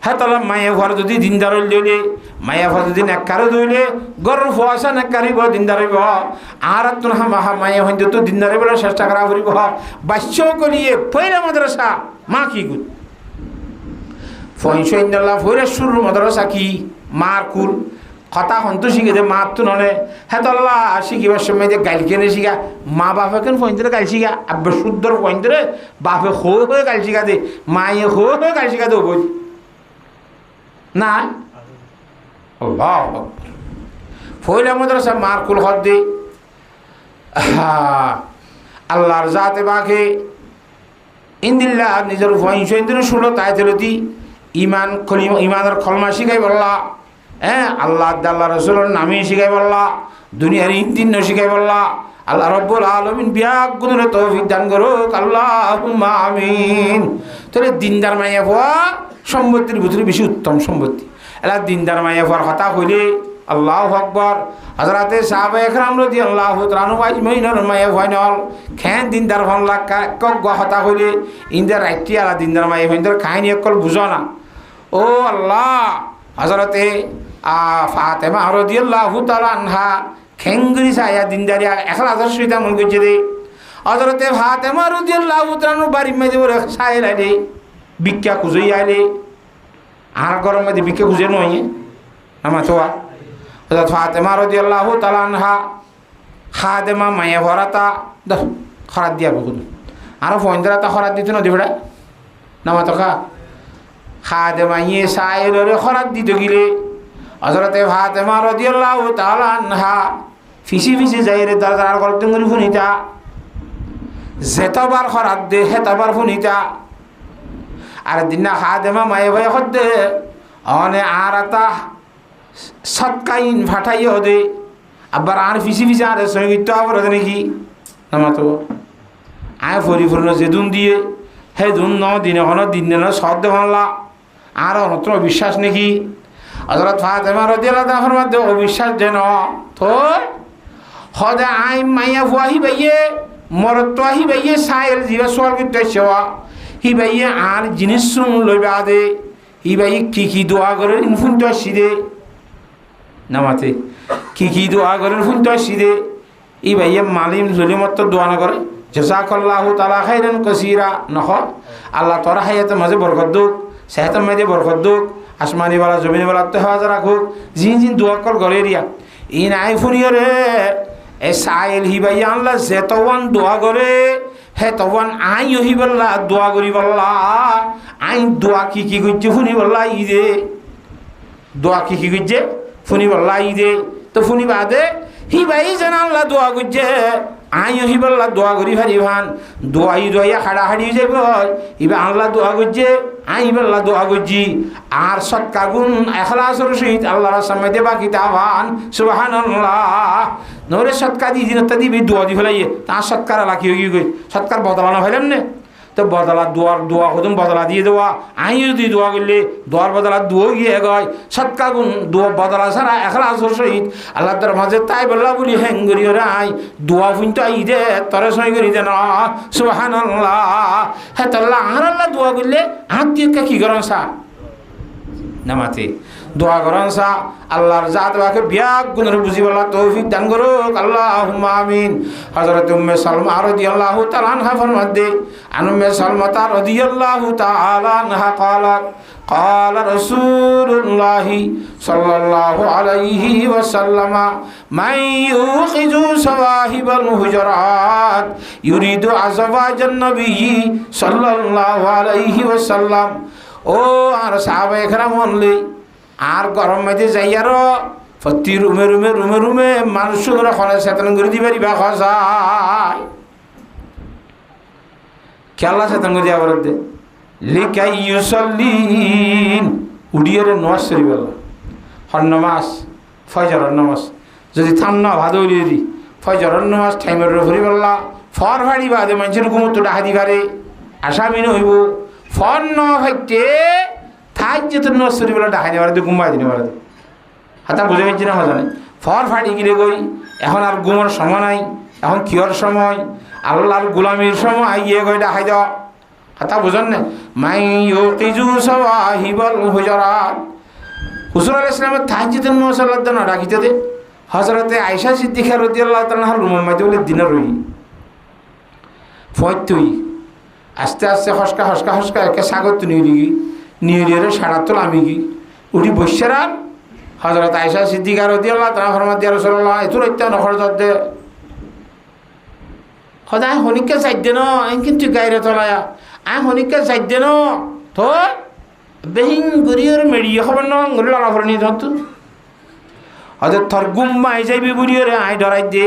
হ্যাঁ তাহলে মায়া ঘর যদি দিনদার হইলে মায়া ঘর যদি নেকারে ধইলে গরু ফোয়াশা নেকারিব দিনদারিব আর তোর হামা মায়া হইতে তো দিনদারি বলে চেষ্টা করা করিব বাস্য করিয়ে পয়লা মাদ্রাসা মা কি গুণ ফইনশাল্লাহ ফইরা শুরু মাদ্রাসা কি মার কুল কথা হন্তু শিখে দে মা তো নলে হ্যাঁ তাল্লাহ শিখিবার সময় যে গাইল কেনে শিখা মা বাপে কেন ফইনতে গাইল শিখা আব্বা শুদ্ধর ফইনতে বাপে হয়ে গাইল শিখা দে মায়ে হয়ে গাইল শিখা দে বই না আল্লাহ ফইলা মাদ্রাসা মার কুল হদ দে আল্লাহর জাতে বাকে ইন্দিল্লাহ নিজের ফইনশাইন্দিন শুলো তাই তেলতি ইমান খলিমা ইমানের খলমা শিখাই বললা হ্যাঁ আল্লাহ আল্লাহ রসুলের নামে শিখাই বললা দুনিয়ার ইন্দিন শিখাই বললা আল্লাহ রব্বুল আলামিন বিয়াক গুণের তৌফিক দান করুক আল্লাহুম্মা আমিন তাহলে দিনদার মাইয়া হওয়া সম্পত্তির ভিতরে বেশি উত্তম সম্পত্তি এলা দিনদার মাইয়া হওয়ার কথা কইলে আল্লাহু আকবার হযরতে সাহাবা একরাম রাদিয়াল্লাহু তাআলা আনহু আজমাইনের মাইয়া হয়নল খেন দিনদার হন লাকা কক কথা কইলে ইনদার রাইটি আলা দিনদার মাইয়া হইনদার কাহিনী একল বুঝো না ও আল্লাহ হযরতে ফাতেমা রাদিয়াল্লাহু তাআলা আনহা খেঙ্গরি সায়া দিনদারি একলা আদর্শিতা মন গজে দে হযরতে ফাতেমা রাদিয়াল্লাহু তাআলা বাড়ি মধ্যে ওরে সাইলা দে ভিক্ষা খুঁজই আইলে আর গরম মধ্যে ভিক্ষা খুঁজে নয় আমা তোয়া হযরত ফাতেমা রাদিয়াল্লাহু তাআলা আনহা খাদেমা মায়া ভরাতা দা খরাত দিয়া বকুন আর ফইনদরা তা খরাত দিত না দিবড়া নামা তো খাদেমা ইয়ে সাইলরে খরাত দিত গিলে হযরতে ফাতেমা রাদিয়াল্লাহু তাআলা আনহা ফিসি ফিসি যাইরে দাদার গলতে গরি ফুনিতা যেতবার খরাত দে হেতবার ফুনিতা আর দিনা খাদেমা মায়ে ভাই হদ্দে অনে আরাতা সৎকাইন ফাটাইও দে আবার আর ফিসি ফিসি আর সঙ্গীত আবার নাকি নামা তো আয় পরিপূর্ণ যেদুন দিয়ে হে দুন ন দিনে হন দিন দিন সদ দেওয়ালা আর অনত্র বিশ্বাস নাকি হযরত ফাতেমা রাদিয়াল্লাহু তাআলার মধ্যে অবিশ্বাস যেন তো হদে আই মাইয়া ফুয়াহি বাইয়ে মরত আহি বাইয়ে সাইল জিবা সোয়াল করতে সেবা হি বাইয়ে আর জিনিস শুন লইবা দে হি বাই কি দোয়া করে ইনফুন তো আসিদে নামাতে কি দোয়া করেন শুনতে আসি দে ই ভাইয়া মালিম জলিমত দোয়া না করে জাযাকাল্লাহু তাআলা খাইরান কাসীরা নখ আল্লাহ তোরা হায়াতের মাঝে বরকত দুক সেহাতের মাঝে বরকত দুক আসমানি বালা জমিনি বালা তো হাজার রাখুক জিন দোয়া কল করে রিয়া ই নাই ফুনিও রে এ সাইল হি ভাইয়া আল্লাহ যেতওয়ান দোয়া করে হে তওয়ান আই হি বল্লা দোয়া করি বল্লা আই দোয়া কি করছে ফুনি বল্লা ই দে দোয়া কি করছে ফুনি বল্লা ই দে তো ফুনি বাদে হি ভাই জান আল্লাহ দোয়া করছে আই হি বল্লা দোয়া করি ভারি ভান দোয়াই দোয়া হাড়াহাড়ি যাব ইবা আল্লাহ দোয়া করছে আই বল্লা দোয়া করছি আর সৎকা গুণ এখলাসের সহিত আল্লাহর সামনে দেবা কিতাবান সুবহানাল্লাহ নরে সৎকা দি দিনতা দিবি দোয়া দি ফেলাইয়ে তা সৎকার লাকি হই গই সৎকার বদলানো হইলাম না তো বদলা দোয়া কদম বদলা দিয়ে দেওয়া আই যদি দোয়া করলে দোয়ার বদলা দোয়া গিয়ে গয় সৎকা গুণ দোয়া বদলা ছাড়া এখলাসের সহিত আল্লাহ তোর মাঝে তাই বললা বলি হ্যাঙ্গরি রাই দোয়া ফুনতো আই দে তরে সই করি দে না সুবহানাল্লাহ হ্যাঁ তাল্লাহ আর আল্লাহ দোয়া করলে হাত দিয়ে কি করেন সা নামাতে দোয়া করেন সা আল্লাহর জাত বাকে বিয়াক গুণের বুঝিবলা তৌফিক দান করুক আল্লাহুম্মা আমিন। হযরত উম্মে সালমা রাদিয়াল্লাহু তাআলা আনহা ফরমাতে আন উম্মে সালমা রাদিয়াল্লাহু তাআলা আনহা قالت قال رسول الله صلى الله عليه وسلم من يوقظ صواحب الحجرات يريد أزواج النبي صلى الله عليه وسلم ও আর সাহাবায়ে কেরাম বললে আর গরম মাঝে যাইয়ার প্রতি রুমে রুমে রুমে রুমে মানুষগুলো খলে চেতন করে দিবে রিবা খসায় খেলা চেতন করে দিয়া বলতে লিকাই ইউসাল্লিন উড়িয়ে নমাজ শরীফ হর নমাজ ফজরের নমাজ যদি থাম না ভালো উড়িয়ে দি ফজরের নমাজ টাইমের হরি বললা ফর ভাড়ি বাদে মানুষের ঘুমতো ডাহা দিবারে আসামি হইব ফর ন ভাইতে থাক যেত নমাজ শরীফ ডাহা দিবার ঘুমাই দিনে পারে হাতা বুঝে গেছি না মজা নেই ফর ফাড়ি গিলে গই এখন আর ঘুমার সময় নাই এখন কিয়র সময় আল্লাহর গোলামির সময় আইয়ে গই ডাহাই দেওয়া হাতা বুঝেন না মাই ইউকিজু সাওয়াহিবাল হুজরাত হুজুর আলাইহিস সালামের তাহাজ্জুদের মুসাল্লাত না রাখিতে দে হযরতে আয়েশা সিদ্দিকা রাদিয়াল্লাহু তাআলা রুমের মধ্যে বলে দিনে রই ফয়তুই আস্তে আস্তে হসকা হসকা হসকা একে সাগত নিয়ে রে সারা তোল আমি কি উঠি বসেরা হযরত আয়েশা সিদ্দিকা রাদিয়াল্লাহু তাআলা ফরমাত ইয়া রাসূলুল্লাহ এত রাইতা নহরজত দে খোদাই হনিকে চাই দে ন কিন্তু গায়রে তলায়া আই হনিকে চাই দে ন তো বেহিং গুরিয়র মেড়িয়ে খবর ন গুরি লালা ফরনি ধরতো হযরত থর গুম্মাই যাইবি গুরিয়রে আই ডরাই দে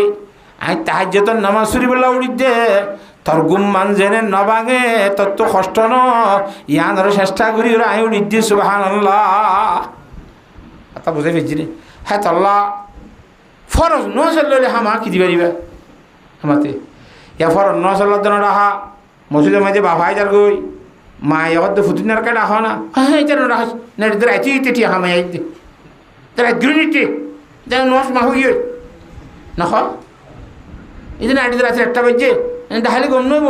আই তাহাজ্জুদ নামাজ শরীফলা উড়ি দে তোর গুম মান জেনে নবাঙে তোর তো কষ্ট ন ইয়ানোর চেষ্টা করি আই উড়ি দি সুবহানাল্লাহ তা বুঝে ফেলছি রে হ্যাঁ তাল্লাহ ফরজ ন চললে হামা কি দিবা দিবা হামাতে ইয়া ফরজ ন চল্লার জন্য রাহা মসজিদের মাঝে বাবাই যার গই মা ইয়ার তো ফুটিনার কে রাখো না হ্যাঁ এটা রাখ না রাইতে ইতে হামাই আইতে তারা গ্রিনিটি যেন নস মা হইয়ে না খ এই যে আইতে রাতে একটা বাজে ডাহালি গম নইব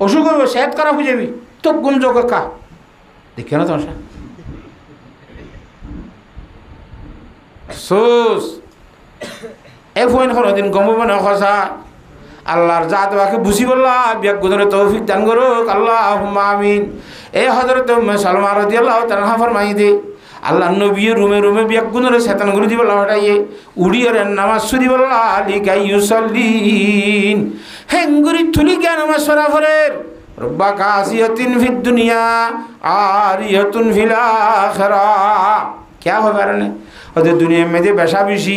অসুখ হইব সেহেত করা হয়ে যাবি তো গুম যোগ কা দেখে না তোমার সোস এ ফোন দিন গমব না খসা আল্লাহর জাত বাকে বুঝি বললা বিয়াক গুদরে তৌফিক দান করুক আল্লাহুম্মা আমিন। এ হযরত উম্মে সালমা রাদিয়াল্লাহু তাআলা ফরমাই দে আল্লাহ নবী রুমে রুমে বিয়াক গুদরে শয়তান গুরু দিবলা হটাইয়ে উড়িয়ে নামাজ সুরি বললা লিকাই ইউসাল্লিন হেঙ্গুরি তুলি কে নামাজ সরা ফরের রব্বা কাসিয়াতিন ফিদ দুনিয়া আরিয়াতুন ফিল আখিরা क्या हो कारण ওদের দুনিয়ার মধ্যে বেশা বেশি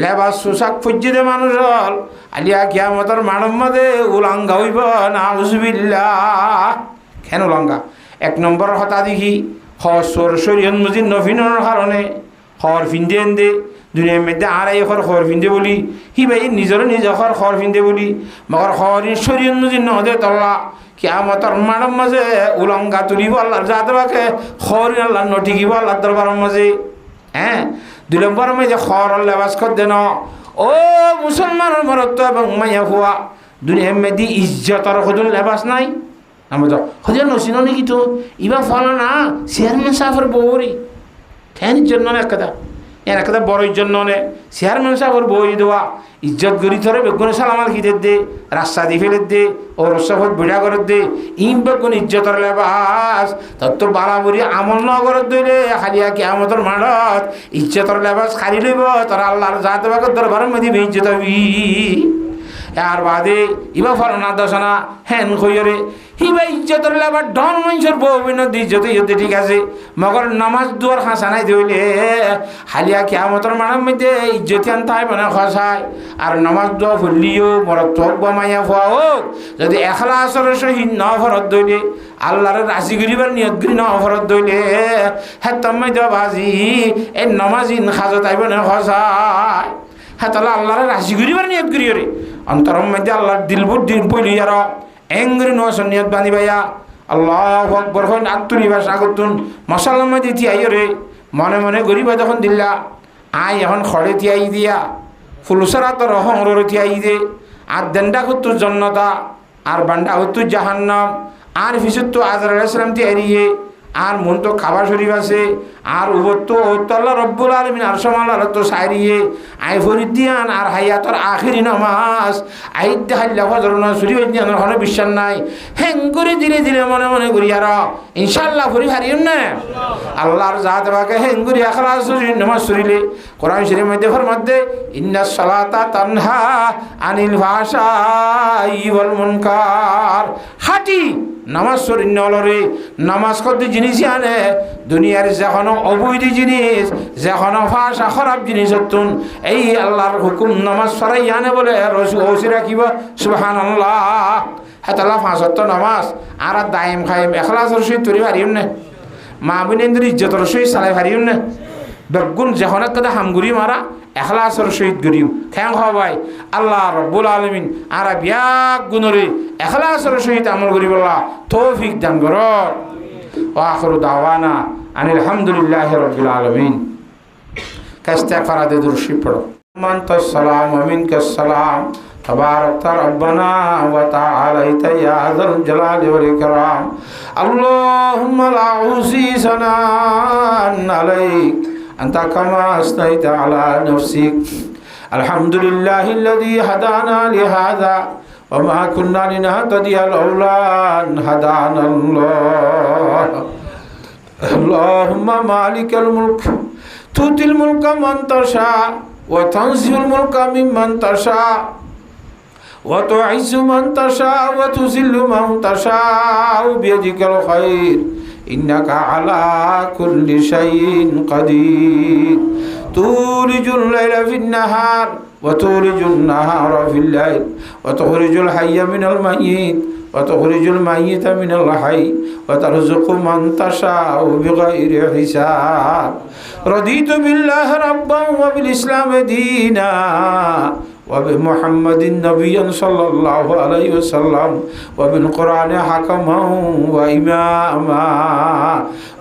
লেবাস পোশাক ফজ্জিদে মানুষ হল আলিয়া কিয়ামতের মানব মধ্যে উলাঙ্গা হইব নাউজুবিল্লাহ কেন উলাঙ্গা এক নম্বর হতা দেখি হসর শরীয়ত মজিদ নফিনের কারণে খর ফিন্দে এনে দুনিয়ার মধ্যে আড়াই খর খর ফিন্দে বলি হি ভাই নিজের নিজে খর ফিন্দে বলি মগর খর শরীয়ত মজিদ নহদে তল্লা কিয়ামতের মানব মাঝে উলাঙ্গা তুলিব আল্লাহর জাত বাকে খর আল্লাহ নঠিকিব আল্লাহর দরবারের মাঝে হ্যাঁ দুই নম্বর মাঝে খর লেবাস কর দেন ও মুসলমানের মরত্ব এবং মাইয়া হুয়া দুনিয়ার মধ্যে ইজ্জতর সদুল লেবাস নাই আমরা হজে নসিন নাকি তো ইবা ফলা না চেয়ারম্যান সাহেবের বউরি কেন জন্য একটা বড় জন্য নে চেয়ারম্যান সাহেবের বই দেওয়া ইজ্জত গড়ি ধরে বেগুনে সালামাল খিদের দে রাস্তা দিয়ে ফেলে দে ও রসফত বিড়া করে দে ইম বেগুন ইজ্জতর লেবাস তোর তো বালাবুরি আমল ন করে দইলে খালিয়া কি আমতর মানত ইজ্জতর লেবাস খালি লইব তোর আল্লাহর জাত বাগর দরবারের মধ্যে ইজ্জত হবি আর বাদে ইবা ফলনা দশনা হেন কইরে হিবা ইজ্জতর লেবার ডন মানুষের বউ বিনোদ ইজ্জত ইজ্জত ঠিক আছে মগর নামাজ দুয়ার খাঁচা নাই ধইলে হালিয়া কিয়ামতের মানব মধ্যে ইজ্জতি আনতে হয় মানে খসায় আর নামাজ দোয়া ফুললিও মরত হোক বা মাইয়া ফুয়া হোক যদি এখলাসের সহিত ন ফরত দইলে আল্লাহর রাজি করিবার নিয়ত করি ন ফরত দইলে হ্যাঁ তম্মাই দেওয়া বাজি এই নমাজিন খাজত আইব না খসায় হ্যাঁ তাহলে আল্লাহর রাজি করিবার নিয়ত করি রে অন্তরম মধ্যে আল্লাহর দিলবুর দিন পইলি আর এঙ্গরি নসন নিয়ত বাঁধি ভাইয়া আল্লাহু আকবার হন আত্তুরি বা সাগতুন মশাল্লার মধ্যে তিয়াই রে মনে মনে গরিবা যখন দিল্লা আই এখন খড়ে তিয়াই দিয়া ফুলসারা তোর হংরে তিয়াই দে আর দেন্ডা হত্তু জন্নতা আর বান্ডা হত্তু জাহান্নাম আর ফিসুত তো আজর আলাইহিস সালাম তিয়াইয়ে আর মন তো খাবার শরীফ আছে আর উবত আল্লাহ রব্বুল আলামিন আর সমাল তো সাইরিয়ে আই ফরিদিয়ান আর হায়াতর আখিরি নামাজ আইদ হাল্লা ফজর না সুরি হইয়ান হনে বিশ্বাস নাই হেঙ্গুরি ধীরে ধীরে মনে মনে করি আর ইনশাআল্লাহ ফরি হারিয়ন না আল্লাহর জাত বাকে হেঙ্গুরি ইখলাস সুরি নামাজ সুরিলে কোরআন শরীফের মধ্যে ফরমাতে ইন্নাস সালাতা তানহা আনিল ফাহশাই ওয়াল মুনকার হাটি নামাজ সরিন নলরে নামাজ কত জিনিস আনে দুনিয়ার যেখানো অবৈধ জিনিস যেখানো ভাষা খারাপ জিনিস হতুন এই আল্লাহর হুকুম নামাজ সরাই আনে বলে রসুল ওসি রাখিব সুবহানাল্লাহ হেতালা ফাঁসত্ব নামাজ আর দায়েম খাইম এখলাসর সহিত তৈরি হারিম না মা বোনেন্দ্র ইজ্জতর সহিত চালাই হারিম না বেগুন যখন একটা হামগুড়ি মারা এখলাসর সহিত গরিম খ্যাং হবাই আল্লাহ রব্বুল আলামিন আর বিয়াক গুণরে এখলাসর সহিত আমল করি বলা তৌফিক দান কর ওয়া আখিরু দাওয়ানা আনিল হামদুলিল্লাহি রাব্বিল আলামিন কাস্তাক ফারাদে দুরশি পড়ো মানতাস সালাম ওয়া মিনকাস সালাম تبارك ربنا وتعالى يا ذا الجلال والإكرام اللهم لا أحصي ثناء عليك أنت كما أثنيت على نفسك الحمد لله الذي هدانا لهذا وما كنا لنهتدي لولا أن هدانا الله اللهم مالك الملك تؤتي الملك من تشاء وتنزع الملك ممن تشاء وتعز من تشاء وتذل من تشاء بيدك الخير إنك على كل شيء قدير تولج الليل في النهار وتولج النهار في الليل وتخرج الحي من الميت وتخرج الميت من الحي وترزق من تشاء بغير حساب رضيت بالله ربا وبالإسلام دينا وبمحمد نبيا صلى الله عليه وسلم وبالقرآن حكما وإماما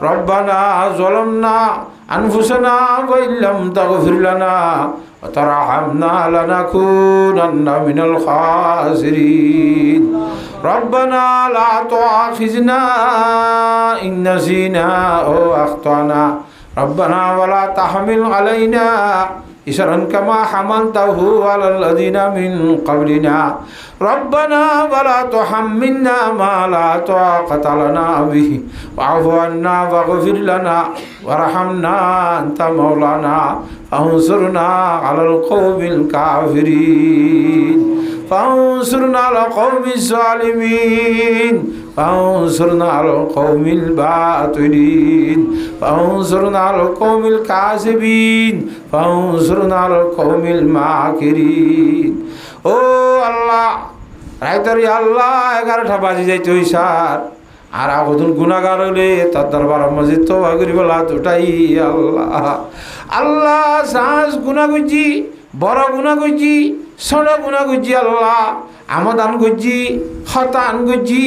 ربنا ظلمنا أنفسنا وإن لم تغفر لنا وترحمنا لنكونن من الخاسرين ربنا لا تؤاخذنا إن نسينا أو أخطأنا ربنا ولا تحمل علينا إسرا كما حملته على الذين من قبلنا ربنا ولا تحملنا ما لا طاقة لنا به واعف عنا واغفر لنا وارحمنا أنت مولانا فانصرنا على القوم الكافرين فانصرنا على القوم الظالمين فانصرنا على القوم الباطلين فانصرنا على القوم الكاذبين فانصرنا على القوم الماكرين ও আল্লাহ রাইতরি আল্লাহ 11টা বাজে যাইতে হই স্যার আর আগুন গুনাহগার হলে তার দরবার মসজিদ তো করিবলা তোটাই আল্লাহ আল্লাহ সাজ গুনাহ করছি বড় গুনাহ করছি ছোট গুনাহ করছি আল্লাহ আমাদান করছি হতান করছি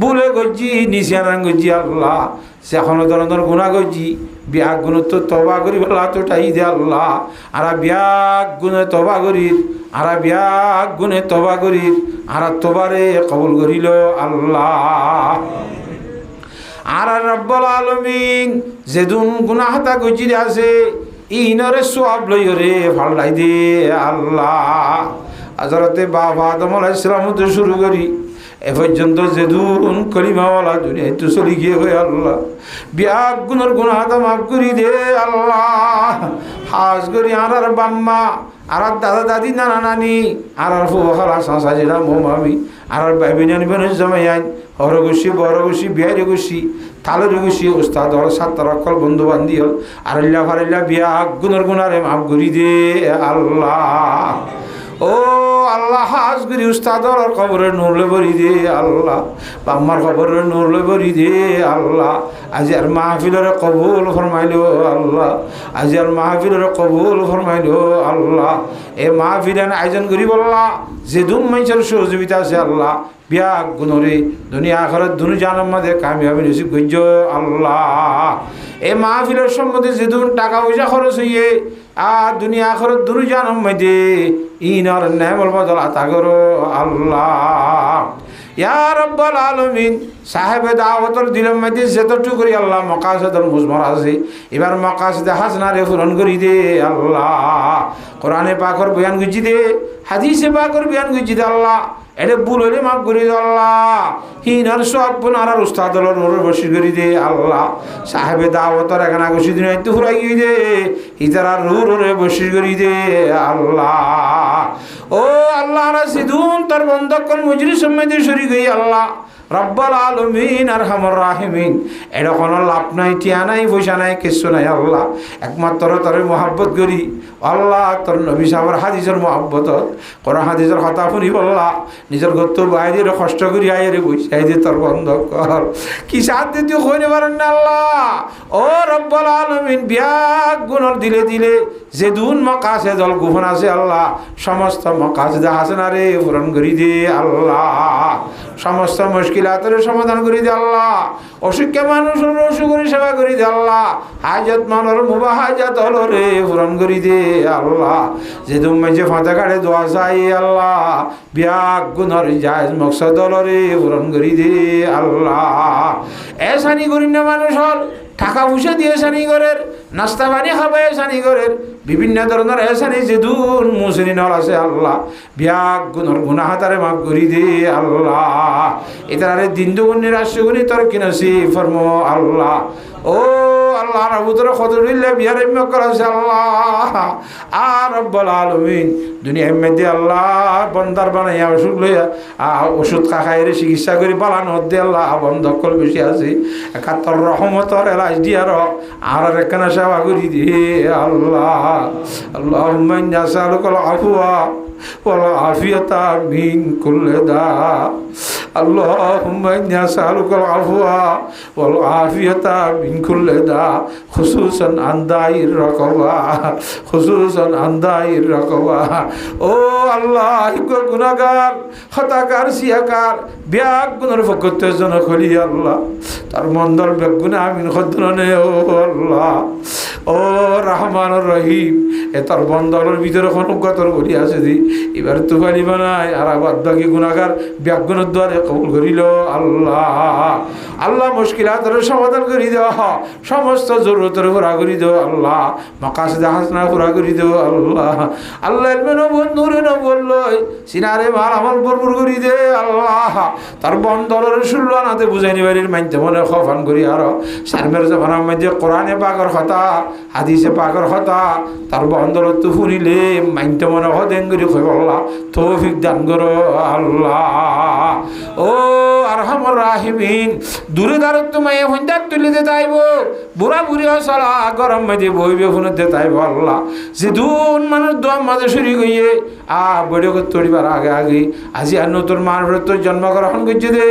বুলে করছি নিশানান করছি আল্লাহ সে এখনো ধরনের গুনাহ করছি বিয়াক গুণ তো তবা করি বলা তোটাই দে আল্লাহ আর বিয়াক গুণে তবা করি আর বিয়াক গুণে তবা করি আর তবারে কবুল করিল আল্লাহ আর রব্বুল আলামিন যেদুন গুনাহতা করছি আছে ইনরে সওয়াব লইরে ফালাই দে আল্লাহ হযরতে বাবা আদম আলাইহিস সালাম তো শুরু করি এ পর্যন্ত যেদুন কলিমাওয়ালা দুনিয়ায় তো চলি গিয়ে হয়ে আল্লাহ বিয়াক গুণর গুনাহতা মাফ করি দে আল্লাহ হাজ করি আর বাম্মা আর দাদা দাদি নানা নানি আর ফুফালা সাসাজিরা মোমামি আর ভাই নানি বোন জমাই আইন হরগুছি বড়গুছি বিহারি গুছি তালের গুছি উস্তাদ হল সাত্তার অকল বন্ধু বান্ধি হল আর ফারিল্লা বিয়াক গুণর গুণারে মাফ করি দে আল্লাহ ও আল্লাহ হাজ করি উস্তাদর খবরে নূরলে ভরি দে আল্লাহ বাম্মার খবরে নূরলে ভরি দে আল্লাহ আজি আর মাহফিলের কবুল ফরমাইল আল্লাহ আজি আর মাহফিলের কবুল ফরমাইল আল্লাহ এ মাহফিলের আয়োজন করি বললা যে দুম মানুষের সহযোগিতা আছে আল্লাহ বিয়া গুণরে দুনিয়া আখরাত দুনু জানার মধ্যে কামিয়াবি নসিব গজ্জ আল্লাহ। এই মাহফিলের সম্বন্ধে যেদিন টাকা পয়সা খরচ হইয়ে আর দুনিয়া আখরাত দুনু জানার মধ্যে ইনার নেমল বদল আতা করো আল্লাহ। ইয়া রব্বাল আলামিন সাহেবে দাওয়াতর দিলের মধ্যে যতটুকু করি আল্লাহ মাকাসিদুল মুজমার আছে এবার মাকাসিদে হাসনারে পূরণ করি দে আল্লাহ। কোরআনে পাকের বয়ান গুজি দে, হাদিসে পাকের বয়ান গুজি দে আল্লাহ। এটা ভুল হলে মাফ করি দে আল্লাহ। হিনার সব বোনার উস্তাদর বসি করি দে আল্লাহ। সাহেবে দাওয়াতর এখানে আগসি দিন একটু ফুরাই গিয়ে দে হিতারা রুরে বসি করি দে আল্লাহ। ও আল্লাহ রাসিদুন তোর বন্ধকল মুজরি সম্মেদে শরীক হই আল্লাহ রব্বাল আলামিন আরহামুর রাহিমিন। এটা কোনো লাভ নাই, টিয়া নাই, পয়সা নাই, কিছু নাই আল্লাহ। একমাত্র তোর মহাব্বত করি আল্লাহ। তোর নবী সাহেবের হাদিসের মহাব্বত কোরআন হাদিসের কথা শুনি বললা নিজের গত্য বাইরের কষ্ট করি আইরে বৈশাই দিয়ে তোর বন্ধ কর। কি সাথ দিতে হইতে পারেন না আল্লাহ। ও রব্বাল আলামিন বিয়াক গুণর দিলে দিলে যে দুন মকাসে দল গোপন আছে আল্লাহ সমস্ত মকাসে হাসনা রে পূরণ করি দে আল্লাহ। সমস্ত মুশকিলাতের সমাধান করি দে আল্লাহ। অসুখে মানুষের অসুখ করে সেবা করি দে আল্লাহ। হাজত মানুষ মুবাহাজাত হল রে পূরণ করি দে আল্লাহ। যে তুমি যে ফাঁতা কাটে দোয়া চাই আল্লাহ বিয়াক গুণর জায়জ মকসদ হল রে পূরণ করি দে আল্লাহ। এসানি করি না মানুষের টাকা পয়সা দিয়ে এসানি করের, নাস্তা পানি খাবে এসানি করের, বিভিন্ন ধরনের এসানি যে দুন মুসলিম আছে আল্লাহ বিয়াক গুণর গুনাহাতারে মাফ করি দে আল্লাহ। এটারে দিন দুগুণি রাষ্ট্রগুণি তোর কিনসি ফরম আল্লাহ। ও আল্লাহ রাবুতর খতরিল্লা বিহারে মক্কর আছে আল্লাহ। আর রব্বুল আলামিন দুনিয়ার মধ্যে আল্লাহ বন্দার বানাইয়া অসুখ লইয়া ওষুধ খাইরে চিকিৎসা করি পালানো দে আল্লাহ বন্ধকল বেশি আছে একাত্তর রহমতর এলাজ দিয়ার আর একখানা সেবা করি দে আল্লাহ। আল্লাহুম্মা ইন্না নাসআলুকাল আফওয়া ওয়াল আফিয়াতা মিন কুল্লি দা। আল্লাহুম্মা ইন্না নাসআলুকাল আফওয়া ওয়াল আফিয়াতা মিন কুল্লি দা খুসুসান আন দাইর রাকাবা, খুসুসান আন দাইর রাকাবা। ও আল্লাহ গুনাহগার খতাকার সিয়াকার বিয়াক গুনার ফকতের জন্য খলি আল্লাহ তার মন্দল বেগুনা আমিন খদ্রনে ও আল্লাহ। ও রহমান রহিম এ তার বন্দলের ভিতরে অনুগতর বলি আছে দি এবার তো পারি বানায় আর আবার বাকি গুণাগার ব্যাগুণের দ্বারে কবুল করিল আল্লাহ। আল্লাহ মুশকিলাতের সমাধান করি দেওয়া, সমস্ত জরুরতের পুরা করি দেও আল্লাহ। মাকাসিদে হাসনা পুরা করি দেও আল্লাহ। আল্লাহ এলমেনো বন্ধুরে ন বললই সিনারে মাল আমল ভরপুর করি দে আল্লাহ। তার বন্দলের শুল্লো আনাতে বুঝাই নিবারির মানতে মনে খফান করি আর সারমের জামানার মধ্যে কোরআনে পাকের কথা হাদিসে পাকের কথা তার বন্দলত তো শুনিলে মানতে মনে হদেন করি কই আল্লাহ তৌফিক দান করো আল্লাহ। ও আরহামুর রাহিমিন দূরে দাঁড়ত তোমায় হইন্দার তুলে দে তাইব বুড়া বুড়ি হসলা গরম মধ্যে বইবে শুনতে তাইব আল্লাহ। যে দুন মানুষ দোয়া মাঝে শুরু গিয়ে বড় তরিবার আগে আগে আজি আর নতুন মানুষ তোর জন্মগ্রহণ করছে দে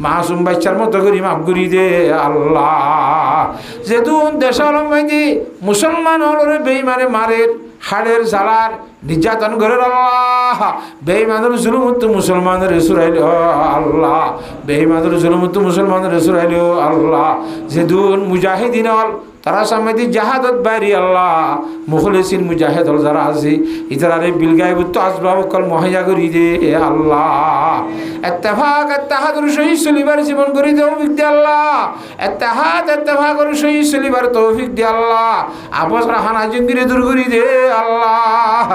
মাসুম বাচ্চার মতো করি মাফ করি দে আল্লাহ। যে দুন দেশের মধ্যে মুসলমান হল বেইমানে মারের হাড়ের জ্বালার নির্যাতন করে আল্লাহ। বেঈমানের জুলুমত মুসলমানের সুরাইল আল্লাহ, বেঈমানের জুলুমত মুসলমানের সুরাইল আল্লাহ। যে দুন মুজাহিদিন হল তারা সামনে জাহাদত বাইরি আল্লাহ মুখলিসিন মুজাহিদ হল যারা আছে ইতারে বিলগাইবুত আসবাব কল মহাইয়া করি দে আল্লাহ। ইত্তেফাক ইত্তেহাদুর সহিত চলিবার জীবন করি দে তৌফিক দে আল্লাহ। ইত্তেফাকের সহিত চলিবার তৌফিক দে আল্লাহ। আপস রাহানা জিন্দিরে দূর করি দে আল্লাহ।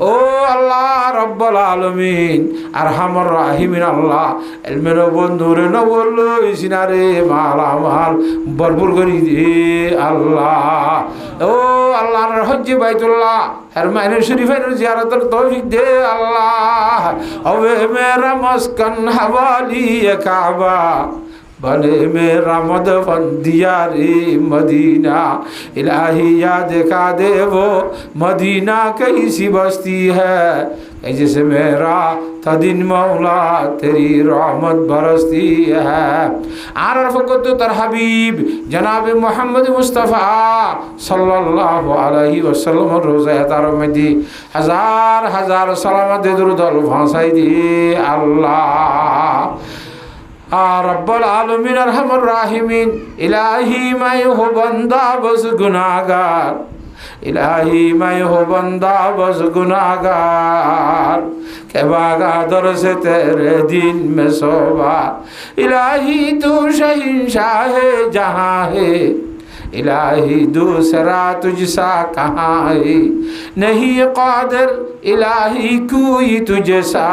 ও আল্লাহ রব্বুল আলামিন আরহামুর রাহিমিন আল্লাহ এলমের বন্ধুরে ন বললো সিনারে মাল আমাল ভরপুর করি দে আল্লাহ। ও আল্লাহর হজ্জে বাইতুল্লাহ হরমাইনের শরীফের জিয়ারতের তৌফিক দে আল্লাহ। হবে মেরা মস্কন হওয়ালি কাবা बने मेरा मदफन दियारे मदीना इलाही याद दिखा दे वो मदीना कैसी बस्ती है जैसे मेरा था दिन मौला तेरी रहमत बरसती है आरफ को तो तर हबीब जनाब मोहम्मद मुस्तफ़ा सल्लल्लाहु अलैहि वसल्लम रोज़ा तार में दी हजार हजार सलामत दुरूद भाषाई दी अल्लाह रब्बुल आलमीन अरहमुर राहिमीन इलाही मैं हो बंदा बस गुनाहगार इलाही मैं हो बंदा बस गुनाहगार के बागा दर से तेरे दिन में सोबा इलाही तू शहंशाह है जहाँ है इलाही दूसरा तुझसा कहाँ है नहीं कादिर इलाही कोई तुझसा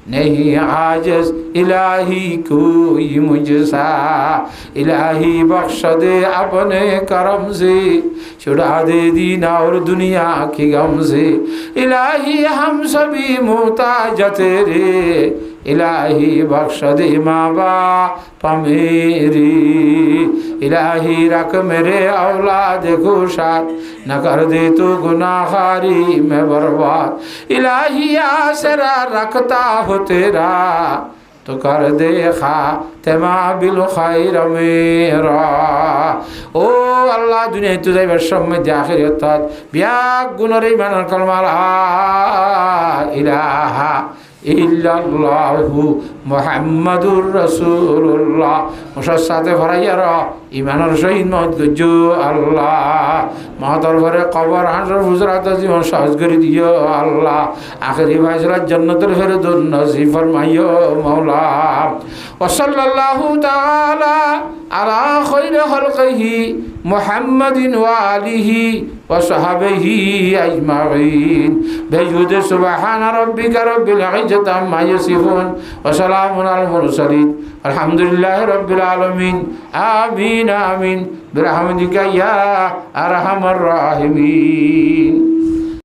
नहीं आजस इलाही कोई मुझसा इलाही बख्श दे अपने करम से छुड़ा दे दीन और दुनिया की गम से इलाही हम सभी मोहताज तेरे इलाही बख्श दे माँ बाप मेरी इलाही रख मेरे औलाद को शाद न कर दे तो गुनाहगारी में बर्बाद इलाही आसरा रखता हो तेरा तो कर दे खातिमा बिल खैर मेरा ओ अल्लाह दुनिया तुझे वर्षम में आखिरत बिया गुनरे मन कलमा ला इलाहा इल्लल्लाहु मुहम्मदुर रसूलुल्लाह मुशस्साते फराइयारा ईमानर शहीद मौत गजो अल्लाह मातर भरे कबर हांसर हुजरात जीवन सहज कर दियो अल्लाह आखिरी फैसला जन्नतुल फिरदौस नसीब फरमाइयो मौला व सल्लल्लाहु तआला अला खैर खल्क़िही मुहम्मदिन व आलिही व सहबिही अजमाइन बेजुद सुब्हान रब्बिका रब्बिल इज्जति अम्मा यसिफून व सलामुन अलल मुरसलीन अल्हम्दुलिल्लाहि रब्बिल आलमीन आमीन आमीन बिरहमतिका या अरहमर राहिमीन।